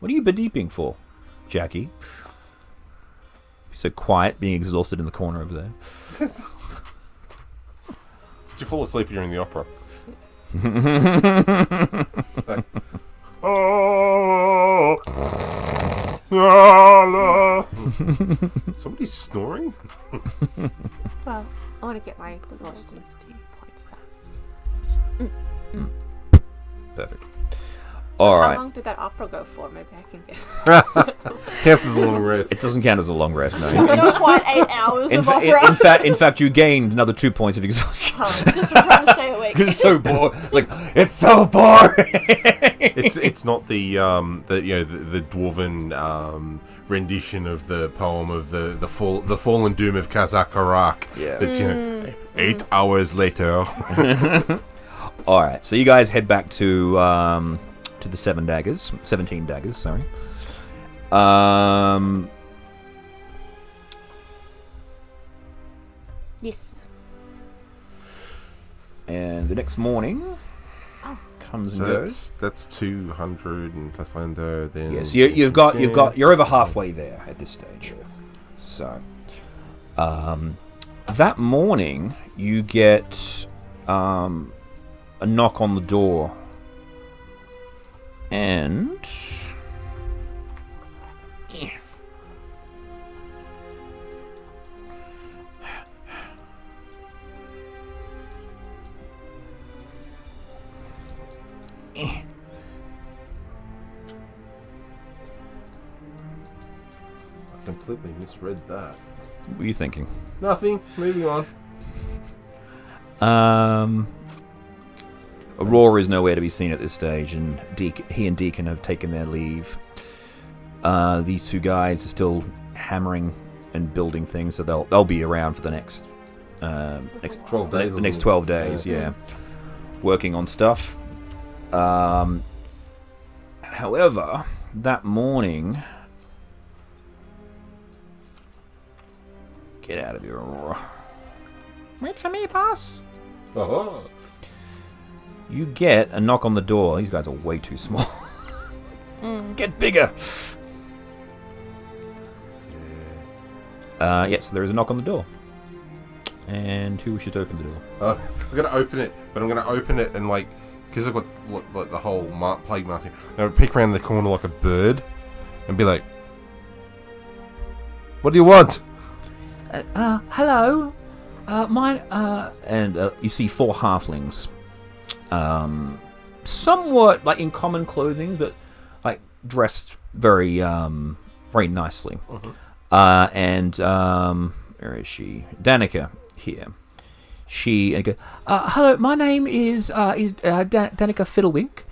What are you bedeeping for, Jackie? So quiet, being exhausted in the corner over there. Did you fall asleep during the opera? Somebody's snoring? Well, I want to get my exhaustion points back. Perfect. All How right. long did that opera go for? Maybe I can get. Counts as a long rest. It doesn't count as a long rest, no. not quite 8 hours In, of fa- opera. in fact, you gained another 2 points of exhaustion. Just for trying to stay awake. Because it's so boring. It's like it's so boring. It's not the dwarven rendition of the poem of the fallen doom of Kazakarak. Yeah. It's 8 hours later. All right. So you guys head back to the 17 daggers. Sorry. Yes. And the next morning comes and So goes. that's 200 and plus under. Then Yes, you're over halfway there at this stage. So, that morning you get a knock on the door, and I completely misread that. What were you thinking? Nothing. Moving on. Aurora is nowhere to be seen at this stage, and he and Deacon have taken their leave. These two guys are still hammering and building things, so they'll be around for the next 12 days. The next 12 days, yeah. Working on stuff. However, that morning... Get out of here, Aurora. Wait for me, boss. Oh. You get a knock on the door. These guys are way too small. Get bigger! So there is a knock on the door. And who wishes to open the door? I'm gonna open it, but I'm gonna open it and because I've got like the whole plague marking. I'm gonna peek around the corner like a bird, and be like, "What do you want?" Hello. You see 4 halflings. Somewhat like in common clothing, but like dressed very very nicely. Where is she? Danica here. She goes, hello, my name is Danica Fiddlewink.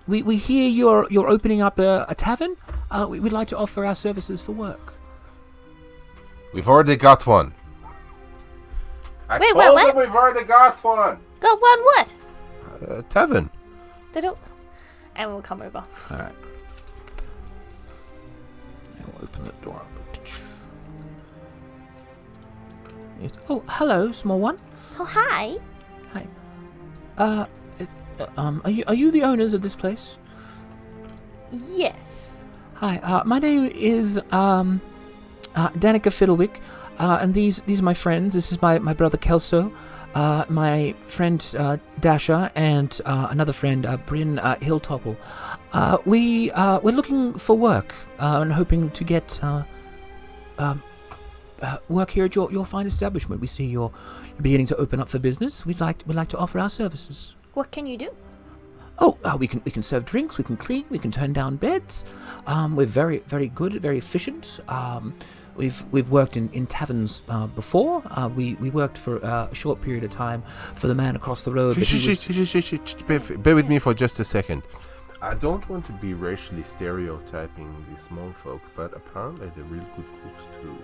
We hear you're opening up a tavern. We'd like to offer our services for work. We've already got one. I Wait, told what? them we've already got one. Got one what? A tavern. They don't. And we'll come over. All right. I'll open the door up. Yes. Oh, hello, small one. Oh, hi. Hi. Are you the owners of this place? Yes. Hi. My name is Danica Fiddlewick, and these are my friends. This is my brother Kelso, my friend Dasha, and another friend Bryn Hilltopple. We're looking for work and hoping to get work here at your fine establishment. We see you're beginning to open up for business. We'd like to offer our services. What can you do? Oh, we can serve drinks. We can clean. We can turn down beds. We're very very good, very efficient. We've worked in taverns before. We worked for a short period of time for the man across the road. Bear with me for just a second. I don't want to be racially stereotyping these small folk, but apparently they're real good cooks too.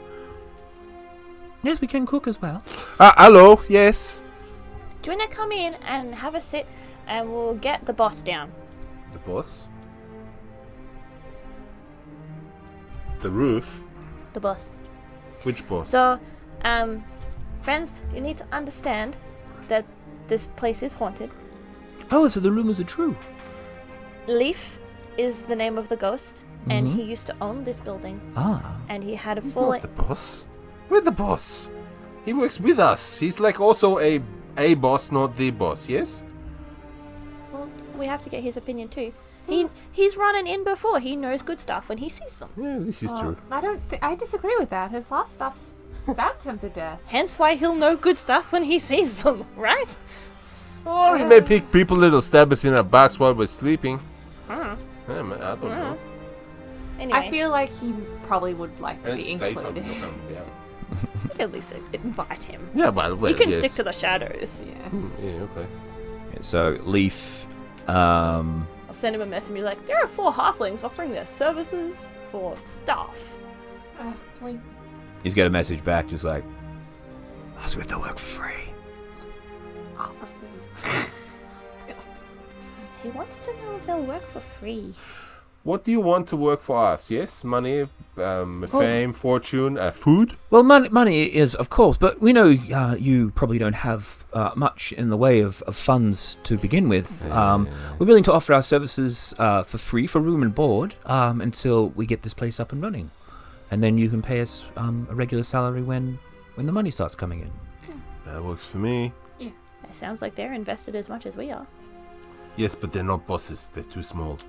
Yes, we can cook as well. Hello, yes. Do you want to come in and have a sit, and we'll get the boss down? The boss? The roof? The boss. Which boss? So, friends, you need to understand that this place is haunted. Oh, so the rumors are true. Leaf is the name of the ghost, and he used to own this building. And he had a He's full... not the boss. We're the boss. He works with us. He's like also a boss, not the boss, yes? Well, we have to get his opinion too. He's run an inn before. He knows good stuff when he sees them. Yeah, this is true. I disagree with that. His last stuff stabbed him to death. Hence why he'll know good stuff when he sees them, right? Or he may pick people that'll stab us in our backs while we're sleeping. Hmm. Yeah, man, I don't know. Anyway, I feel like he probably would like to And be it's daytime, included. we're not gonna be out. we can at least invite him. Yeah, well, He can yes. stick to the shadows. Yeah. Yeah, okay. So Leaf, I'll send him a message and be like, there are 4 halflings offering their services for stuff. Can we... he's got a message back, just like, ask if they'll work for free. offer food? He wants to know if they'll work for free. What do you want to work for us? Yes, money, fame, fortune, food. Well, money is, of course, but we know you probably don't have much in the way of funds to begin with. We're willing to offer our services for free for room and board until we get this place up and running. And then you can pay us a regular salary when the money starts coming in. That works for me. It sounds like they're invested as much as we are. Yes, but they're not bosses. They're too small.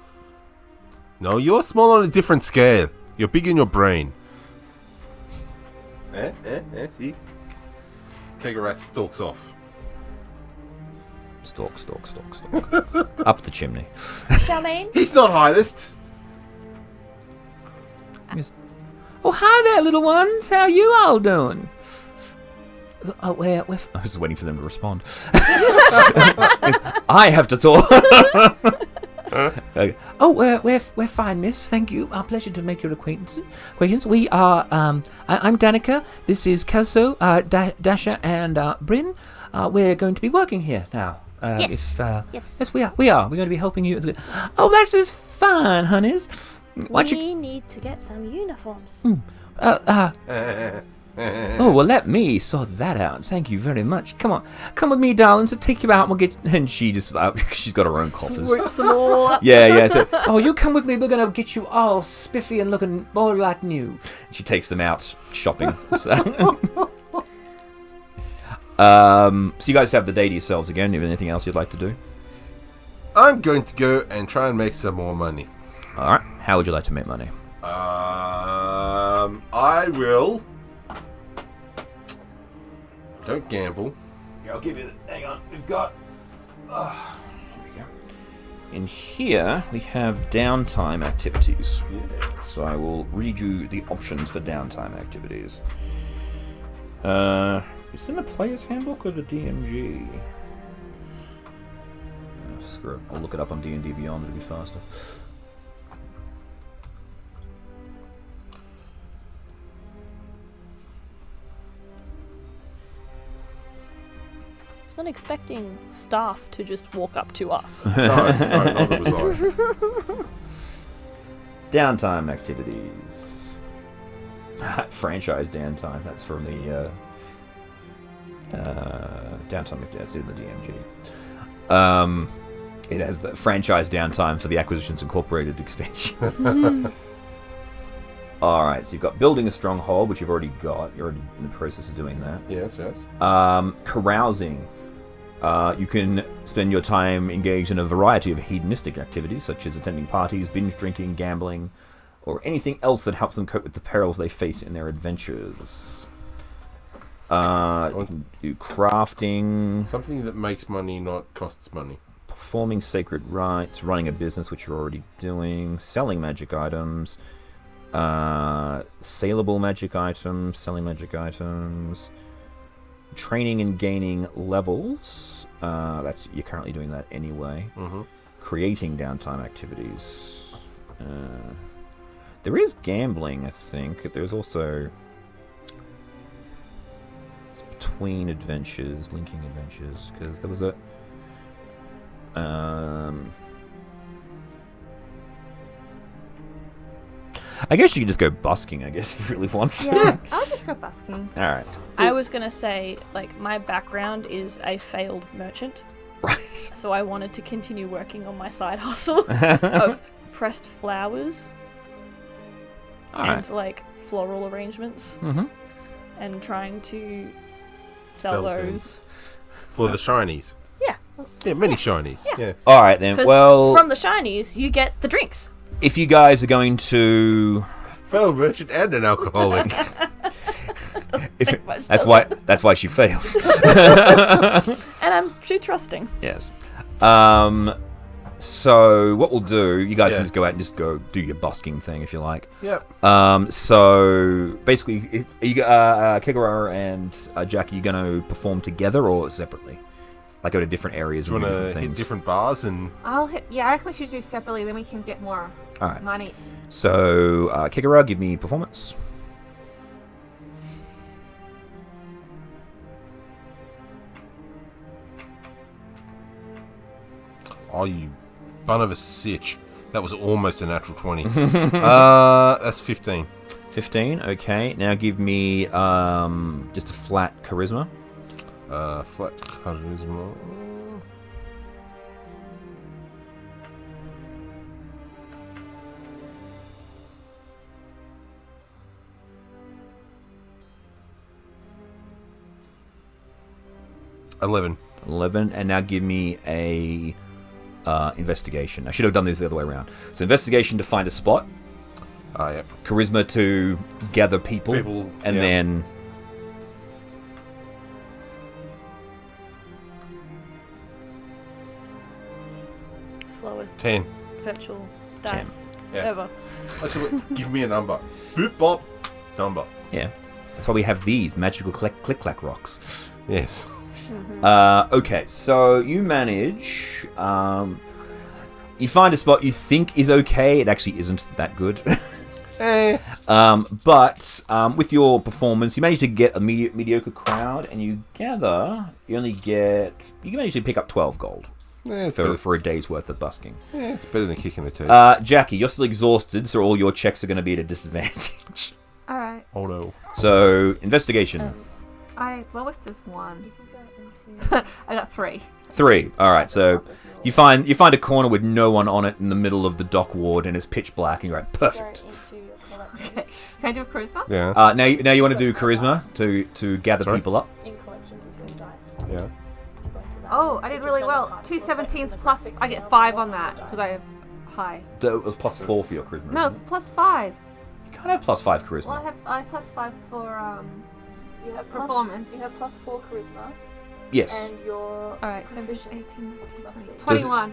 No, you're small on a different scale. You're big in your brain. See? Kegarath stalks off. Stalk. Up the chimney. Charmaine? He's not Heist. Yes. Oh, hi there, little ones. How you all doing? Oh, we're I was waiting for them to respond. I have to talk. Okay. Oh, we're fine, miss. Thank you. Our pleasure to make your acquaintance. We are. I'm Danica. This is Kelso, Dasha, and Bryn. We're going to be working here now. Yes. Yes, we are. We're going to be helping you. Oh, that's just fine, honeys. We need to get some uniforms. Oh, well, let me sort that out. Thank you very much. Come on. Come with me, darlings. I'll take you out and we'll get... And she just... she's got her own coffers. Swoops them all up. Yeah. So, oh, you come with me. We're going to get you all spiffy and looking more like new. She takes them out shopping. So, so you guys have the day to yourselves again. Do you have anything else you'd like to do? I'm going to go and try and make some more money. All right. How would you like to make money? I will... Don't gamble. Yeah, I'll give you the... Hang on. We've got... here we go. In here, we have downtime activities. Yeah. So I will read you the options for downtime activities. Is it in the player's handbook or the DMG? Oh, screw it. I'll look it up on D&D Beyond. It'll be faster. I'm not expecting staff to just walk up to us. No, neither was I. Downtime activities. Franchise downtime. That's from the downtime activities. That's in the DMG. It has the franchise downtime for the Acquisitions Incorporated expansion. Alright, so you've got building a stronghold, which you've already got. You're already in the process of doing that. Yes. Carousing. You can spend your time engaged in a variety of hedonistic activities, such as attending parties, binge drinking, gambling, or anything else that helps them cope with the perils they face in their adventures. You can do crafting. Something that makes money, not costs money. Performing sacred rites, running a business, which you're already doing, selling magic items, saleable magic items, selling magic items, training and gaining levels. That's you're currently doing that anyway. Mm-hmm. Creating downtime activities. There is gambling, I think. There's also it's between adventures, linking adventures, because there was a I guess you can just go busking, I guess, if you really want to. Yeah, I'll just go busking. Alright. I was going to say, like, my background is a failed merchant. Right. So I wanted to continue working on my side hustle of pressed flowers Alright. and, like, floral arrangements Mm-hmm. and trying to sell Sell those. For the shinies. Yeah. Yeah, many shinies. Yeah. Alright then, 'Cause well, from the shinies, you get the drinks. if you guys are going to... Failed merchant and an alcoholic. That's why she fails. And I'm too trusting. Yes. So what we'll do, you guys Yeah. can just go out and just go do your busking thing if you like. Yep. So basically, are you, Kigara and Jack, are you going to perform together or separately? Like go to different areas Do and you do want different to hit things. different bars and... I reckon we should do separately, then we can get more Alright. money. So Kigara, give me performance. Oh, you bun of a sitch. That was almost a natural 20. That's 15. 15, okay. Now give me just a flat charisma. Flat charisma. $11. 11, and now give me a investigation. I should have done this the other way around. So investigation to find a spot, Yep. charisma to gather people, and yeah. then slowest 10. virtual 10. dice Yeah. ever. Actually, give me a number. Boop bop. Number. Yeah. That's why we have these magical click-clack rocks. Yes. Okay, so you manage... you find a spot you think is okay. It actually isn't that good. But with your performance, you manage to get a mediocre crowd, and you gather... You can actually pick up 12 gold for a day's worth of busking. Yeah, it's better than kicking the teeth. Jackie, you're still exhausted, so all your checks are going to be at a disadvantage. Alright. Oh no. So, investigation. Lowest is 1. I got 3. 3. Alright, so you find a corner with no one on it in the middle of the dock ward, and it's pitch black, and you're like, perfect. Okay. Can I do a charisma? Yeah. Now you want to do charisma to gather people up. In collections is good dice. Yeah. Oh, I did really well. 2 17s plus, I get 5 on that, because I have high. So it was plus 4 for your charisma. No, isn't it? plus 5. You can't have plus 5 charisma. Well, I have plus 5 for, You have Performance. You have plus 4 charisma, Yes. and your alright, 17, proficient 18, plus 20, three. 21.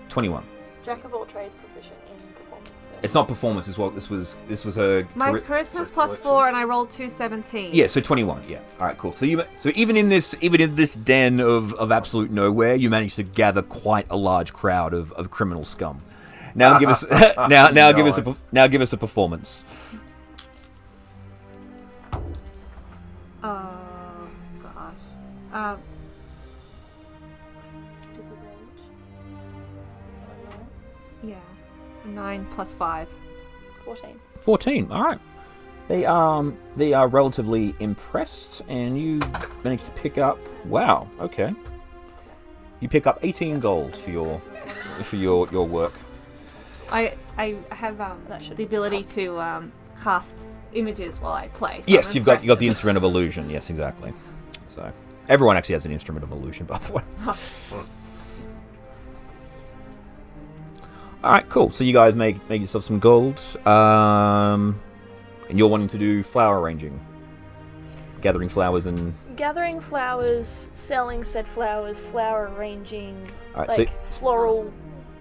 21. Jack of all trades proficient in performance. So. It's not performance as well. This was her. My charisma's plus 4 and I rolled 2 17. Yeah, so 21. Yeah. All right, cool. So even in this den of absolute nowhere, you managed to gather quite a large crowd of criminal scum. Now give us give us a performance. Oh gosh. Disadvantage. Yeah. 9 plus 5. 14. 14. All right. They are relatively impressed, and you managed to pick up. Wow. Okay. You pick up 18 gold for your work. I have the ability to cast images while I play. So Yes, I'm you've got the impressive. instrument of illusion. Yes, exactly. So everyone actually has an instrument of illusion, by the way. All right, cool. So you guys make yourself some gold, and you're wanting to do flower arranging, gathering flowers and. Gathering flowers, selling said flowers, flower arranging, All right, like floral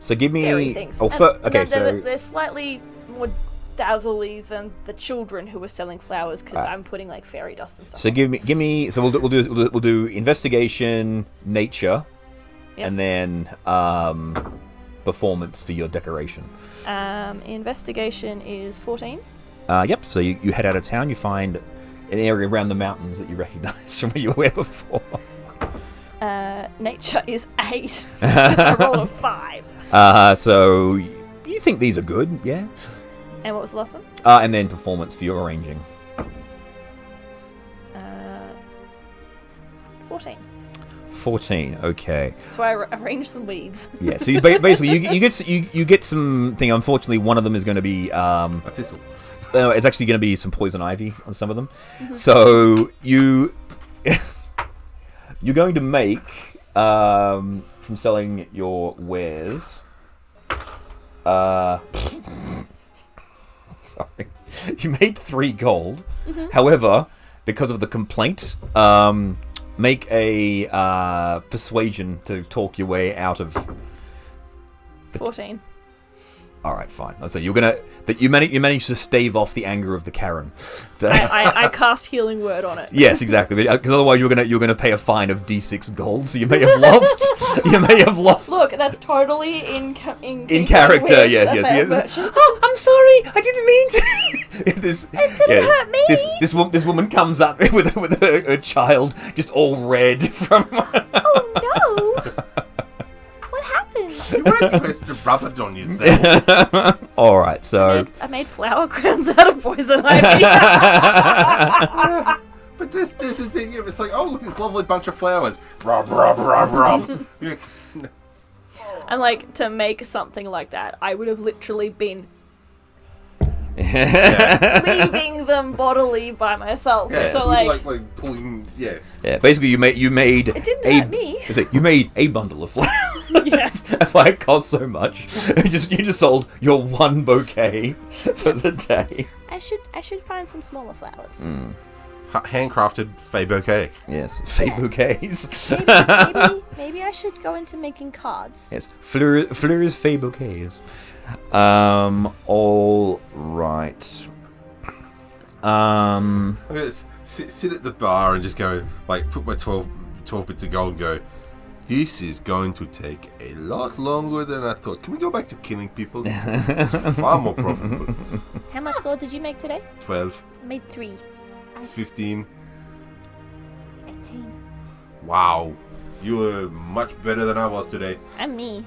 so give me. fairy things. Oh, And okay. So they're slightly more dazzly than the children who were selling flowers because I'm putting like fairy dust and stuff. So give me. So we'll do investigation, nature, Yep. and then performance for your decoration. Investigation is 14. Yep. So you head out of town. You find an area around the mountains that you recognise from where you were before. Nature is 8. I rolled a 5. So you think these are good, yeah? And what was the last one? And then performance for your arranging. 14. 14. Okay. So I arranged some weeds. Yeah. So you basically you get some thing. Unfortunately, one of them is going to be A thistle. it's actually going to be some poison ivy on some of them. So you're going to make from selling your wares. Sorry, you made 3 gold. However, because of the complaint, make a persuasion to talk your way out of. 14. All right, fine. So you managed to stave off the anger of the Karen. I cast healing word on it. Yes, exactly. Because otherwise you're gonna pay a fine of D6 gold. So you may have lost. You may have lost. Look, that's totally in character. with Yes, a yes, fair yes. merchant. Oh, I'm sorry. I didn't mean to. It didn't hurt me. This woman comes up with her child just all red from. Oh no! What happened? You weren't supposed to rub it on yourself. All right, so. I made flower crowns out of poison ivy. But there's a thing. It's like, oh, look, this lovely bunch of flowers. Rub, rub, rub, rub. And like to make something like that, I would have literally been Yeah. leaving them bodily by myself. Yeah, So it's like pulling. Yeah. Yeah, basically you made. It didn't hurt me. You made a bundle of flowers. Yes. That's why it cost so much. You just sold your one bouquet for the day. I should find some smaller flowers. handcrafted fey bouquet. Yes, fey bouquets. Maybe I should go into making cards. Yes, fleurs fey bouquets. All right. I'm gonna sit at the bar and just go, like, put my 12 bits of gold and go, this is going to take a lot longer than I thought. Can we go back to killing people? It's far more profitable. How much gold did you make today? 12. I made 3. It's 15. 18. Wow. You were much better than I was today. I'm me.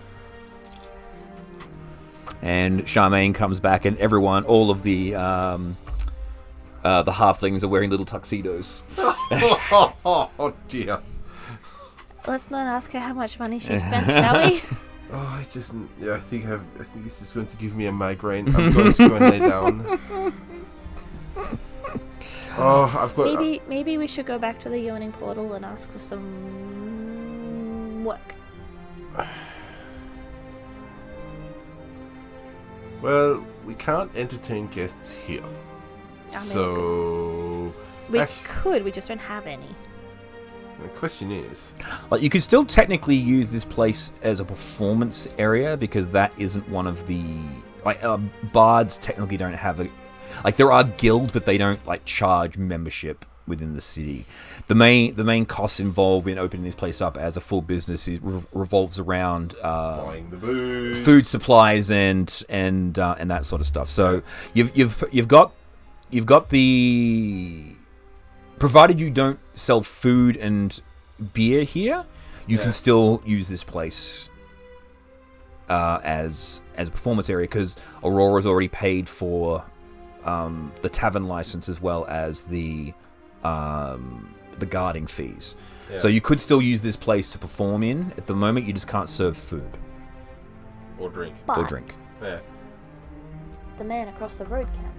And Charmaine comes back, and everyone, all of the halflings are wearing little tuxedos. Oh dear. Let's not ask her how much money she spent, shall we? Oh, I think this is going to give me a migraine. I'm going to go and lay down. Oh, I've got. Maybe we should go back to the Yawning portal and ask for some work. Well, we can't entertain guests here. So we could. We just don't have any. The question is, like, you could still technically use this place as a performance area because that isn't one of the bards technically don't have a there are guilds, but they don't charge membership within the city. The main costs involved in opening this place up as a full business revolves around buying the booze, food supplies, and that sort of stuff. So you've got the. Provided you don't sell food and beer here, you can still use this place as a performance area because Aurora's already paid for the tavern license as well as the guarding fees. Yeah. So you could still use this place to perform in. At the moment, you just can't serve food or drink. Yeah. The man across the road can.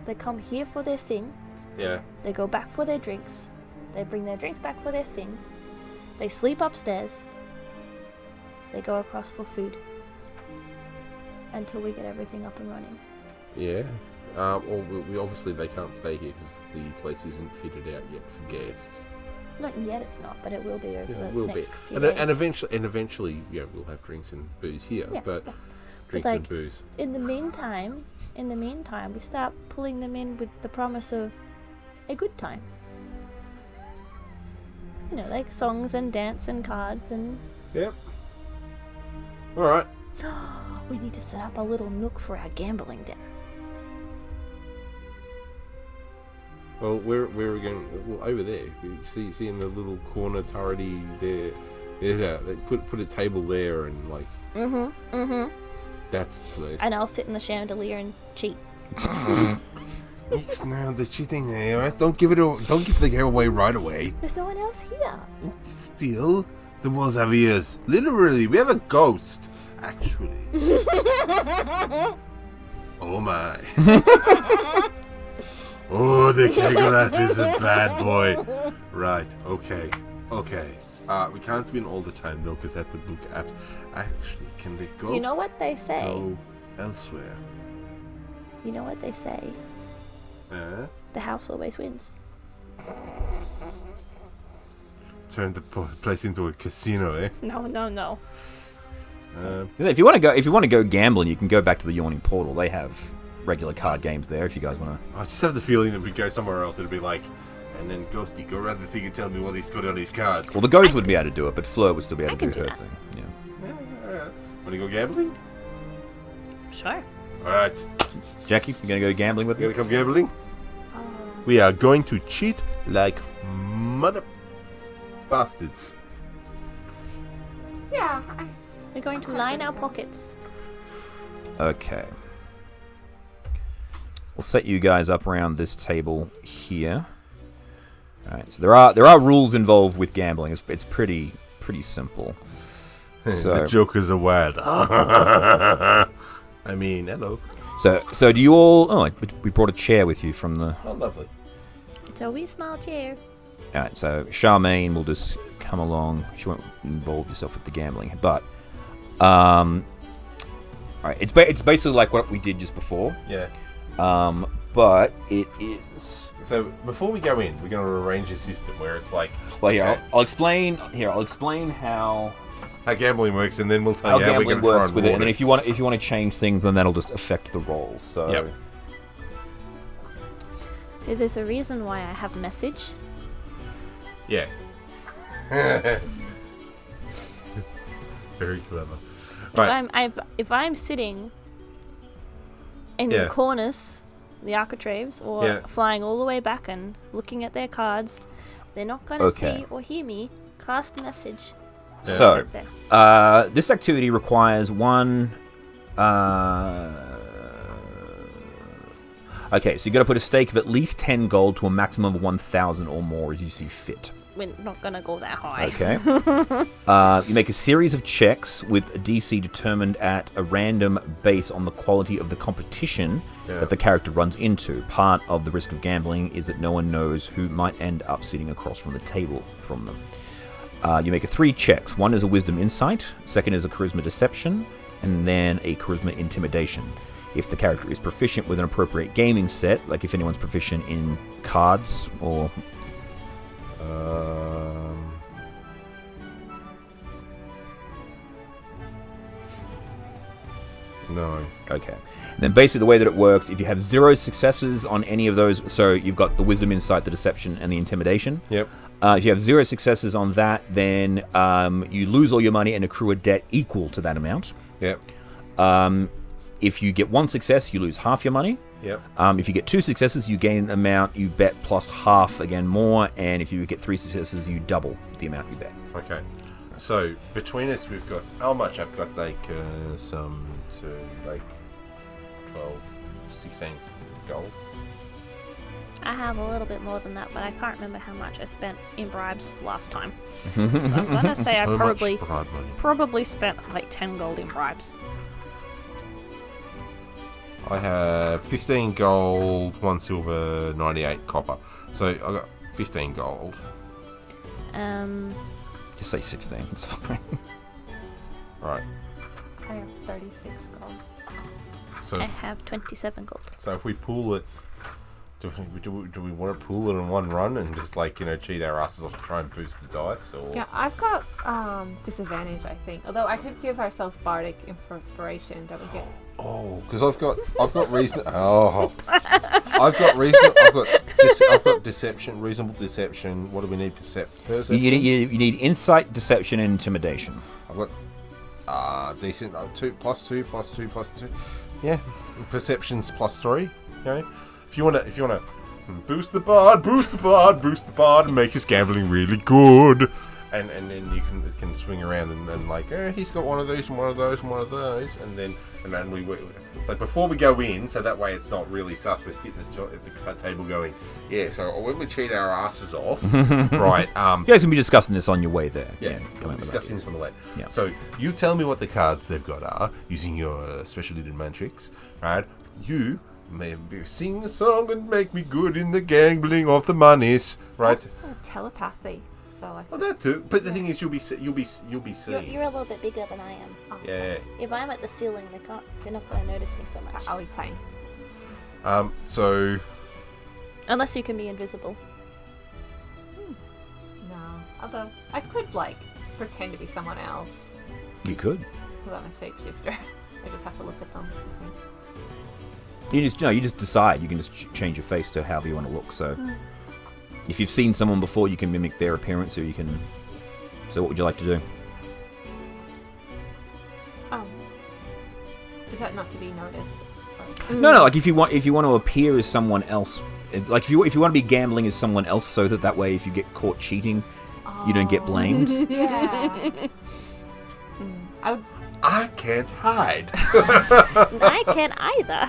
They come here for their sin. Yeah. They go back for their drinks. They bring their drinks back for their sin. They sleep upstairs. They go across for food. Until we get everything up and running. Yeah. We obviously they can't stay here because the place isn't fitted out yet for guests. Not yet, it's not, but it will be over the next few days. days. And eventually, we'll have drinks and booze here. Yeah, but drinks and booze. In the meantime, we start pulling them in with the promise of a good time. Like songs and dance and cards and... Yep. Alright. We need to set up a little nook for our gambling den. Well, where are we going? Well, over there. You see in the little corner turrety there. They put a table there and that's the place. And I'll sit in the chandelier and cheat. It's now the cheating there, right? Don't give the game away right away. There's no one else here. Still, the walls have ears. Literally, we have a ghost. Actually. Oh my. Oh, the Kegelath is a bad boy. Right, okay. We can't win all the time though, because that would look apt. Actually, can the ghost You know what they say? go elsewhere? You know what they say? The house always wins. Turn the place into a casino, eh? No. If you want to go gambling, you can go back to the Yawning Portal. They have regular card games there. If you guys want to. I just have the feeling that if we go somewhere else, it'll be like, and then Ghosty, go around the thing and tell me what he's got on his cards. Well, the ghost wouldn't be able to do it, but Fleur would still be able to do her thing. Yeah. Alright. Want to go gambling? Sure. Alright. Jackie, you gonna go gambling with me? You gonna come gambling? We are going to cheat like mother bastards. Yeah. We're going to line our pockets. Okay. We'll set you guys up around this table here. Alright, so there are rules involved with gambling. It's pretty simple. So, the jokers are wild. I mean, hello. So do you all... Oh, we brought a chair with you from the... Oh, lovely. It's a wee small chair. Alright, so Charmaine will just come along. She won't involve herself with the gambling. But, alright, it's basically like what we did just before. Yeah. but it is. So before we go in, we're going to arrange a system where it's like. Well, here I'll explain. Here I'll explain how gambling works, and then we'll tell you how we're gambling going to try works and with it. reward And then if you want to change things, then that'll just affect the rolls. So. Yep. See, there's a reason why I have message. Yeah. Very clever. Right. If I'm sitting in the corners, the architraves, or flying all the way back and looking at their cards, they're not going to see or hear me cast message. Yeah. So, this activity requires one. Okay, so you got to put a stake of at least 10 gold to a maximum of 1,000 or more as you see fit. We're not going to go that high. Okay. You make a series of checks with a DC determined at a random base on the quality of the competition that the character runs into. Part of the risk of gambling is that no one knows who might end up sitting across from the table from them. You make 3 checks. One is a wisdom insight, second is a charisma deception, and then a charisma intimidation. If the character is proficient with an appropriate gaming set, like if anyone's proficient in cards or... No. Okay. And then basically the way that it works, if you have 0 successes on any of those, so you've got the wisdom, insight, the deception, and the intimidation. Yep. If you have 0 successes on that, then you lose all your money and accrue a debt equal to that amount. Yep. If you get 1 success, you lose half your money. Yep. If you get 2 successes, you gain an amount you bet plus half again more, and if you get 3 successes, you double the amount you bet. Okay. So between us, we've got how much? I've got like 12, 16 gold. I have a little bit more than that, but I can't remember how much I spent in bribes last time. So I'm gonna say I probably spent like 10 gold in bribes. I have 15 gold, 1 silver, 98 copper. So I got 15 gold. Just say 16, it's fine. Right. I have 36 gold. So I have 27 gold. So if we pool it, do we want to pool it in one run and just cheat our asses off to try and boost the dice? Or Yeah, I've got disadvantage, I think. Although I could give ourselves bardic inspiration. Don't we get? Oh, because I've got reason. Oh, I've got deception, reasonable deception. What do we need? Perception. You need insight, deception, and intimidation. I've got decent 2 plus 2 plus 2 plus 2. Yeah, perception's plus 3. Okay, if you wanna boost the bard, and make his gambling really good. And then you can swing around and he's got one of these and one of those and one of those, and then we so before we go in, so that way it's not really sus. We're sitting at the table going, yeah. So when we cheat our asses off, right? You guys can be discussing this on your way there. Yeah, we're discussing this on the way. Yeah. So you tell me what the cards they've got are using your special little matrix, right? You may sing the song and make me good in the gambling of the monies, right? That's telepathy. So Oh, that too. But the thing is, you'll be seen. You're a little bit bigger than I am. Oh. Yeah. If I'm at the ceiling, they're not going to notice me so much. I'll be playing. So. Unless you can be invisible. No. Although I could pretend to be someone else. You could. Because I'm a shapeshifter. I just have to look at them. I think. You just decide. You can just change your face to however you want to look. So. If you've seen someone before, you can mimic their appearance, or you can... So what would you like to do? Is that not to be noticed? No, if you want to appear as someone else... Like, if you want to be gambling as someone else, so that way if you get caught cheating, you don't get blamed. Yeah. I can't hide. I can't either.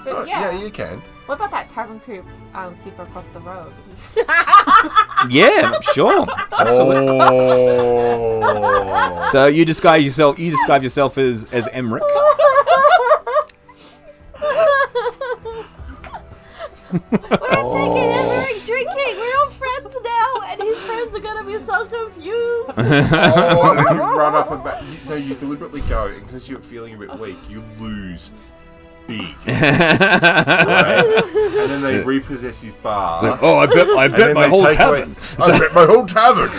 So, yeah, you can. What about that tavern keeper across the road? Yeah, sure. Absolutely. Oh. So you describe yourself as Emmerich. We're taking Emmerich drinking. We're all friends now, and his friends are gonna be so confused. Oh, and you run up and back. You deliberately go, and because you're feeling a bit weak, you lose big. Right? And then they repossess his bar. So, oh, I bet my whole tavern. I bet my whole tavern.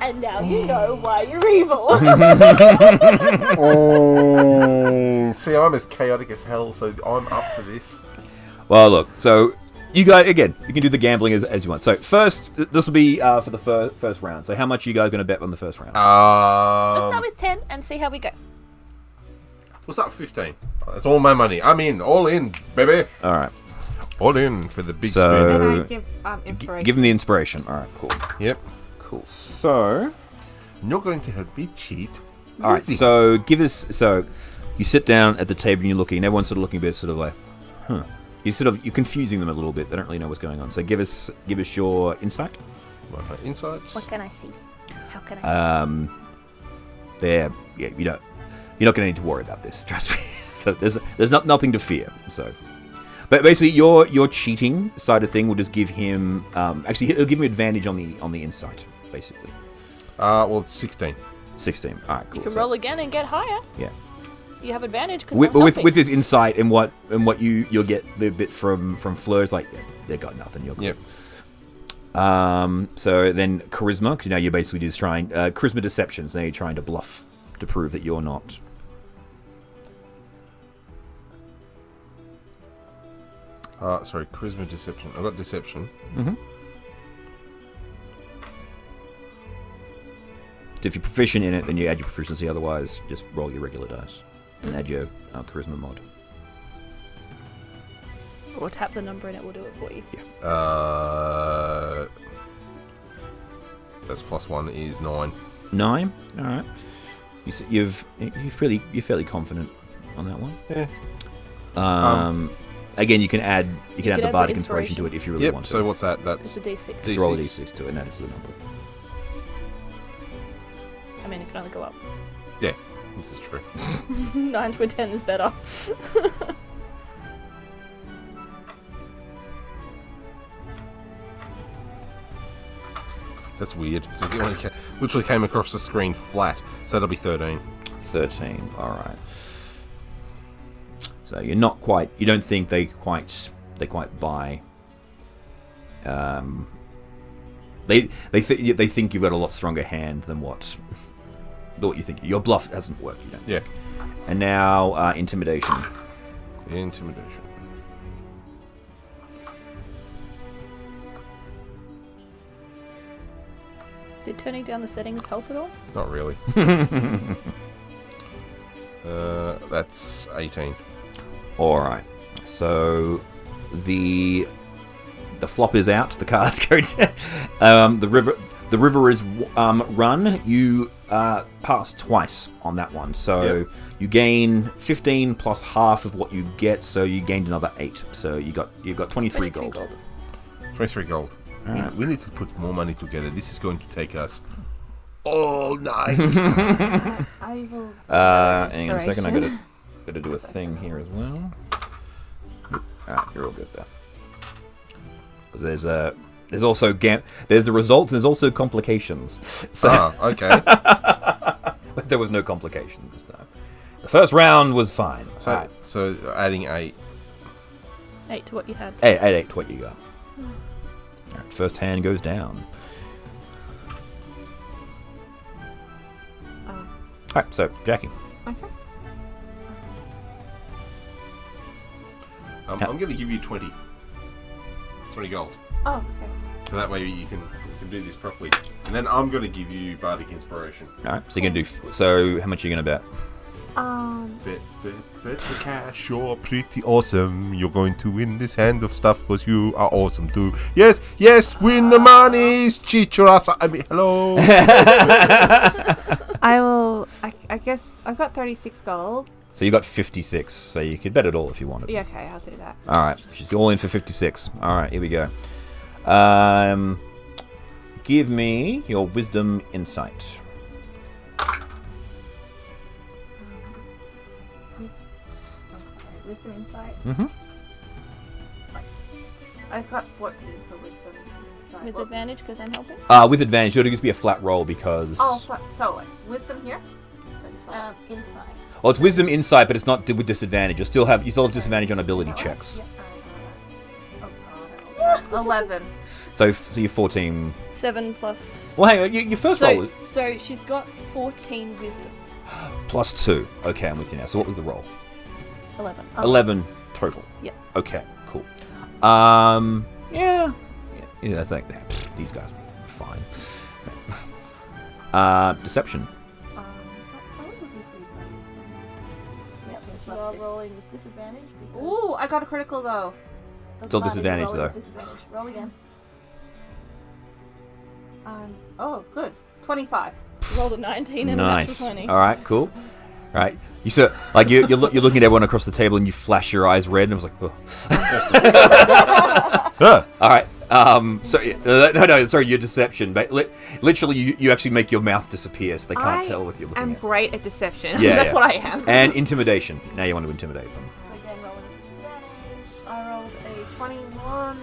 And now you know why you're evil. See, I'm as chaotic as hell, so I'm up for this. Well, look, so you guys, again, you can do the gambling as you want. So first, this will be for the first round. So how much are you guys going to bet on the first round? Let's start with 10 and see how we go. What's up, 15? That's all my money. I'm in. All in, baby. All right. All in for the big So- spin. And I give inspiration. Give him the inspiration. All right, cool. Yep. Cool. So... You're going to help me cheat. All right, so give us... So you sit down at the table and you're looking, and everyone's sort of looking a bit sort of like, huh. You're confusing them a little bit. They don't really know what's going on. So give us your insight. Insights? What can I see? How can I You're not going to need to worry about this. Trust me. So there's nothing to fear. So, but basically your cheating side of thing will just give him actually it'll give him advantage on the insight basically. Well, it's 16. 16. All right, cool. You can roll again and get higher. Yeah. You have advantage because With this insight and what you'll get the bit from Fleur is like, yeah, they got nothing. You're good. Yep. So then charisma, because now you're basically just trying charisma deceptions. Now you're trying to bluff to prove that you're not. Sorry, charisma deception. I got deception. Mm-hmm. If you're proficient in it, then you add your proficiency. Otherwise, just roll your regular dice and add your charisma mod. Or tap the number and it will do it for you. Yeah. That's +1 is 9. 9. All right. You're fairly confident on that one. Yeah. Again, you can add can the add bardic the inspiration to it if you really Yep. want to. So what's that? It's That's a D6. Just roll a d6 to it and add it to the number. I mean, it can only go up. yeah. This is true. 9 to a 10 is better. That's weird. It only literally came across the screen flat, so that'll be 13. 13. All right. So you're not quite. You don't think they quite buy. They think you've got a lot stronger hand than what you think. Your bluff hasn't worked. You don't. Yeah. And now intimidation. Intimidation. Did turning down the settings help at all? Not really. That's 18. All right. So the flop is out. The cards go down. The river is run. You pass twice on that one. So Yep. you gain 15 plus half of what you get. So you gained another 8. So you got 23 gold. 23 gold. Alright. We need to put more money together. This is going to take us all night. I will. Hang on a second. I gotta do a thing here as well. Alright, you're all good there. Because there's also there's the results. And there's also complications. So, okay. but there was no complications this time. The first round was fine. So, Alright. so adding 8. 8 to what you had. Add 8 to what you got. Alright, first hand goes down. Alright, so Jackie. My turn. I'm going to give you 20. 20 gold. Oh, okay. So that way you can do this properly. And then I'm going to give you bardic inspiration. Alright, so you're gonna do. So how much are you gonna bet? Bet the cash. You're pretty awesome. You're going to win this hand of stuff because you are awesome too. Yes, win the money. Cheat your ass. I mean, hello. I will. I guess I've got 36 gold. So you got 56. So you could bet it all if you wanted. Yeah, okay, I'll do that. All right, she's all in for 56. All right, here we go. Give me your wisdom insight. Wisdom insight. Mm-hmm. I got 14 for wisdom. Sorry. With advantage because I'm helping. With advantage, it'll just be a flat roll because. Oh, so like, wisdom here. Inside. Well, it's wisdom insight, but it's not with disadvantage. You still have disadvantage on ability checks. Oh god. 11. So you're 14. 7 plus. Well, hang on. Your first roll So she's got 14 wisdom. plus 2. Okay, I'm with you now. So what was the roll? 11. 11 total. Yep. Okay, cool. Yeah. I think these guys are fine. Deception. You are rolling with disadvantage. Ooh, I got a critical though. Still disadvantage though. Disadvantage. Roll again. Oh, good. 25. You rolled a 19 and Nice. a natural 20. All right, cool. All right. You're looking at everyone across the table and you flash your eyes red and I was like, oh. All right. Sorry, your deception. But literally, you actually make your mouth disappear, so they can't tell what you're looking I'm at. great at deception. Yeah, That's yeah. what I am. And intimidation. Now you want to intimidate them. So again, roll with disadvantage. I rolled a 21.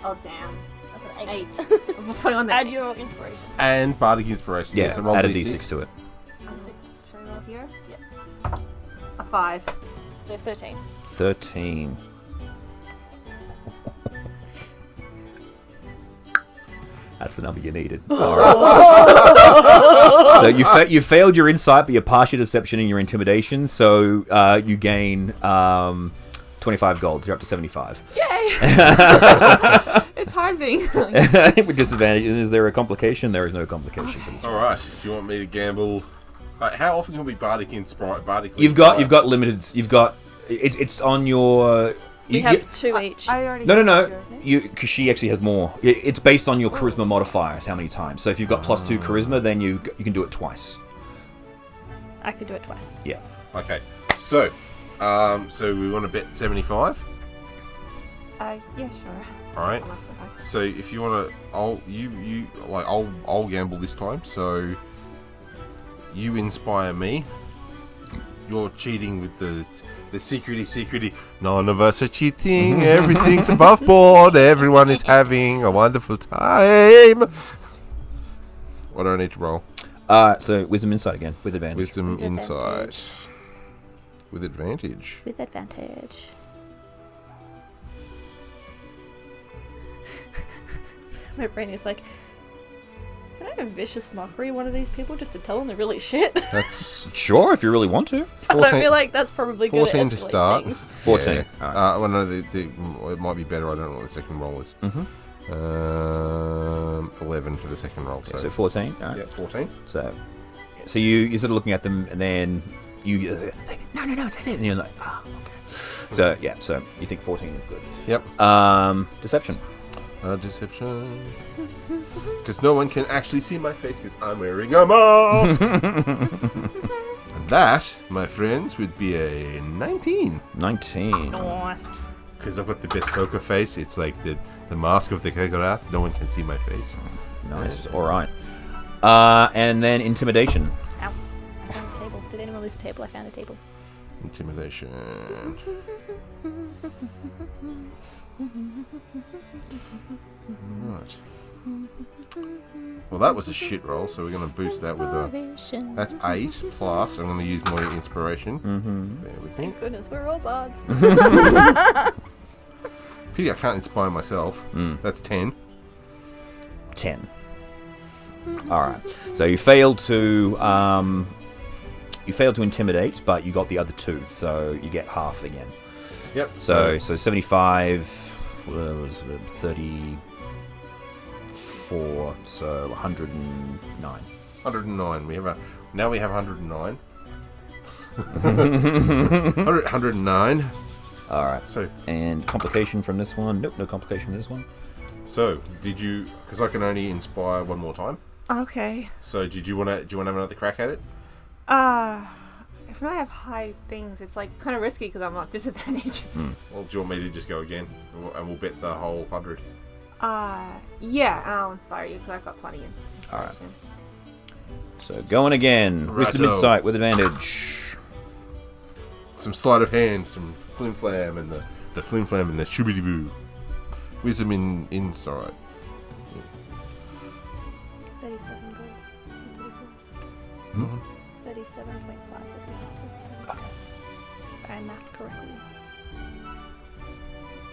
Oh, damn. That's an 8. 8. I'm putting on the Add your inspiration. And Bardic Inspiration. Yeah, so roll add a D6. D6 to it. 6. Should I roll here? Yeah. A 5. So 13. 13. That's the number you needed. All right. So you failed your insight, but you passed your deception and your intimidation. So you gain 25 gold. You're up to 75. Yay! It's hard being. With disadvantage, is there a complication? There is no complication for this one. Alright, do you want me to gamble? How often can we Bardic Inspire? You've got limited. You've got it's on your. We have 2 each. I already No. Because she actually has more. It's based on your charisma modifiers. How many times? So if you've got +2 charisma, then you can do it twice. I could do it twice. Yeah. Okay, so we want to bet 75. Yeah, sure. All right. So if you want to, I'll gamble this time. So you inspire me. You're cheating with the secrety. None of us are cheating. Everything's above board. Everyone is having a wonderful time. What do I need to roll? So wisdom insight again with advantage. Wisdom With insight. With advantage. With advantage. My brain is like, can I have a vicious mockery one of these people just to tell them they're really shit? That's Sure, if you really want to. But I feel like that's probably good. 14 to start. Things. 14. Yeah. Alright. Well, no, it might be better. I don't know what the second roll is. 11 for the second roll. So 14. All right. Yeah, 14. So you're sort of looking at them, and then you say, no, it's it. And you're like, okay. So you think 14 is good. Yep. Deception. Deception. Because no one can actually see my face because I'm wearing a mask. And that, my friends, would be a 19. 19. Nice. Because I've got the best poker face. It's like the mask of the Kegarath. No one can see my face. Nice. All right. And then intimidation. Ow. I found a table. Did anyone lose a table? I found a table. Intimidation. Right. Well, that was a shit roll, so we're going to boost that with a... That's 8 plus. I'm going to use my inspiration. Bear with me. Goodness, we're all bards. Pity I can't inspire myself. That's 10. 10. All right. So you failed to intimidate, but you got the other 2, so you get half again. Yep. So 75 was 34, so 109. 109. Now we have 109. 109. All right. So And complication from this one? Nope, no complication from this one. So, did you? Because I can only inspire one more time. Okay. So, do you want to have another crack at it? If I have high things, it's like kind of risky because I'm not disadvantaged. Well, do you want me to just go again, and we'll bet the whole 100? Yeah, I'll inspire you because I've got plenty of inspiration. All right. So going again. Wisdom Righto. insight with advantage. Some sleight of hand, some flim flam, and the the flim flam and the shooby boo. Wisdom in insight. 37 gold. Mm-hmm. 37.5 would be 100%. If I math correctly.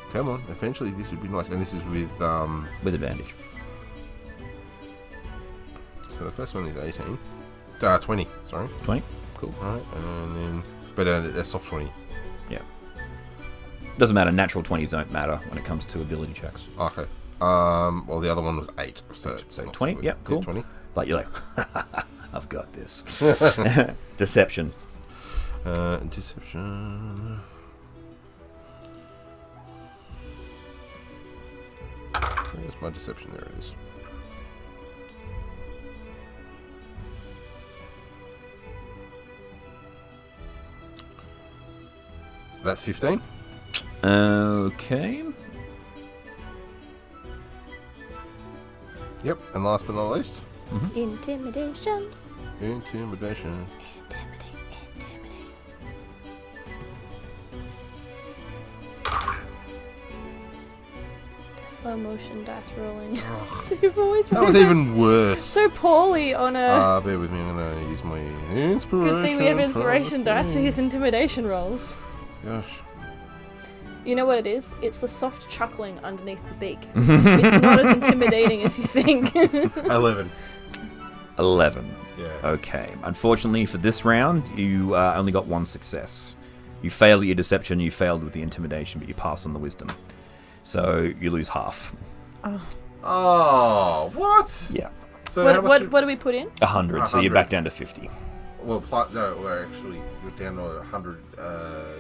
Come on, eventually this would be nice. And this is with advantage. So the first one is 18. 20, sorry. 20. Cool. Alright, and then... But a soft 20. Yeah. Doesn't matter. Natural 20s don't matter when it comes to ability checks. Okay. Well, the other one was 8. So it's So not 20? so good. Yep, cool. Yeah, 20. But you're like, I've got this. Deception. Deception... Where's my deception? There it is. That's 15. Okay. Yep, and last but not least, Intimidation. intimidation. Intimidate. Slow motion dice rolling. You've always That was even worse. so poorly on a. Bear with me, I'm gonna use my inspiration. Good thing we have from inspiration the dice for thing. his intimidation rolls. Gosh. You know what it is? It's the soft chuckling underneath the beak. It's not as intimidating as you think. 11. 11. Yeah. Okay. Unfortunately for this round, you only got one success. You failed at your deception, you failed with the intimidation, but you passed on the wisdom. So you lose half. Oh, what? Yeah. So how much? What do we put in? 100, so you're 100. back down to 50. Well, no, we're actually down to 100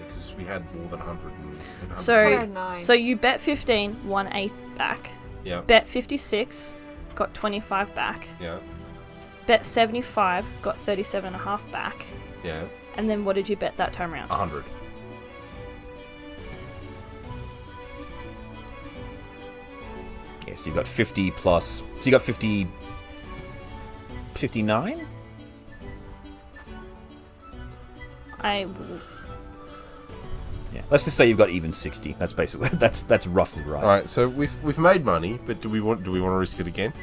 because we had more than 100. So, 109. so you bet 15, won 8 back. Yeah. Bet 56, got 25 back. Yeah. Bet 75, got 37.5 back. Yeah. And then what did you bet that time around? 100. Yeah, so you got 50 plus... So you got 50... 59? Yeah, let's just say you've got even 60. That's basically... That's roughly right. All right, so we've made money, but do we want to risk it again?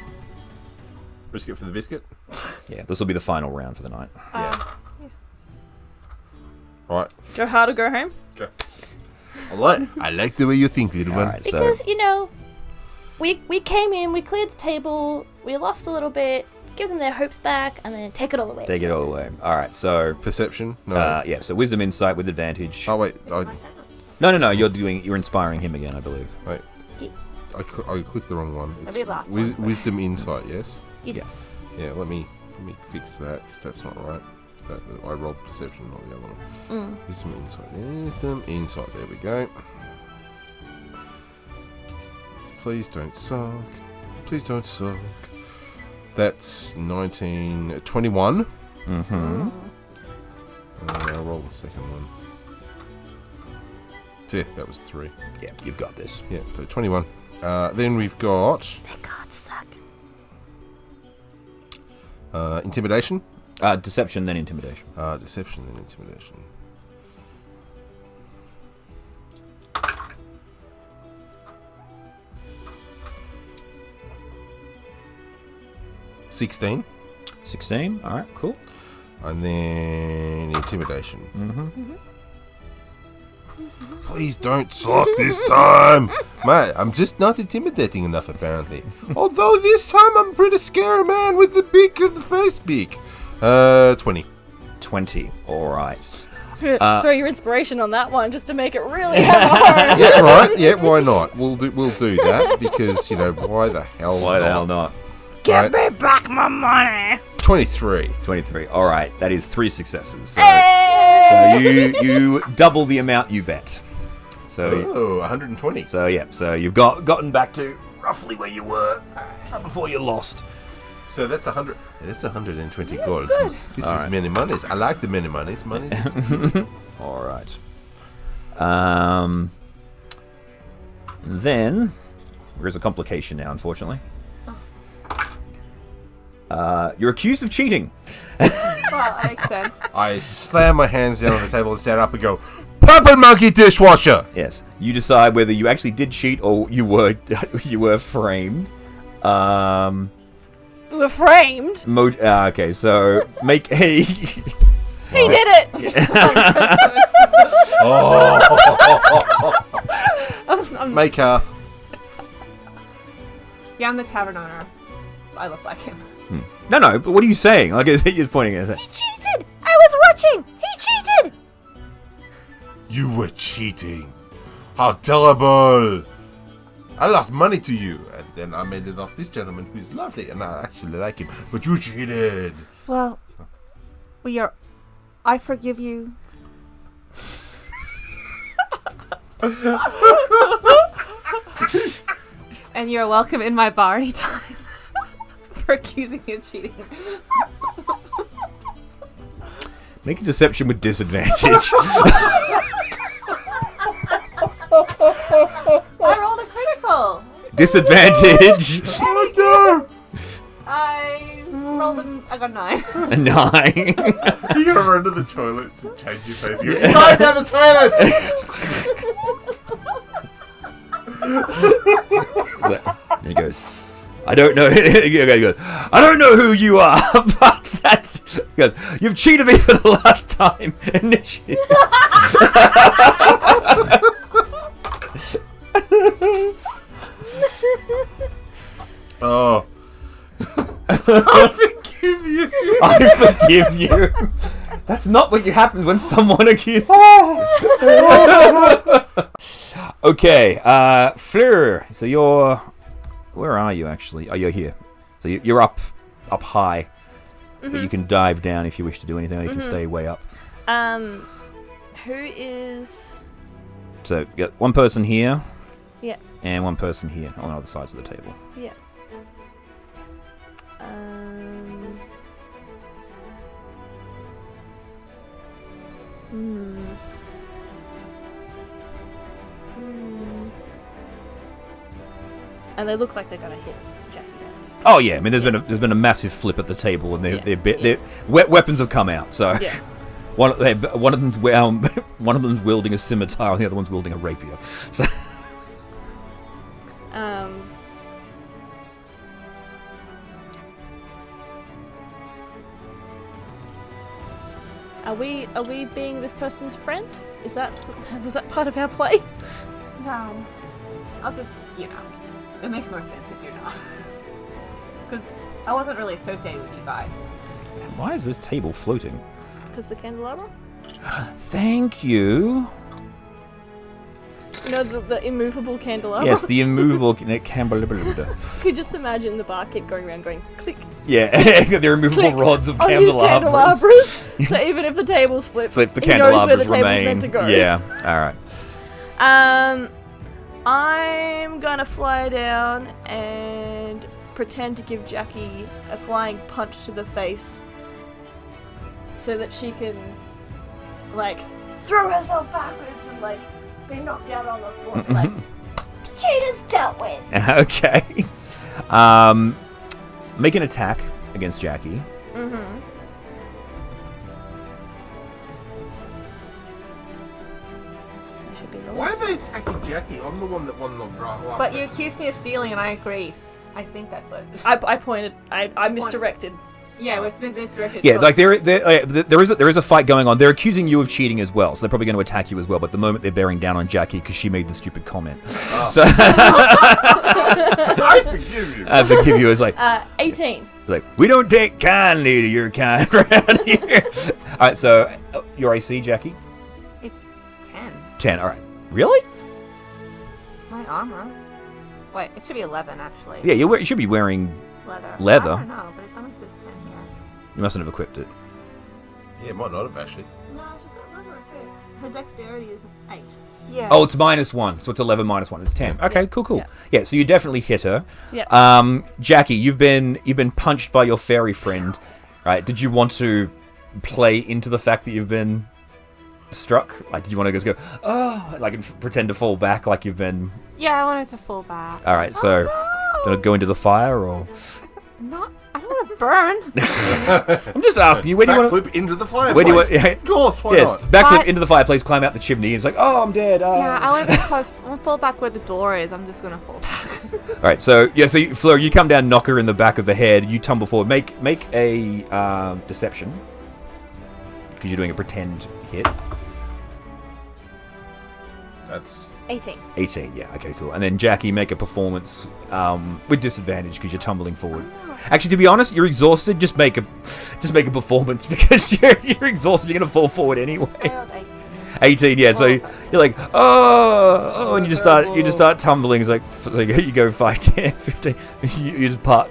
Risk it for the biscuit? Yeah, this will be the final round for the night. Yeah. All right. Go hard or go home? Okay. I like the way you think, little one. Alright, so... Because, you know, we came in, we cleared the table, we lost a little bit, give them their hopes back, and then take it all away. Take it all away. Alright, so... Perception? No. yeah, so wisdom insight with advantage. Oh wait, No, you're inspiring him again, I believe. wait. I clicked the wrong one. Maybe last one. Wisdom insight, yes. Yes. Yeah, let me fix that because that's not right. I rolled perception, not the other one. Wisdom insight. There we go. Please don't suck. Please don't suck. That's 21. Mm-hmm. I'll roll the second one. Yeah, that was 3. Yeah, you've got this. Yeah, so 21. Then we've got They can't suck. intimidation. Deception, then intimidation. Deception, then intimidation. $16. 16. Alright, cool. And then intimidation. Mm-hmm. Please don't suck this time. Mate, I'm just not intimidating enough, apparently. Although this time I'm pretty scary man with the beak of the face beak. 20. 20. Alright. Throw your inspiration on that one just to make it really hard. Yeah, right. Yeah, why not? We'll do that because, why the hell Why the hell not? Give me back my money. 23. 23. Alright, that is 3 successes. So you double the amount you bet. So 120. So yeah, so you've gotten back to roughly where you were before you lost. So that's 100. That's 120 gold. good. This All is right. many monies. I like the many monies. Monies. All right. Then there's a complication now, unfortunately. You're accused of cheating. Well, that makes sense. I slam my hands down on the table and stand up and go, Purple Monkey Dishwasher! Yes. You decide whether you actually did cheat or you were framed. We were framed. Okay, so make a... He did it! Make her. Yeah, I'm the tavern owner. I look like him. No, but what are you saying? Like, you're just pointing at it. He cheated! I was watching! He cheated! You were cheating. How terrible! I lost money to you, and then I made it off this gentleman who's lovely, and I actually like him. But you cheated. Well, I forgive you. And you're welcome in my bar anytime for accusing me of cheating. Make a deception with disadvantage. I rolled a critical. Disadvantage. Oh no! I I got 9. A 9. You're gonna run to the toilets and change your face. You're going down the toilets! He goes, I don't know. He goes, I don't know who you are, but that's. He goes, you've cheated me for the last time. Initiative. Oh. I forgive you. I forgive you. That's not what happens when someone accuses. Okay, Fleur. So you're. Where are you actually? Oh, you're here. So you're up high. But you can dive down if you wish to do anything, or you can stay way up. Who is... So you got one person here. Yeah. And one person here on the other sides of the table. Yeah. And they look like they're gonna hit Jackie down. Oh yeah, I mean there's been a massive flip at the table, and their weapons have come out. So Yeah. one of them's one of them's wielding a scimitar, and the other one's wielding a rapier. So Are we being this person's friend? Was that part of our play? No. I'll just, it makes more sense if you're not. Because I wasn't really associated with you guys. why is this table floating? Because the candelabra? Thank you. You know, the immovable candelabra? Yes, the immovable candelabra. Could just imagine the barkeep going around going, click, Yeah, they're removable click rods of on his candelabras. candelabras. So even if the table's flipped, Flip the he knows where the candelabras table's remain. meant to go. Yeah, alright. I'm gonna fly down and pretend to give Jackie a flying punch to the face so that she can, throw herself backwards and, be knocked out on the floor. Cheater's dealt with! Okay. Make an attack against Jackie. Mm-hmm. I should be Why am I attacking Jackie? I'm the one that won the last. But you accused me of stealing and I agreed. I think that's what... I pointed. I misdirected. Yeah, it's been misdirected. Yeah, there is a fight going on. They're accusing you of cheating as well, so they're probably going to attack you as well. But at the moment, they're bearing down on Jackie because she made the stupid comment. Oh. So I forgive you. I forgive you. It's like 18. It's like, we don't take kindly to your kind around here. All right, so your AC, Jackie? It's 10. 10. All right. Really? My armor. Wait, it should be 11 actually. Yeah, you should be wearing. Leather. I don't know, but it only says 10 here. You mustn't have equipped it. Yeah, it might not have actually. No, she's got leather equipped. Her dexterity is 8. Yeah. Oh, it's -1, so it's 11 -1. It's 10. Okay, cool. Yeah, so you definitely hit her. Yeah. Jackie, you've been punched by your fairy friend, right? Did you want to play into the fact that you've been struck? Like, did you want to just go, oh, and pretend to fall back like you've been? Yeah, I wanted to fall back. All right, so do you want to go into the fire or? Not I don't want to burn. I'm just asking you, where do you want to... Backflip into the fireplace. Where do you want... Yeah. Of course, why Yes, not? backflip But- into the fireplace, climb out the chimney. It's like, oh, I'm dead. Nah, I won't be close. I won't fall back where the door is. I'm just gonna fall back. All right, so Fleur, you come down, knock her in the back of the head. You tumble forward. Make a deception because you're doing a pretend hit. That's 18. 18, yeah, okay, cool. And then Jackie, make a performance with disadvantage because you're tumbling forward. Actually, to be honest, you're exhausted. Just make a performance because you're exhausted. You're gonna fall forward anyway. I rolled 18. 18, yeah. So you're like, oh, and you just start tumbling. It's like you go 5, 10, 15.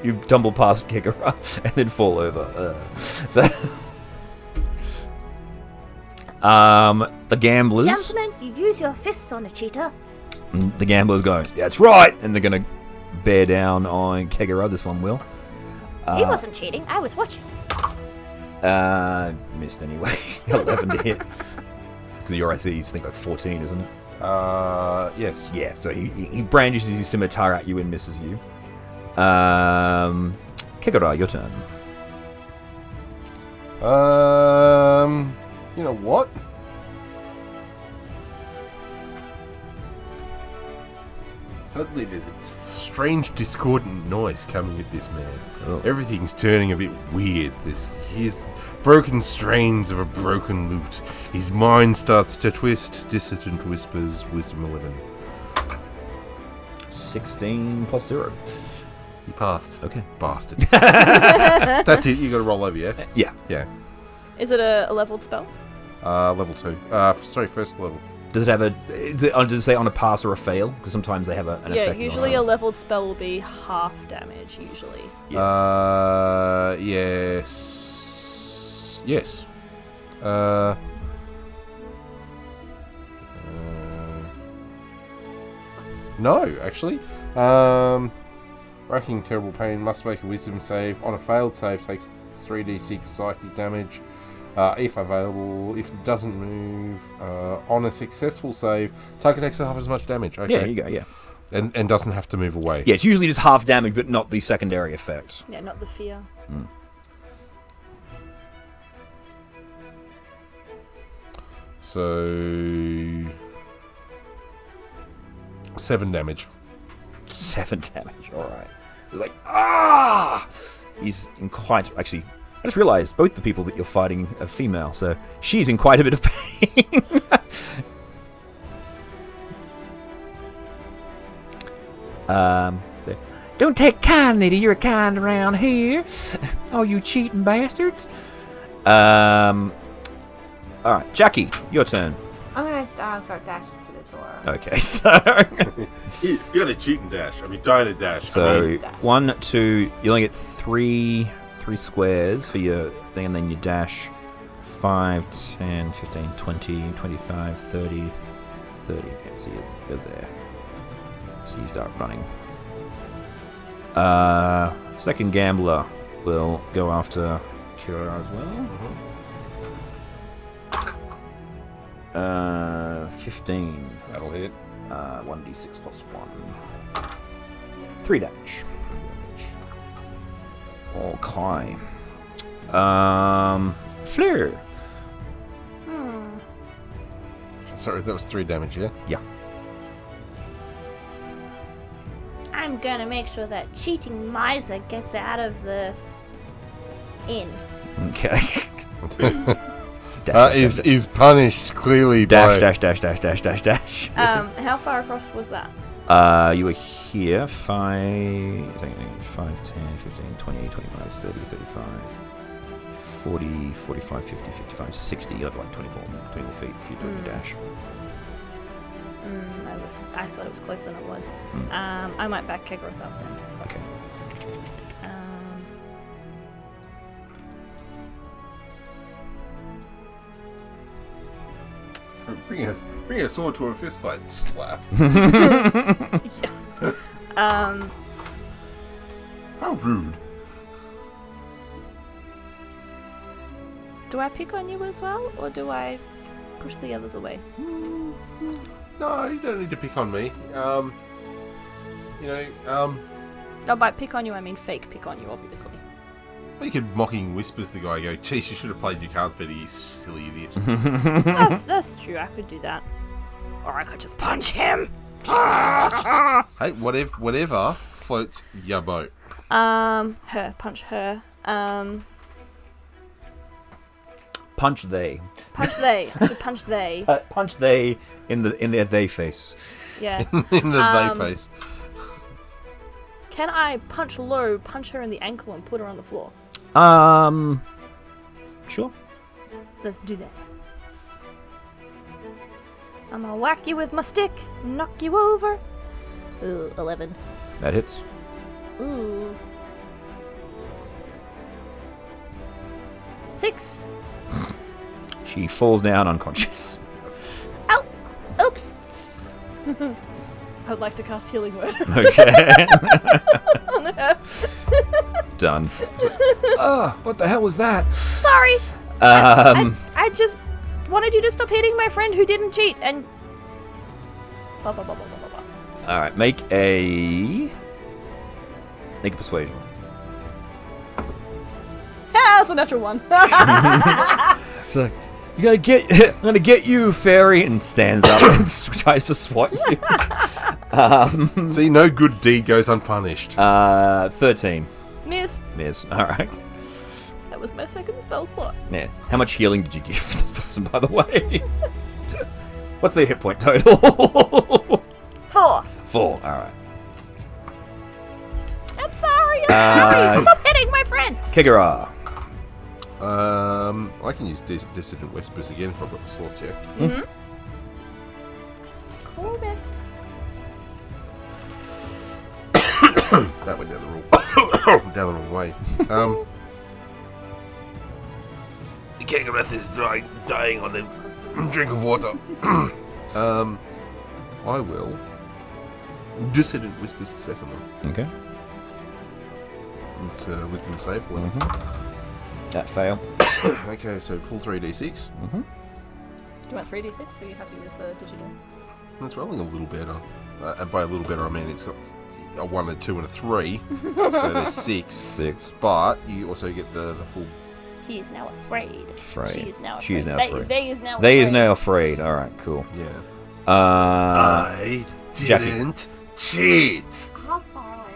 You tumble past Kegara and then fall over. So, the gamblers. Gentlemen, you use your fists on a cheetah. The gamblers go, that's right, and they're gonna bear down on Kegara. This one will. He wasn't cheating. I was watching. Missed anyway. 11 to hit. Because your IC is, I think, like 14, isn't it? yes. Yeah, so he brandishes his scimitar at you and misses you. Kegara, your turn. You know what? Suddenly there's a strange discordant noise coming at this man. Oh. Everything's turning a bit weird. He's broken strains of a broken lute. His mind starts to twist. Dissident whispers, wisdom 11. 16 plus 0. You passed. Okay. Bastard. That's it, you gotta roll over, yeah? Yeah. Yeah. Is it a leveled spell? Level 2. Sorry, first level. Does it say on a pass or a fail? Because sometimes they have an effect. Usually a leveled spell will be half damage, usually. Yes. Yes. No, actually. Racking terrible pain, must make a wisdom save. On a failed save, takes 3d6 psychic damage. If available, if it doesn't move, on a successful save, target takes half as much damage. Okay. Yeah, there you go, yeah. And doesn't have to move away. Yeah, it's usually just half damage, but not the secondary effect. Yeah, not the fear. So 7 damage. 7 damage, alright. It's like, ah! He's in quite... Actually, I just realised both the people that you're fighting are female, so she's in quite a bit of pain. So, don't take kindly to your kind around here, oh you cheating bastards. Alright, Jackie, your turn. I'm gonna go dash to the door. Okay, so... You got a cheat and dash. I mean, die to dash. So, 1, 2... You only get 3 squares for your thing, and then you dash 5, 10, 15, 20, 25, 30, 30. Okay, so you're there. So you start running. Second gambler will go after Kira as well. 15. That'll hit. 1d6 plus 1. 3 damage. Okay. Fleur. Sorry, that was 3 damage, yeah? Yeah. I'm gonna make sure that cheating miser gets out of the inn. Okay. dash, Is punished clearly dash, by... dash. How far across was that? You were here 5, 10, 15, 20, 25, 30, 35, 40, 45, 50, 55, 60. You have like 24 feet if you're doing a dash. I thought it was closer than it was. I might back Kegroth up then. Okay. Bring a sword to a fist fight. Slap. How rude. Do I pick on you as well, or do I push the others away? No, you don't need to pick on me. Oh, by pick on you, I mean fake pick on you, obviously. You could mocking whispers the guy. Go, geez, you should have played your cards better, you silly idiot. That's true. I could do that. Or I could just punch him. Hey, whatever floats your boat. Her. Punch her. Punch they. Punch they. I should punch they. Punch they in their they face. Yeah. In the they face. Can I punch low, punch her in the ankle, and put her on the floor? Sure. Let's do that. I'm gonna whack you with my stick, knock you over. Ooh, 11. That hits. Ooh. 6. She falls down unconscious. Ow! Oops! I would like to cast Healing Word. Okay. On her. Done. Oh, what the hell was that? Sorry! I just wanted you to stop hitting my friend who didn't cheat, and... Blah, blah, blah, blah, blah, blah, blah. Alright, make a persuasion. Ah, that's a natural 1. It's like, I'm gonna get you, fairy, and stands up and tries to swat you. See, no good deed goes unpunished. 13. Miss. Alright. That was my second spell slot. Yeah. How much healing did you give this person, by the way? What's their hit point total? 4. 4. Alright. I'm sorry. Stop hitting my friend. Kigara. I can use Dissident Whispers again if I've got the slot here. Mm-hmm. Correct. That went down the wrong way. The Kegarath is dying on a drink of water. I will Dissident Whispers the second one. Okay. It's Wisdom save. 11. That fail. Okay, so full 3d6. Mm-hmm. Do you want 3d6? Or are you happy with the digital? It's rolling a little better. And by a little better, I mean it's got a 1, a 2, and a 3. So there's 6. 6. But you also get the full. He is now afraid. Afraid. She is now afraid. She is now afraid. They is now They afraid. is now afraid. Alright, cool. Yeah. I didn't cheat. How far away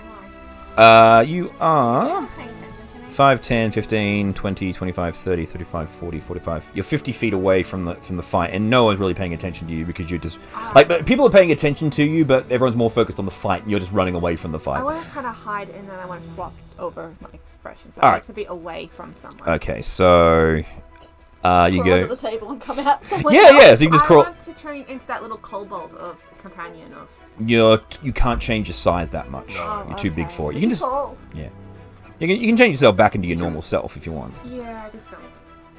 am You are I? Paying attention to me? 5, 10, 15, 20, 25, 30, 35, 40, 45. You're 50 feet away from the fight, and no one's really paying attention to you because you're just... but people are paying attention to you, but everyone's more focused on the fight, and you're just running away from the I fight. want to kind of hide, and then I want to swap over my expressions. So All I right. like to be away from someone. Okay, so... you Crawl go... under the table and come out somewhere Yeah, else. yeah, so you can just I crawl... want to turn into that little kobold of companion of... You can't change your size that much. Oh, You're too big okay. for it. You can just... Tall. Yeah. You can change yourself back into your normal self if you want. Yeah, I just don't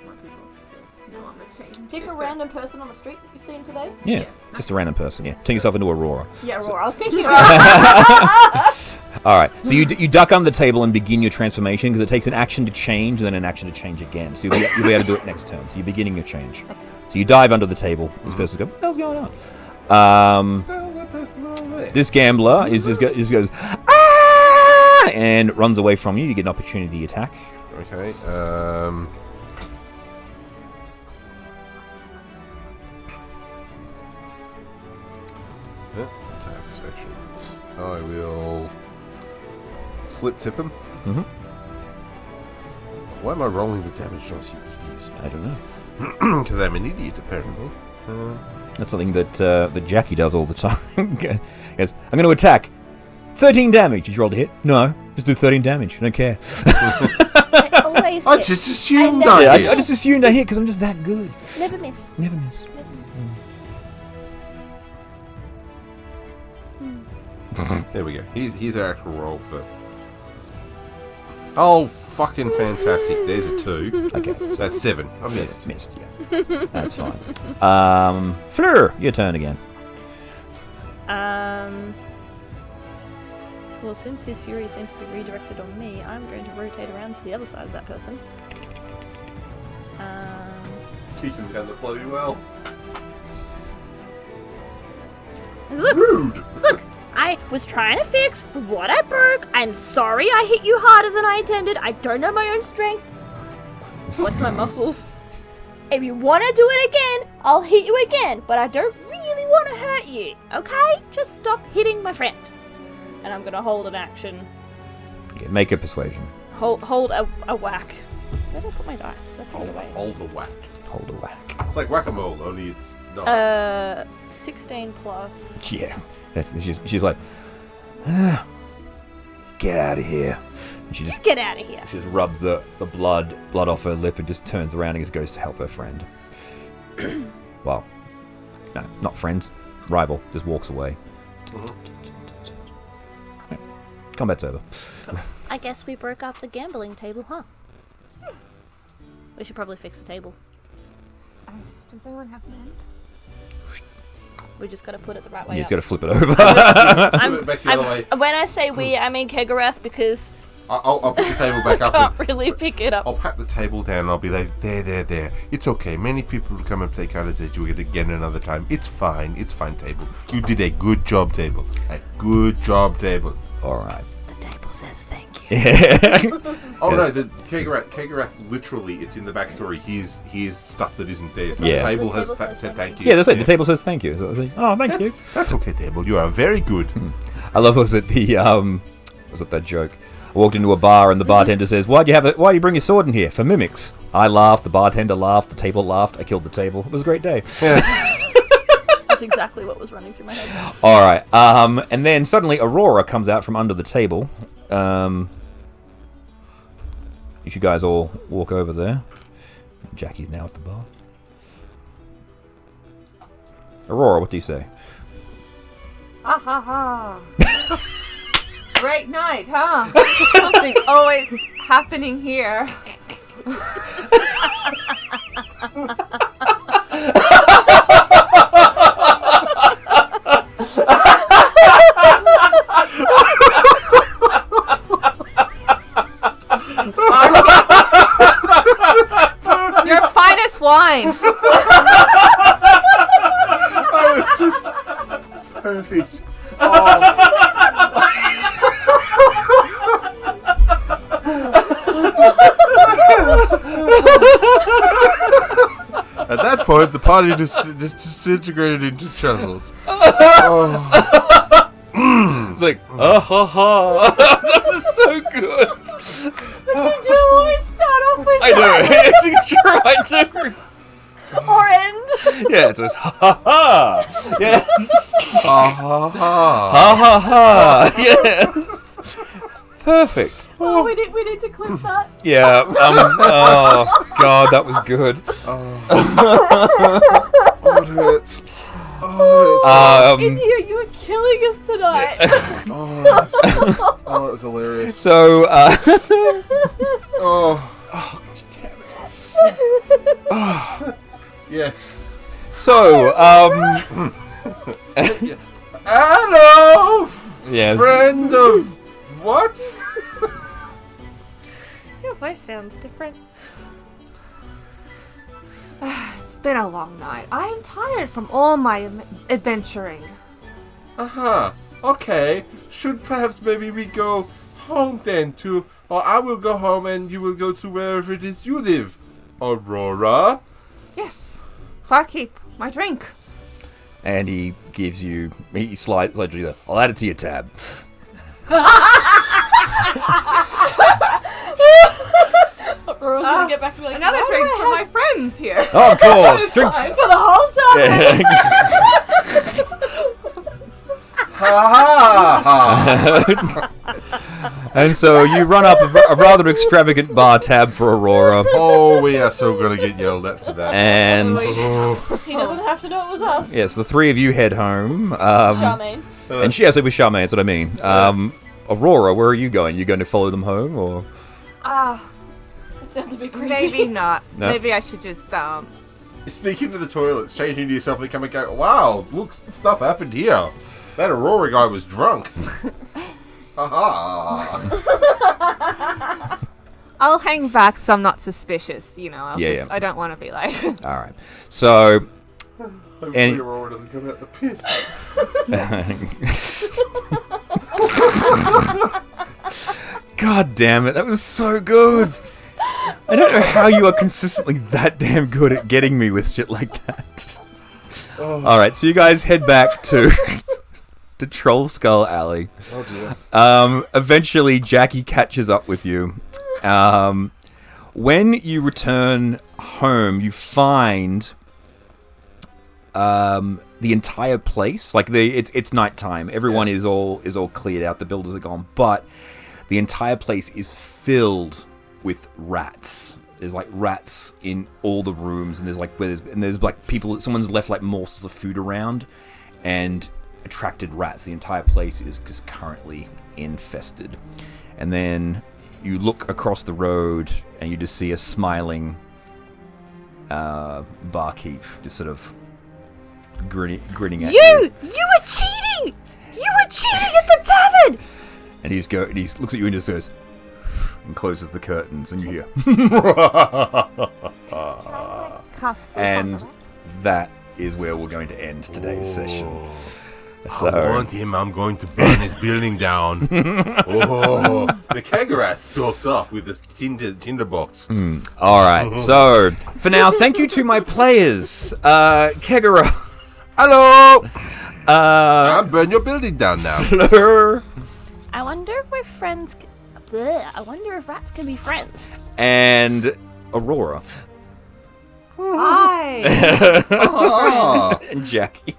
want people to know I'm a change. Pick a random person on the street that you've seen today. Yeah, just a random person, yeah. Turn yourself into Aurora. Yeah, Aurora. I was thinking Alright, so you duck under the table and begin your transformation because it takes an action to change and then an action to change again. So you'll be able to do it next turn. So you're beginning your change. So you dive under the table. This person goes, what the hell's going on? This gambler just goes, ah! And runs away from you. You get an opportunity attack. Okay. Attacks, actions. I will slip tip him. Mm-hmm. Why am I rolling the damage dice, you idiot? I don't know. Because I'm an idiot, apparently. That's something that Jackie does all the time. Yes, I'm going to attack. 13 damage. Did you roll to hit? No. Just do 13 damage. I don't care. I always I hit. just assumed never- I Yeah, did. I just assumed I hit because I'm just that good. Never miss. Never miss. Never miss. There we go. Here's our actual roll for. Oh, fucking fantastic! There's a 2. Okay. So that's 7. I missed. Missed, yeah. That's fine. Fleur, your turn again. Well, since his fury seems to be redirected on me, I'm going to rotate around to the other side of that person. Kick him down the bloody well. Look! Rude! Look! I I was trying to fix what I broke. I'm sorry I hit you harder than I intended. I don't know my own strength. What's my muscles? If you want to do it again, I'll hit you again. But I don't really want to hurt you, okay? Just stop hitting my friend. And I'm going to hold an action. Okay, make a persuasion. Hold a whack. Where did I put my dice? Did I put it away? Hold a whack. Hold a whack. It's like whack-a-mole, only it's not. 16 plus. Yeah. She's like, get out of here. And she just Get out of here. She just rubs the blood off her lip and just turns around and just goes to help her friend. Well, no, not friend, rival. Just walks away. Combat's over. I guess we broke up the gambling table, huh? We should probably fix the table. Does anyone have an end? We just gotta put it the right way You up. just gotta flip it over. Flip it back the other way. When I say we, I mean Kegarath, because I'll put the table back I up. can't really pick it up. I'll pat the table down and I'll be like, there. It's okay. Many people will come and take out as you again another time. It's fine, table. You did a good job, table. A good job, table. Alright. The table says thank you. Oh no, the Kegarath literally, it's in the backstory. Here's stuff that isn't there. So Yeah. the table The has table says said thank you. Yeah, that's it. The table says thank you. So I was like, oh, thank you. That's okay, table. You are very good. I love was it that joke? I walked into a bar and the bartender says, Why do you bring your sword in here? For mimics. I laughed, the bartender laughed, the table laughed, I killed the table. It was a great day. That's exactly what was running through my head. Alright, and then suddenly Aurora comes out from under the table. You should guys all walk over there. Jackie's now at the bar. Aurora, what do you say? Ha ha ha. Great night, huh? Something always happening here. Your finest wine. That was just perfect. Oh. At that point, the party just disintegrated into shambles. It's like, ha ha. That was so good. But you do always start off with I know, it's true, I do. or end. Yeah, it was ha ha ha. Yes. Ha ha ha. Ha ha ha. Yes. Perfect. Oh, we need to clip that. Yeah. Oh God, that was good. Oh, it hurts. Oh, India, you were killing us tonight. it was hilarious. So. Oh. Yeah. So. Hello, Yeah. friend of what? Your voice sounds different. It's been a long night. I am tired from all my adventuring. Okay. Should perhaps maybe we go home then or I will go home and you will go to wherever it is you live. Aurora? Yes. Barkeep, my drink. And he gives you. He slides. I'll add it to your tab. Aurora's gonna get back to me like, Another "Why do drink I for have my friends here. Oh, of course. Drinks. time for the whole time?" Ha ha ha! And so you run up a rather extravagant bar tab for Aurora. Oh, we are so gonna get yelled at for that. And He doesn't have to know it was us. yes, the three of you head home. Charmaine. And she has it with Charmaine, that's what I mean. Aurora, where are you going? You going to follow them home, or? It sounds a bit creepy. Maybe not. No. Maybe I should just Sneak into the toilets, change into yourself, and come and go, wow, look, stuff happened here. That Aurora guy was drunk. Ha ha. I'll hang back so I'm not suspicious, Yeah. I don't want to be like All right. So Hopefully Aurora doesn't come out the pit. God damn it, that was so good. I don't know how you are consistently that damn good at getting me with shit like that. Alright, so you guys head back to Trollskull Alley. Eventually, Jackie catches up with you. When you return home, you find the entire place. Like it's nighttime. Everyone is all cleared out. The builders are gone, but the entire place is filled with rats. There's like rats in all the rooms, and there's like people. Someone's left like morsels of food around, and attracted rats. The entire place is just currently infested. And then you look across the road, and you just see a smiling barkeep, just sort of grinning at you. You were cheating! You were cheating at the tavern! And he looks at you and just goes, and closes the curtains, and you hear. And that is where we're going to end today's session. So, I want him. I'm going to burn his building down. The Kegara stalks off with this tinderbox. All right. So for now, thank you to my players, Kegara. Hello. I'm burning your building down now. Fleur. I wonder if we're friends. I wonder if rats can be friends. And Aurora. Hi. And Jackie.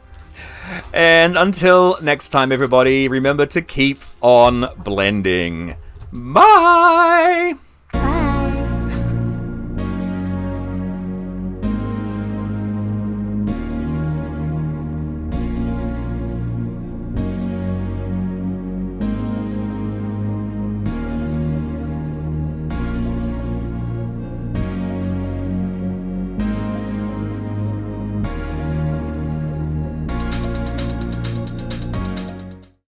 And until next time, everybody, remember to keep on blending. Bye!